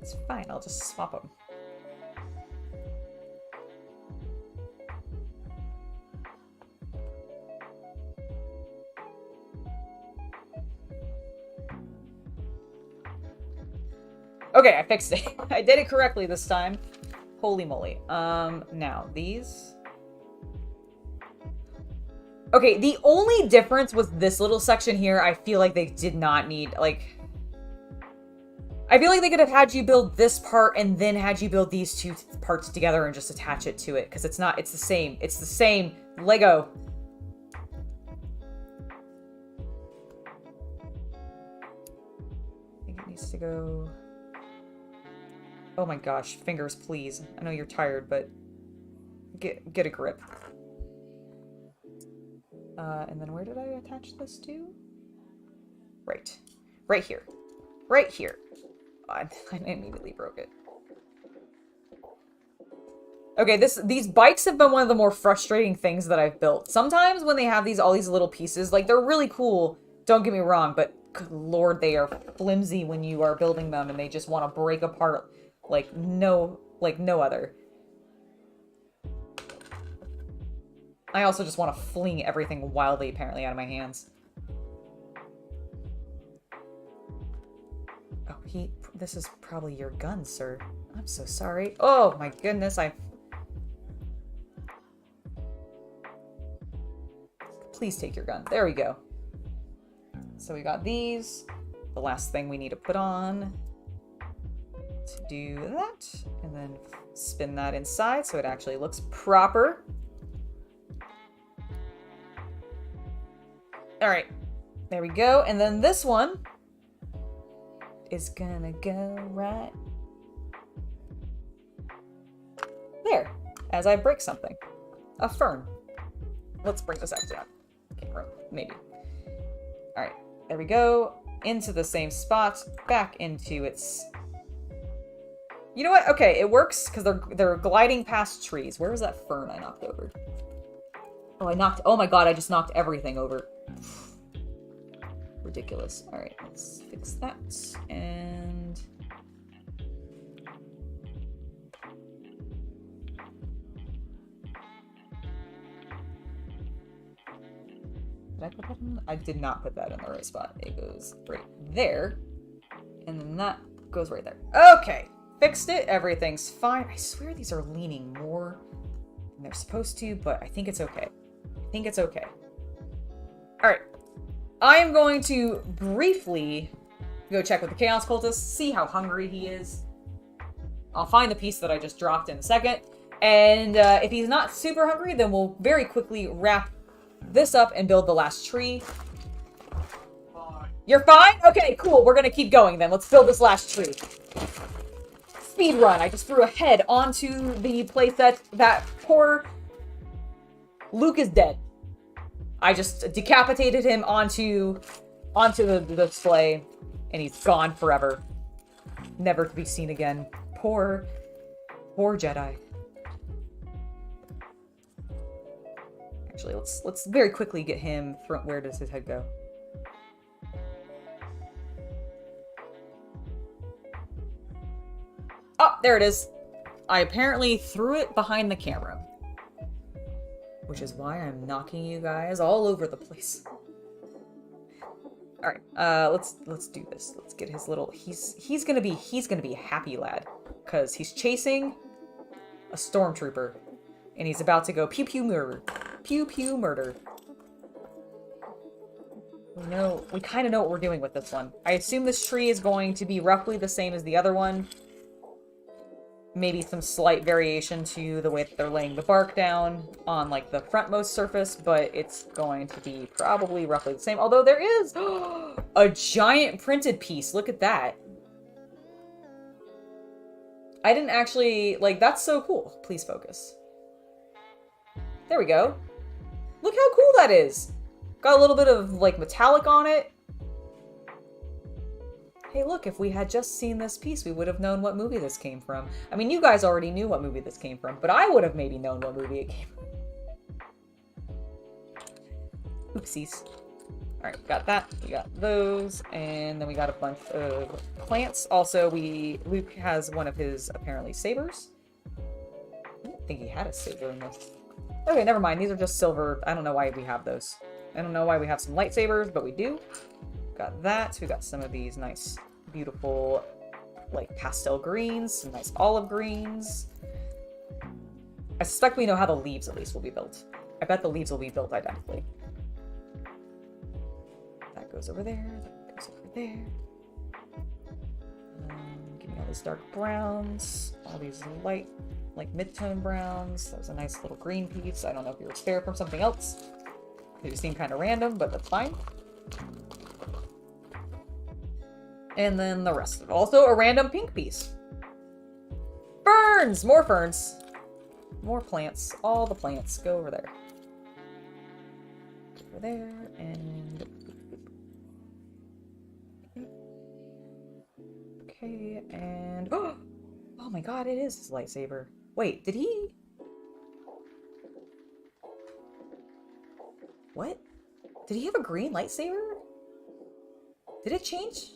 It's fine, I'll just swap them. Okay, I fixed it. I did it correctly this time. Holy moly. Now, these... Okay, the only difference with this little section here, I feel like they did not need, like... I feel like they could have had you build this part and then had you build these two parts together and just attach it to it. Because it's not, it's the same. It's the same. Lego. I think it needs to go... Oh my gosh, fingers, please. I know you're tired, but get a grip. And then where did I attach this to? Right. Right here. Right here. I immediately broke it. Okay, these bikes have been one of the more frustrating things that I've built. Sometimes when they have all these little pieces, like, they're really cool, don't get me wrong, but good lord, they are flimsy when you are building them and they just want to break apart like no other. I also just want to fling everything wildly, apparently, out of my hands. Oh, this is probably your gun, sir. I'm so sorry. Oh my goodness, Please take your gun. There we go. So we got these. The last thing we need to put on to do that, and then spin that inside so it actually looks proper. All right, there we go. And then this one is gonna go right there as I break something. A fern. Let's bring this upside down. Camera, maybe. All right, there we go. Into the same spot, back into its... You know what? Okay, it works because they're gliding past trees. Where was that fern I knocked over? Oh my god, I just knocked everything over. Ridiculous. All right, let's fix that. And... Did I put that in? I did not put that in the right spot. It goes right there. And then that goes right there. Okay. Fixed it. Everything's fine. I swear these are leaning more than they're supposed to, but I think it's okay. I think it's okay. Alright. I am going to briefly go check with the Chaos Cultist, see how hungry he is. I'll find the piece that I just dropped in a second. And if he's not super hungry, then we'll very quickly wrap this up and build the last tree.
Fine.
You're fine? Okay, cool. We're gonna keep going then. Let's build this last tree. Speed run. I just threw a head onto the playset. That poor Luke is dead. I just decapitated him onto the display, and he's gone forever, never to be seen again. Poor Jedi. Actually, let's very quickly get him. Where does his head go? Oh, there it is. I apparently threw it behind the camera, which is why I'm knocking you guys all over the place. All right, let's do this. Let's get his little. He's gonna be a happy lad because he's chasing a stormtrooper, and he's about to go pew pew murder, pew pew murder. We kind of know what we're doing with this one. I assume this tree is going to be roughly the same as the other one. Maybe some slight variation to the way that they're laying the bark down on, like, the frontmost surface, but it's going to be probably roughly the same. Although there is a giant printed piece. Look at that. I didn't actually, like, that's so cool. Please focus. There we go. Look how cool that is. Got a little bit of, like, metallic on it. Hey, look, if we had just seen this piece, we would have known what movie this came from. I mean, you guys already knew what movie this came from, but I would have maybe known what movie it came from. Oopsies. Alright, got that. We got those, and then we got a bunch of plants. Also, Luke has one of his, apparently, sabers. I didn't think he had a saber in this. Okay, never mind. These are just silver. I don't know why we have those. I don't know why we have some lightsabers, but we do. Got that. We got some of these nice, beautiful, like, pastel greens, some nice olive greens. I suspect we know how the leaves, at least, will be built. I bet the leaves will be built identically. That goes over there. That goes over there. Give me all these dark browns. All these light, like, mid-tone browns. That was a nice little green piece. I don't know if you were spared from something else. It just seemed kind of random, but that's fine. And then the rest of it. Also a random pink piece. Ferns! More ferns. More plants. All the plants. Go over there. Over there. And... okay, and... oh my god, it is his lightsaber. Wait, did he... what? Did he have a green lightsaber? Did it change?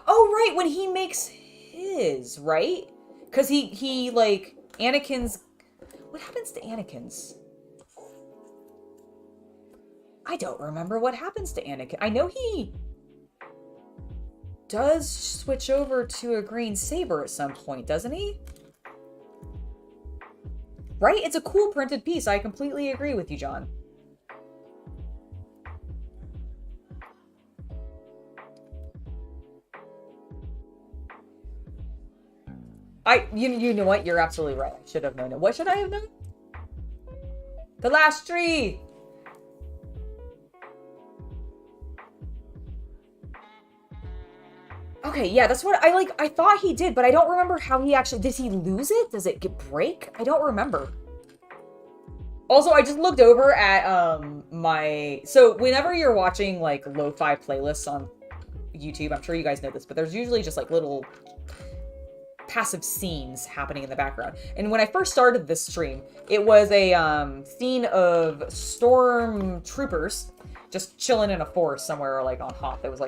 Oh, right, when he makes his, right? Because he, like, Anakin's... what happens to Anakin's? I don't remember what happens to Anakin. I know he does switch over to a green saber at some point, doesn't he? Right? It's a cool printed piece. I completely agree with you, John. You know what? You're absolutely right. I should have known it. What should I have known? The last tree! Okay, yeah, that's what I thought he did, but I don't remember how he actually, does he lose it? Does it break? I don't remember. Also, I just looked over at, so whenever you're watching, like, lo-fi playlists on YouTube, I'm sure you guys know this, but there's usually just, like, little passive scenes happening in the background. And when I first started this stream, it was a, scene of stormtroopers just chilling in a forest somewhere, like, on Hoth. It was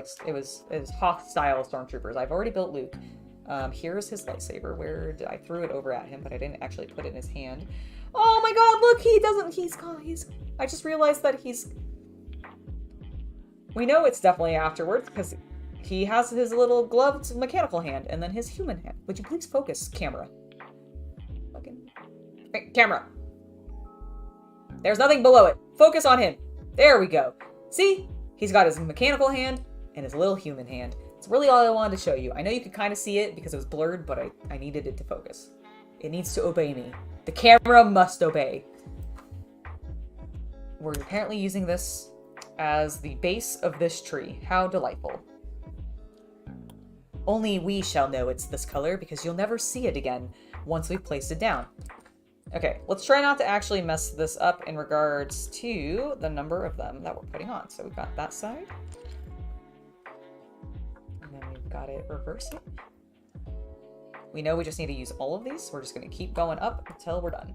Hoth-style stormtroopers. I've already built Luke. Here's his lightsaber, where I threw it over at him, but I didn't actually put it in his hand. Oh my god, look, I just realized that we know it's definitely afterwards, because he has his little gloved mechanical hand, and then his human hand. Would you please focus, camera? Fucking... hey, camera! There's nothing below it. Focus on him. There we go. See? He's got his mechanical hand and his little human hand. It's really all I wanted to show you. I know you could kind of see it because it was blurred, but I needed it to focus. It needs to obey me. The camera must obey. We're apparently using this as the base of this tree. How delightful. Only we shall know it's this color because you'll never see it again once we've placed it down. Okay, let's try not to actually mess this up in regards to the number of them that we're putting on. So we've got that side. And then we've got it reversing. We know we just need to use all of these. So we're just going to keep going up until we're done.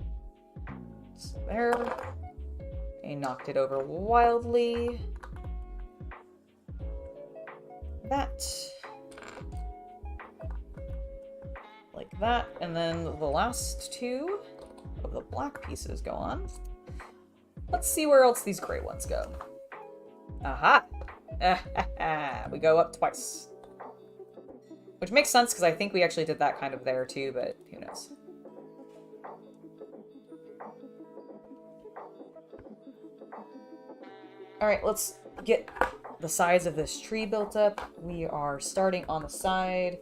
So there. And knocked it over wildly. That. Like that. And then the last two of the black pieces go on. Let's see where else these gray ones go. Aha! We go up twice. Which makes sense because I think we actually did that kind of there too, but who knows. Alright, let's get the sides of this tree built up. We are starting on the side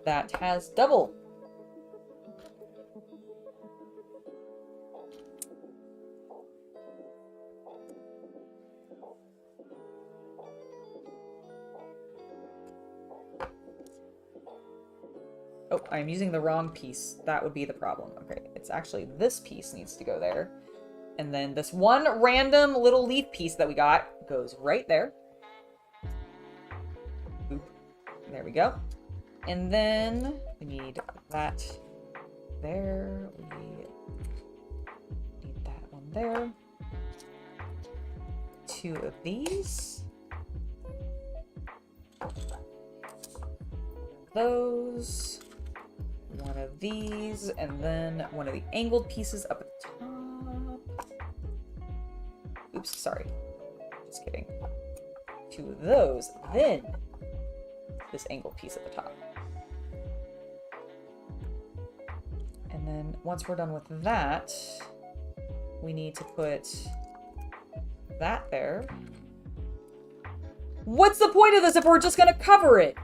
that has double. Oh, I'm using the wrong piece. That would be the problem. Okay, it's actually this piece needs to go there. And then this one random little leaf piece that we got goes right there. There we go. And then we need that there. We need that one there. 2 of these. Those. 1 of these. And then 1 of the angled pieces up at the top. Oops, sorry. Just kidding. 2 of those. Then this angled piece at the top. And then once we're done with that, we need to put that there. What's the point of this if we're just gonna cover it?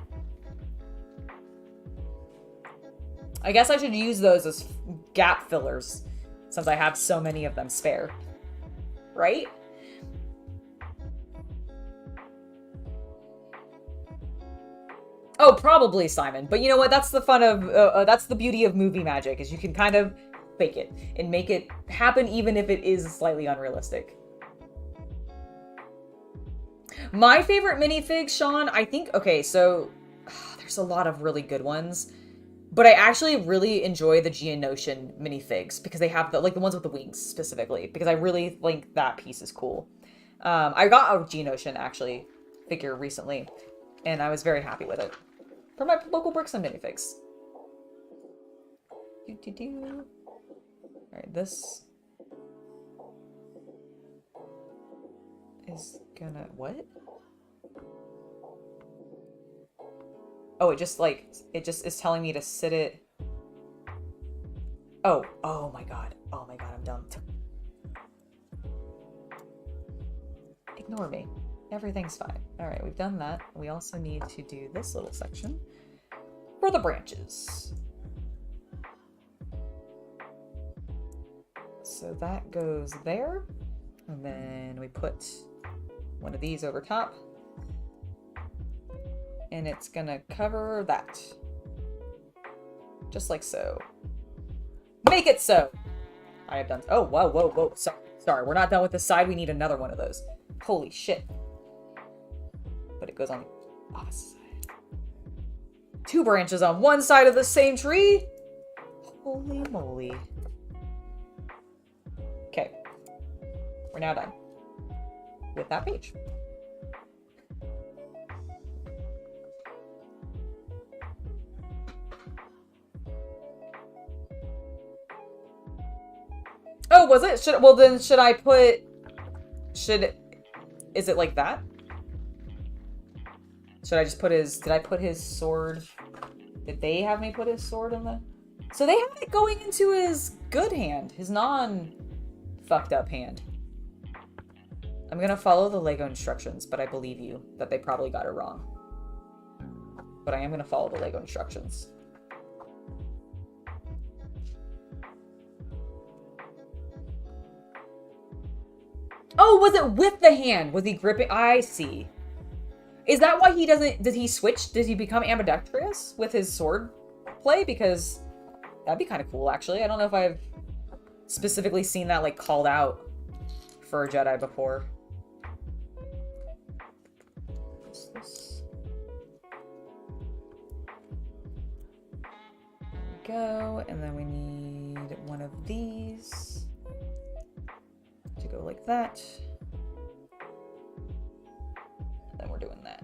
I guess I should use those as gap fillers since I have so many of them spare. Right? Oh, probably, Simon. But you know what? That's the fun of, that's the beauty of movie magic, is you can kind of fake it and make it happen even if it is slightly unrealistic. My favorite minifigs, Sean, I think, okay, so there's a lot of really good ones, but I actually really enjoy the Geonosian minifigs because they have the, like the ones with the wings specifically, because I really think that piece is cool. I got a Geonosian actually figure recently, and I was very happy with it. From my local Bricks and Minifigs. Alright, this is gonna... what? Oh, it just is telling me to sit it... oh my god. Oh my god, I'm dumb. Ignore me. Everything's fine. Alright, we've done that. We also need to do this little section for the branches. So that goes there. And then we put 1 of these over top. And it's gonna cover that. Just like so. Make it so! I have done... oh, whoa, whoa, whoa. Sorry, we're not done with this side. We need another one of those. Holy shit. But it goes on the opposite side. 2 branches on one side of the same tree? Holy moly. Okay. We're now done with that page. Oh, was it? Well, then should I put... is it like that? Should I just put his... did I put his sword... did they have me put his sword in the... so they have it going into his good hand. His non-fucked up hand. I'm gonna follow the Lego instructions, but I believe you that they probably got it wrong. But I am gonna follow the Lego instructions. Oh, was it with the hand? Was he gripping? I see. Is that why he doesn't... did he switch? Did he become ambidextrous with his sword play? Because that'd be kind of cool, actually. I don't know if I've specifically seen that, like, called out for a Jedi before. What's this? There we go. And then we need 1 of these to go like that. And then we're doing that.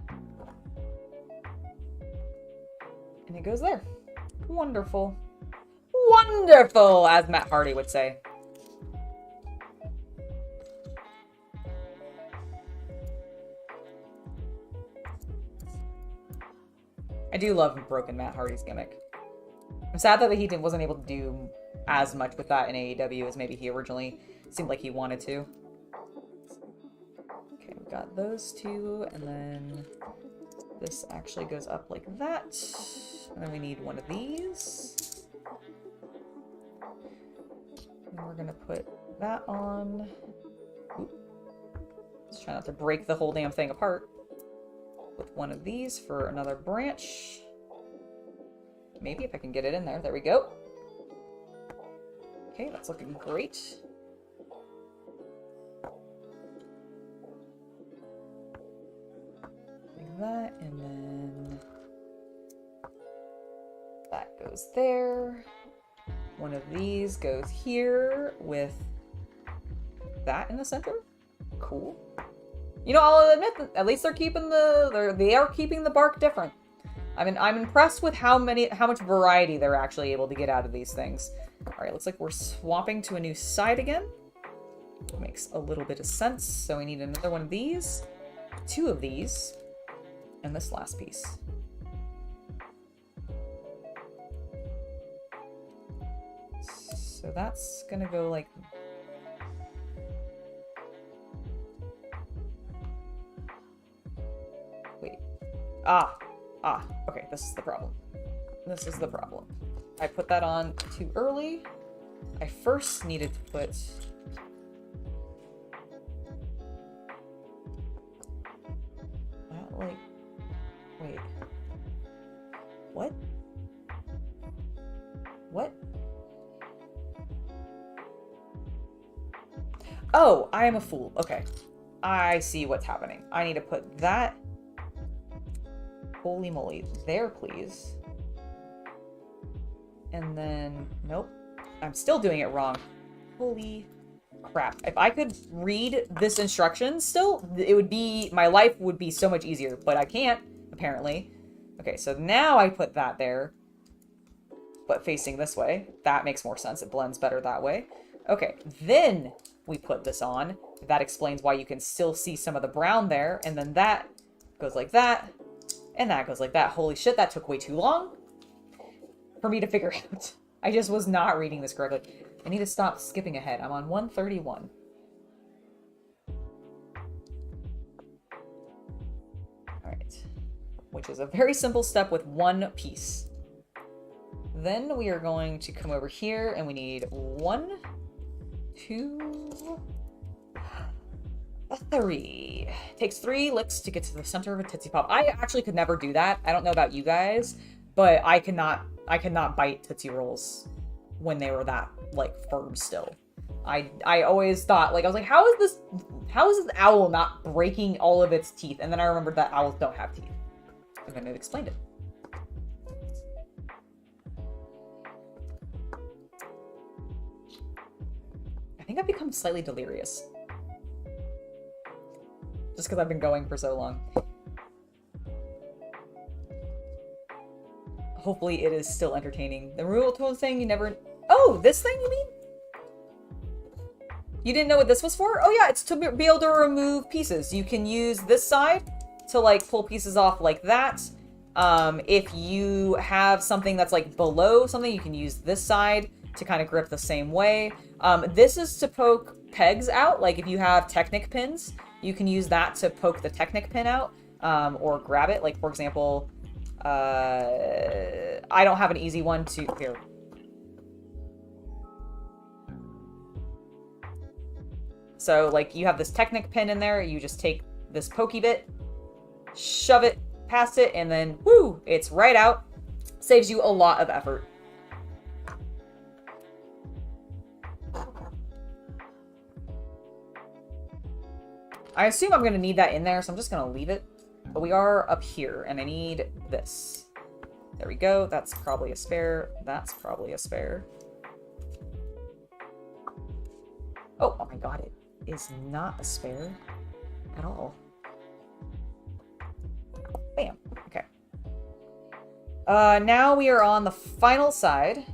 And it goes there. Wonderful. Wonderful, as Matt Hardy would say. I do love broken Matt Hardy's gimmick. I'm sad that he wasn't able to do as much with that in AEW as maybe he originally seemed like he wanted to. Okay, we've got those 2, and then this actually goes up like that. And then we need 1 of these. And we're gonna put that on. Oop. Let's try not to break the whole damn thing apart. With 1 of these for another branch. Maybe if I can get it in there. There we go. Okay, that's looking great. Like that, and then goes there. One of these goes here with that in the center. Cool. You know, I'll admit that at least they're keeping they are keeping the bark different. I mean, I'm impressed with how much variety they're actually able to get out of these things. All right, looks like we're swapping to a new side again. Makes a little bit of sense. So we need another one of these, 2 of these, and this last piece. So that's gonna go like... Wait. Okay, this is the problem. This is the problem. I put that on too early. I first needed to put... that, like... Wait. What? What? Oh, I am a fool. Okay. I see what's happening. I need to put that... Holy moly. There, please. And then... Nope. I'm still doing it wrong. Holy crap. If I could read this instruction still, it would be... My life would be so much easier. But I can't, apparently. Okay, so now I put that there. But facing this way. That makes more sense. It blends better that way. Okay, then we put this on. That explains why you can still see some of the brown there. And then that goes like that. And that goes like that. Holy shit, that took way too long for me to figure out. I just was not reading this correctly. I need to stop skipping ahead. I'm on 131. Alright. Which is a very simple step with one piece. Then we are going to come over here and we need 1, 2, 3. Takes 3 licks to get to the center of a Tootsie Pop. I actually could never do that. I don't know about you guys, but I cannot bite Tootsie Rolls when they were that, like, firm still. I always thought, like, I was like, how is this owl not breaking all of its teeth? And then I remembered that owls don't have teeth. And then it explained it. I think I've become slightly delirious. Just because I've been going for so long. Hopefully it is still entertaining. The removal tool thing you never... Oh, this thing you mean? You didn't know what this was for? Oh yeah, it's to be able to remove pieces. You can use this side to like pull pieces off like that. If you have something that's like below something, you can use this side to kind of grip the same way. This is to poke pegs out. Like if you have Technic pins, you can use that to poke the Technic pin out, or grab it. Like for example, I don't have an easy one to here. So like you have this Technic pin in there, you just take this pokey bit, shove it past it, and then whoo, it's right out. Saves you a lot of effort. I assume I'm going to need that in there, so I'm just going to leave it. But we are up here, and I need this. There we go. That's probably a spare. That's probably a spare. Oh my god, it is not a spare at all. Bam. Okay. Now we are on the final side,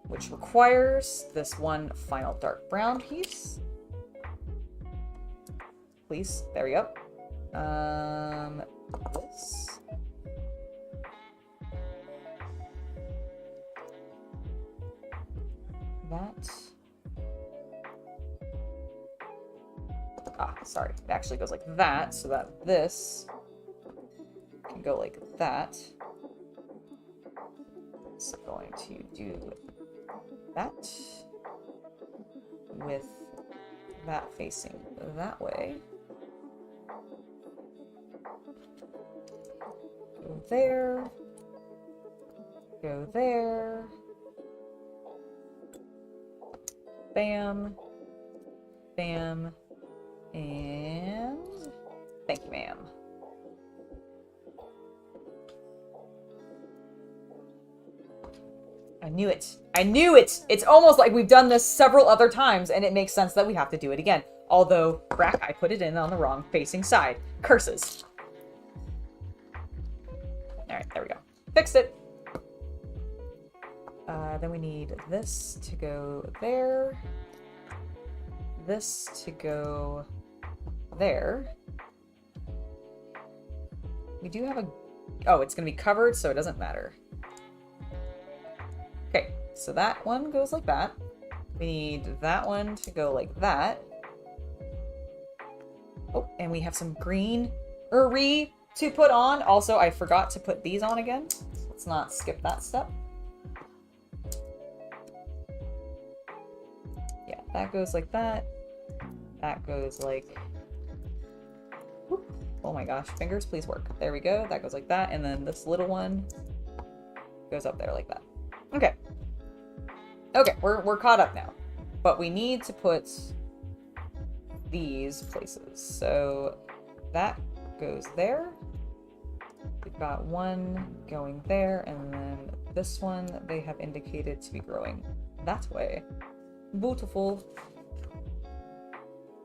which requires this one final dark brown piece. Please. There we go. This. That. Ah, sorry. It actually goes like that, so that this can go like that. So going to do that with that facing that way. Go there. Go there. Bam. Bam. And thank you, ma'am. I knew it. I knew it! It's almost like we've done this several other times, and it makes sense that we have to do it again. Although, Brack, I put it in on the wrong facing side. Curses. Alright, there we go. Fixed it. Then we need this to go there. This to go there. We do have a... Oh, it's going to be covered, so it doesn't matter. Okay, so that one goes like that. We need that one to go like that. Oh, and we have some greenery to put on. Also, I forgot to put these on again. Let's not skip that step. Yeah, that goes like that. That goes like... Whoop. Oh my gosh, fingers, please work. There we go. That goes like that. And then this little one goes up there like that. Okay. Okay, we're caught up now. But we need to put these places. So that goes there. We've got one going there, and then this one they have indicated to be growing that way. Beautiful.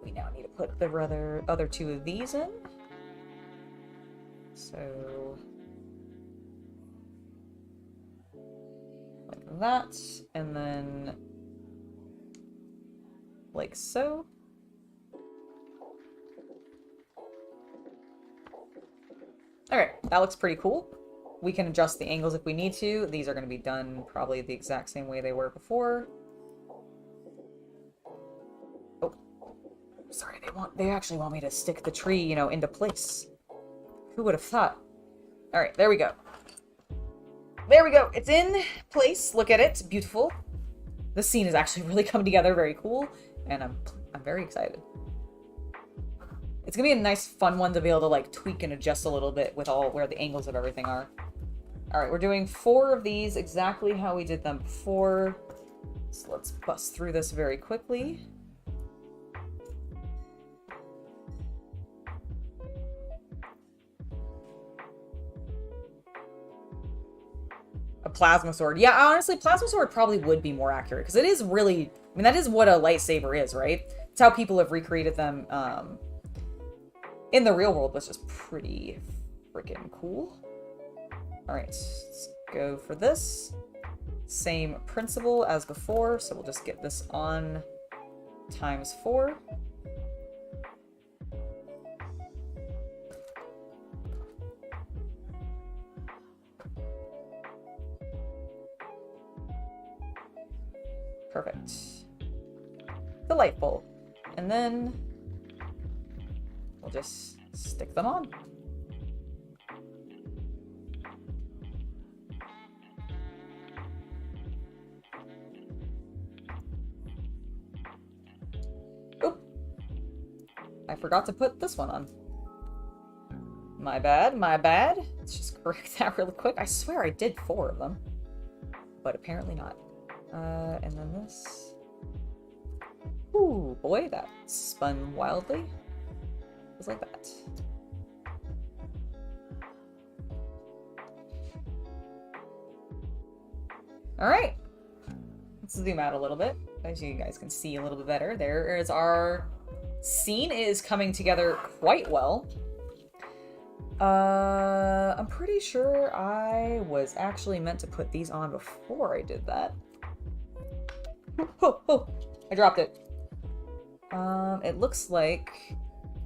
We now need to put the other two of these in. So like that, and then like so. Alright, that looks pretty cool. We can adjust the angles if we need to. These are going to be done probably the exact same way they were before. Oh, sorry, they actually want me to stick the tree, you know, into place. Who would have thought? Alright, there we go. There we go. It's in place. Look at it. It's beautiful. This scene is actually really coming together. Very cool. And I'm very excited. It's gonna be a nice, fun one to be able to, like, tweak and adjust a little bit with where the angles of everything are. Alright, we're doing 4 of these exactly how we did them before. So let's bust through this very quickly. A plasma sword. Yeah, honestly, plasma sword probably would be more accurate, because it is really... I mean, that is what a lightsaber is, right? It's how people have recreated them, in the real world, which is pretty freaking cool. Alright, let's go for this. Same principle as before, so we'll just get this on times 4. Perfect. Delightful. And then we'll just stick them on. Oop! I forgot to put this one on. My bad, my bad. Let's just correct that really quick. I swear I did 4 of them, but apparently not. And then this. Ooh, boy, that spun wildly. Just like that. Alright. Let's zoom out a little bit, as you guys can see a little bit better. There is our scene is coming together quite well. I'm pretty sure I was actually meant to put these on before I did that. Oh, I dropped it. It looks like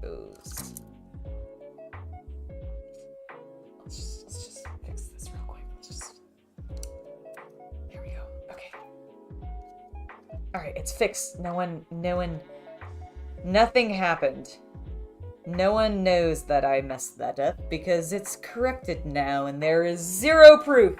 those. Let's just fix this real quick. There we go. Okay. Alright, it's fixed. Nothing happened. No one knows that I messed that up because it's corrected now and there is 0 proof.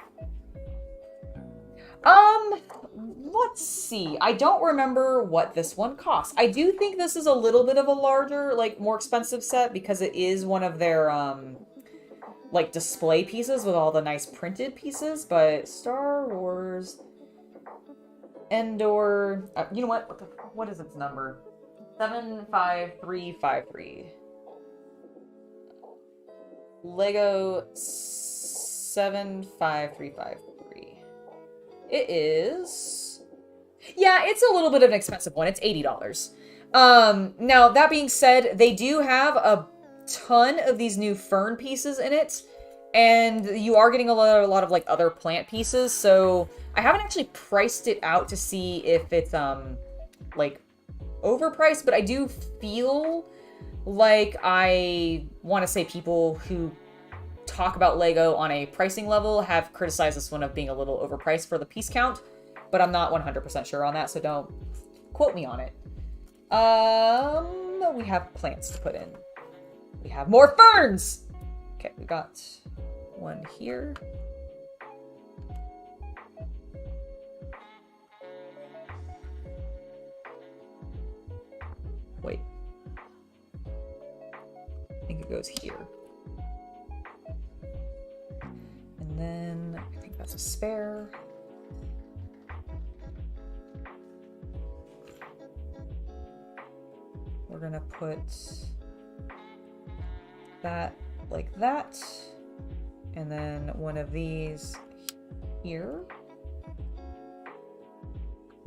Let's see. I don't remember what this one costs. I do think this is a little bit of a larger, like, more expensive set because it is one of their, like, display pieces with all the nice printed pieces, but Star Wars Endor, you know what? What is its number? 75353. Lego 75353. It is... Yeah, it's a little bit of an expensive one. It's $80. Now, that being said, they do have a ton of these new fern pieces in it, and you are getting a lot of like other plant pieces, so I haven't actually priced it out to see if it's like overpriced, but I do feel like I want to say people who talk about Lego on a pricing level have criticized this one of being a little overpriced for the piece count, but I'm not 100% sure on that, so don't quote me on it. We have plants to put in. We have more ferns! Okay, we got one here. Wait. I think it goes here. And then I think that's a spare. We're gonna put that like that, and then one of these here.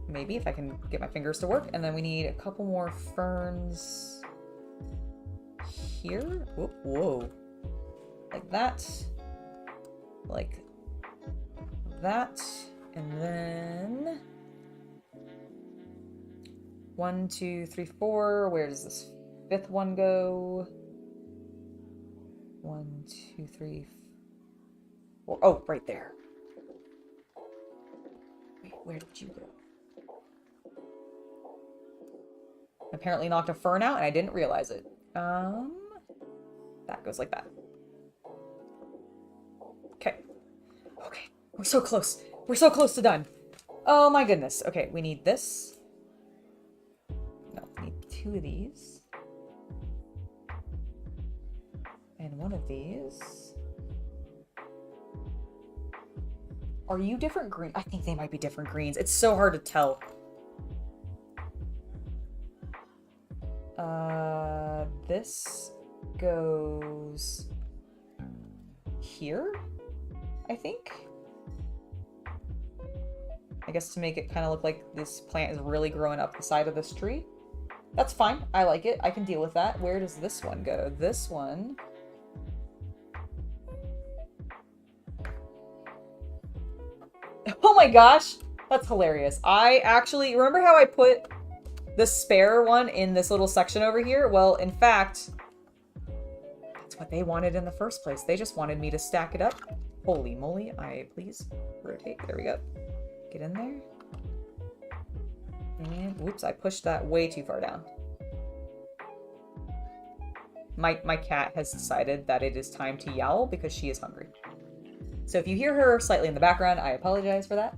Maybe if I can get my fingers to work. And then we need a couple more ferns here. Whoa, whoa. Like that. Like that. And then 1, 2, 3, 4. Where does this fifth one go? 1, 2, 3, 4. Oh, right there. Wait, where did you go? Apparently knocked a fern out and I didn't realize it. That goes like that. Okay. Okay. We're so close. We're so close to done. Oh my goodness. Okay, we need this. No, we need 2 of these. And 1 of these. Are you different green? I think they might be different greens. It's so hard to tell. This goes here, I think. I guess to make it kind of look like this plant is really growing up the side of this tree. That's fine. I like it. I can deal with that. Where does this one go? This one... Oh my gosh! That's hilarious. I actually... Remember how I put the spare one in this little section over here? Well, in fact, that's what they wanted in the first place. They just wanted me to stack it up. Holy moly. Please rotate. There we go. Get in there. And whoops, I pushed that way too far down. My cat has decided that it is time to yowl because she is hungry. So if you hear her slightly in the background, I apologize for that.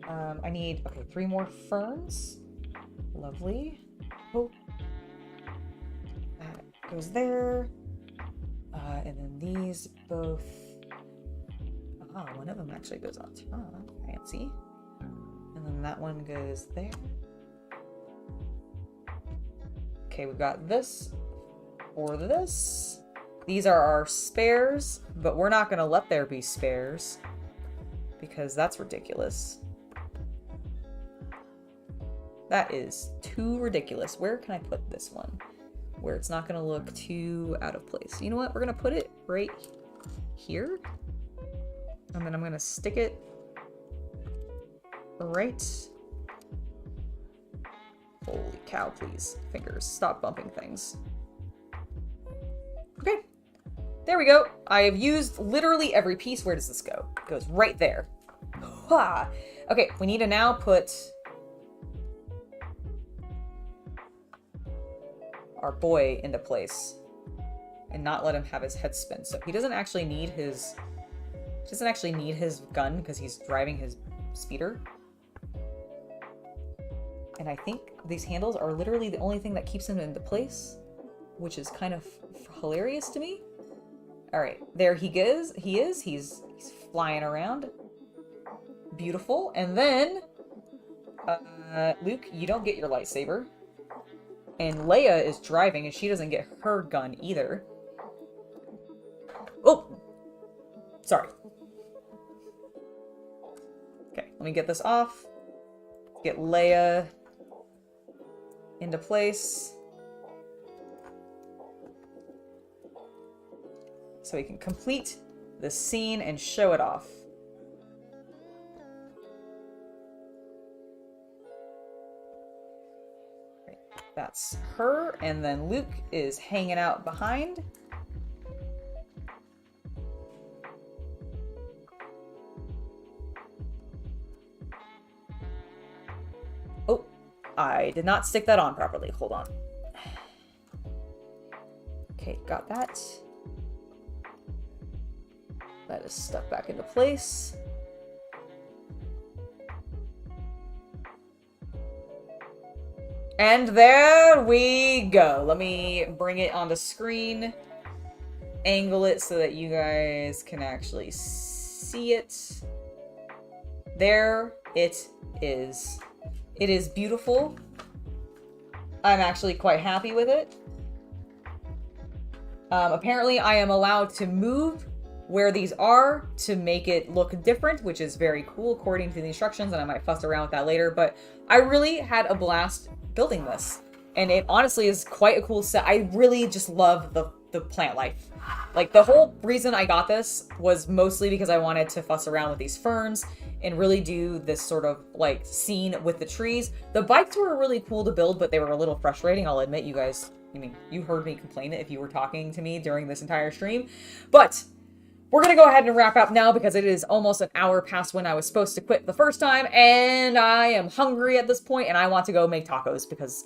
I need, okay, 3 more ferns. Lovely. Oh. That goes there. And then these both... Ah, one of them actually goes on top. Fancy. And then that one goes there. Okay, we've got this or this. These are our spares, but we're not going to let there be spares because that's ridiculous. That is too ridiculous. Where can I put this one? Where it's not going to look too out of place. You know what? We're going to put it right here. And then I'm going to stick it right. Holy cow, please. Fingers, stop bumping things. Okay. There we go. I have used literally every piece. Where does this go? It goes right there. Ha! Okay, we need to now put our boy into place and not let him have his head spin. So he doesn't actually need his gun because he's driving his speeder. And I think these handles are literally the only thing that keeps him into place, which is kind of hilarious to me. All right, there he goes. He's flying around. Beautiful. And then, Luke, you don't get your lightsaber. And Leia is driving, and she doesn't get her gun either. Oh! Sorry. Okay. Let me get this off. Get Leia into place. So we can complete the scene and show it off. Right, that's her, and then Luke is hanging out behind. Oh, I did not stick that on properly. Hold on. Okay, got that. That is stuck back into place. And there we go. Let me bring it onto screen. Angle it so that you guys can actually see it. There it is. It is beautiful. I'm actually quite happy with it. Apparently I am allowed to move where these are to make it look different, which is very cool according to the instructions, and I might fuss around with that later, but I really had a blast building this. And it honestly is quite a cool set. I really just love the plant life. Like, the whole reason I got this was mostly because I wanted to fuss around with these ferns and really do this sort of like scene with the trees. The bikes were really cool to build, but they were a little frustrating, I'll admit. You guys, I mean, you heard me complain if you were talking to me during this entire stream. But we're going to go ahead and wrap up now because it is almost an hour past when I was supposed to quit the first time, and I am hungry at this point, and I want to go make tacos because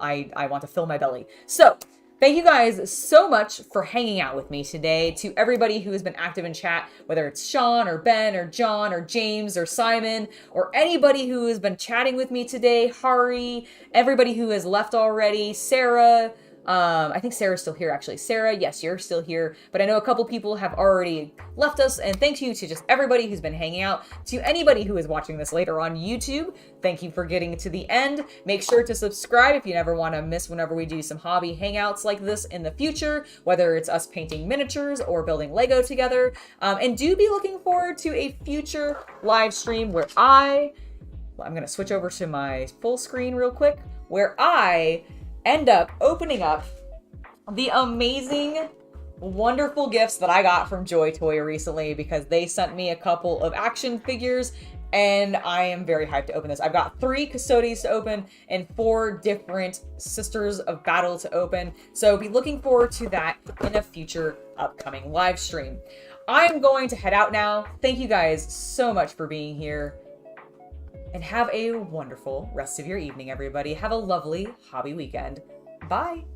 I want to fill my belly. So, thank you guys so much for hanging out with me today. To everybody who has been active in chat, whether it's Sean or Ben or John or James or Simon or anybody who has been chatting with me today, Hari, everybody who has left already, Sarah, I think Sarah's still here, actually. Sarah, yes, you're still here, but I know a couple people have already left us, and thank you to just everybody who's been hanging out. To anybody who is watching this later on YouTube, thank you for getting to the end. Make sure to subscribe if you never want to miss whenever we do some hobby hangouts like this in the future, whether it's us painting miniatures or building Lego together. And do be looking forward to a future live stream where I'm going to switch over to my full screen real quick, where I end up opening up the amazing, wonderful gifts that I got from Joy Toy recently, because they sent me a couple of action figures, and I am very hyped to open this. I've got 3 Custodies to open and 4 different Sisters of Battle to open, so be looking forward to that in a future upcoming live stream. I'm going to head out now. Thank you guys so much for being here. And have a wonderful rest of your evening, everybody. Have a lovely hobby weekend. Bye.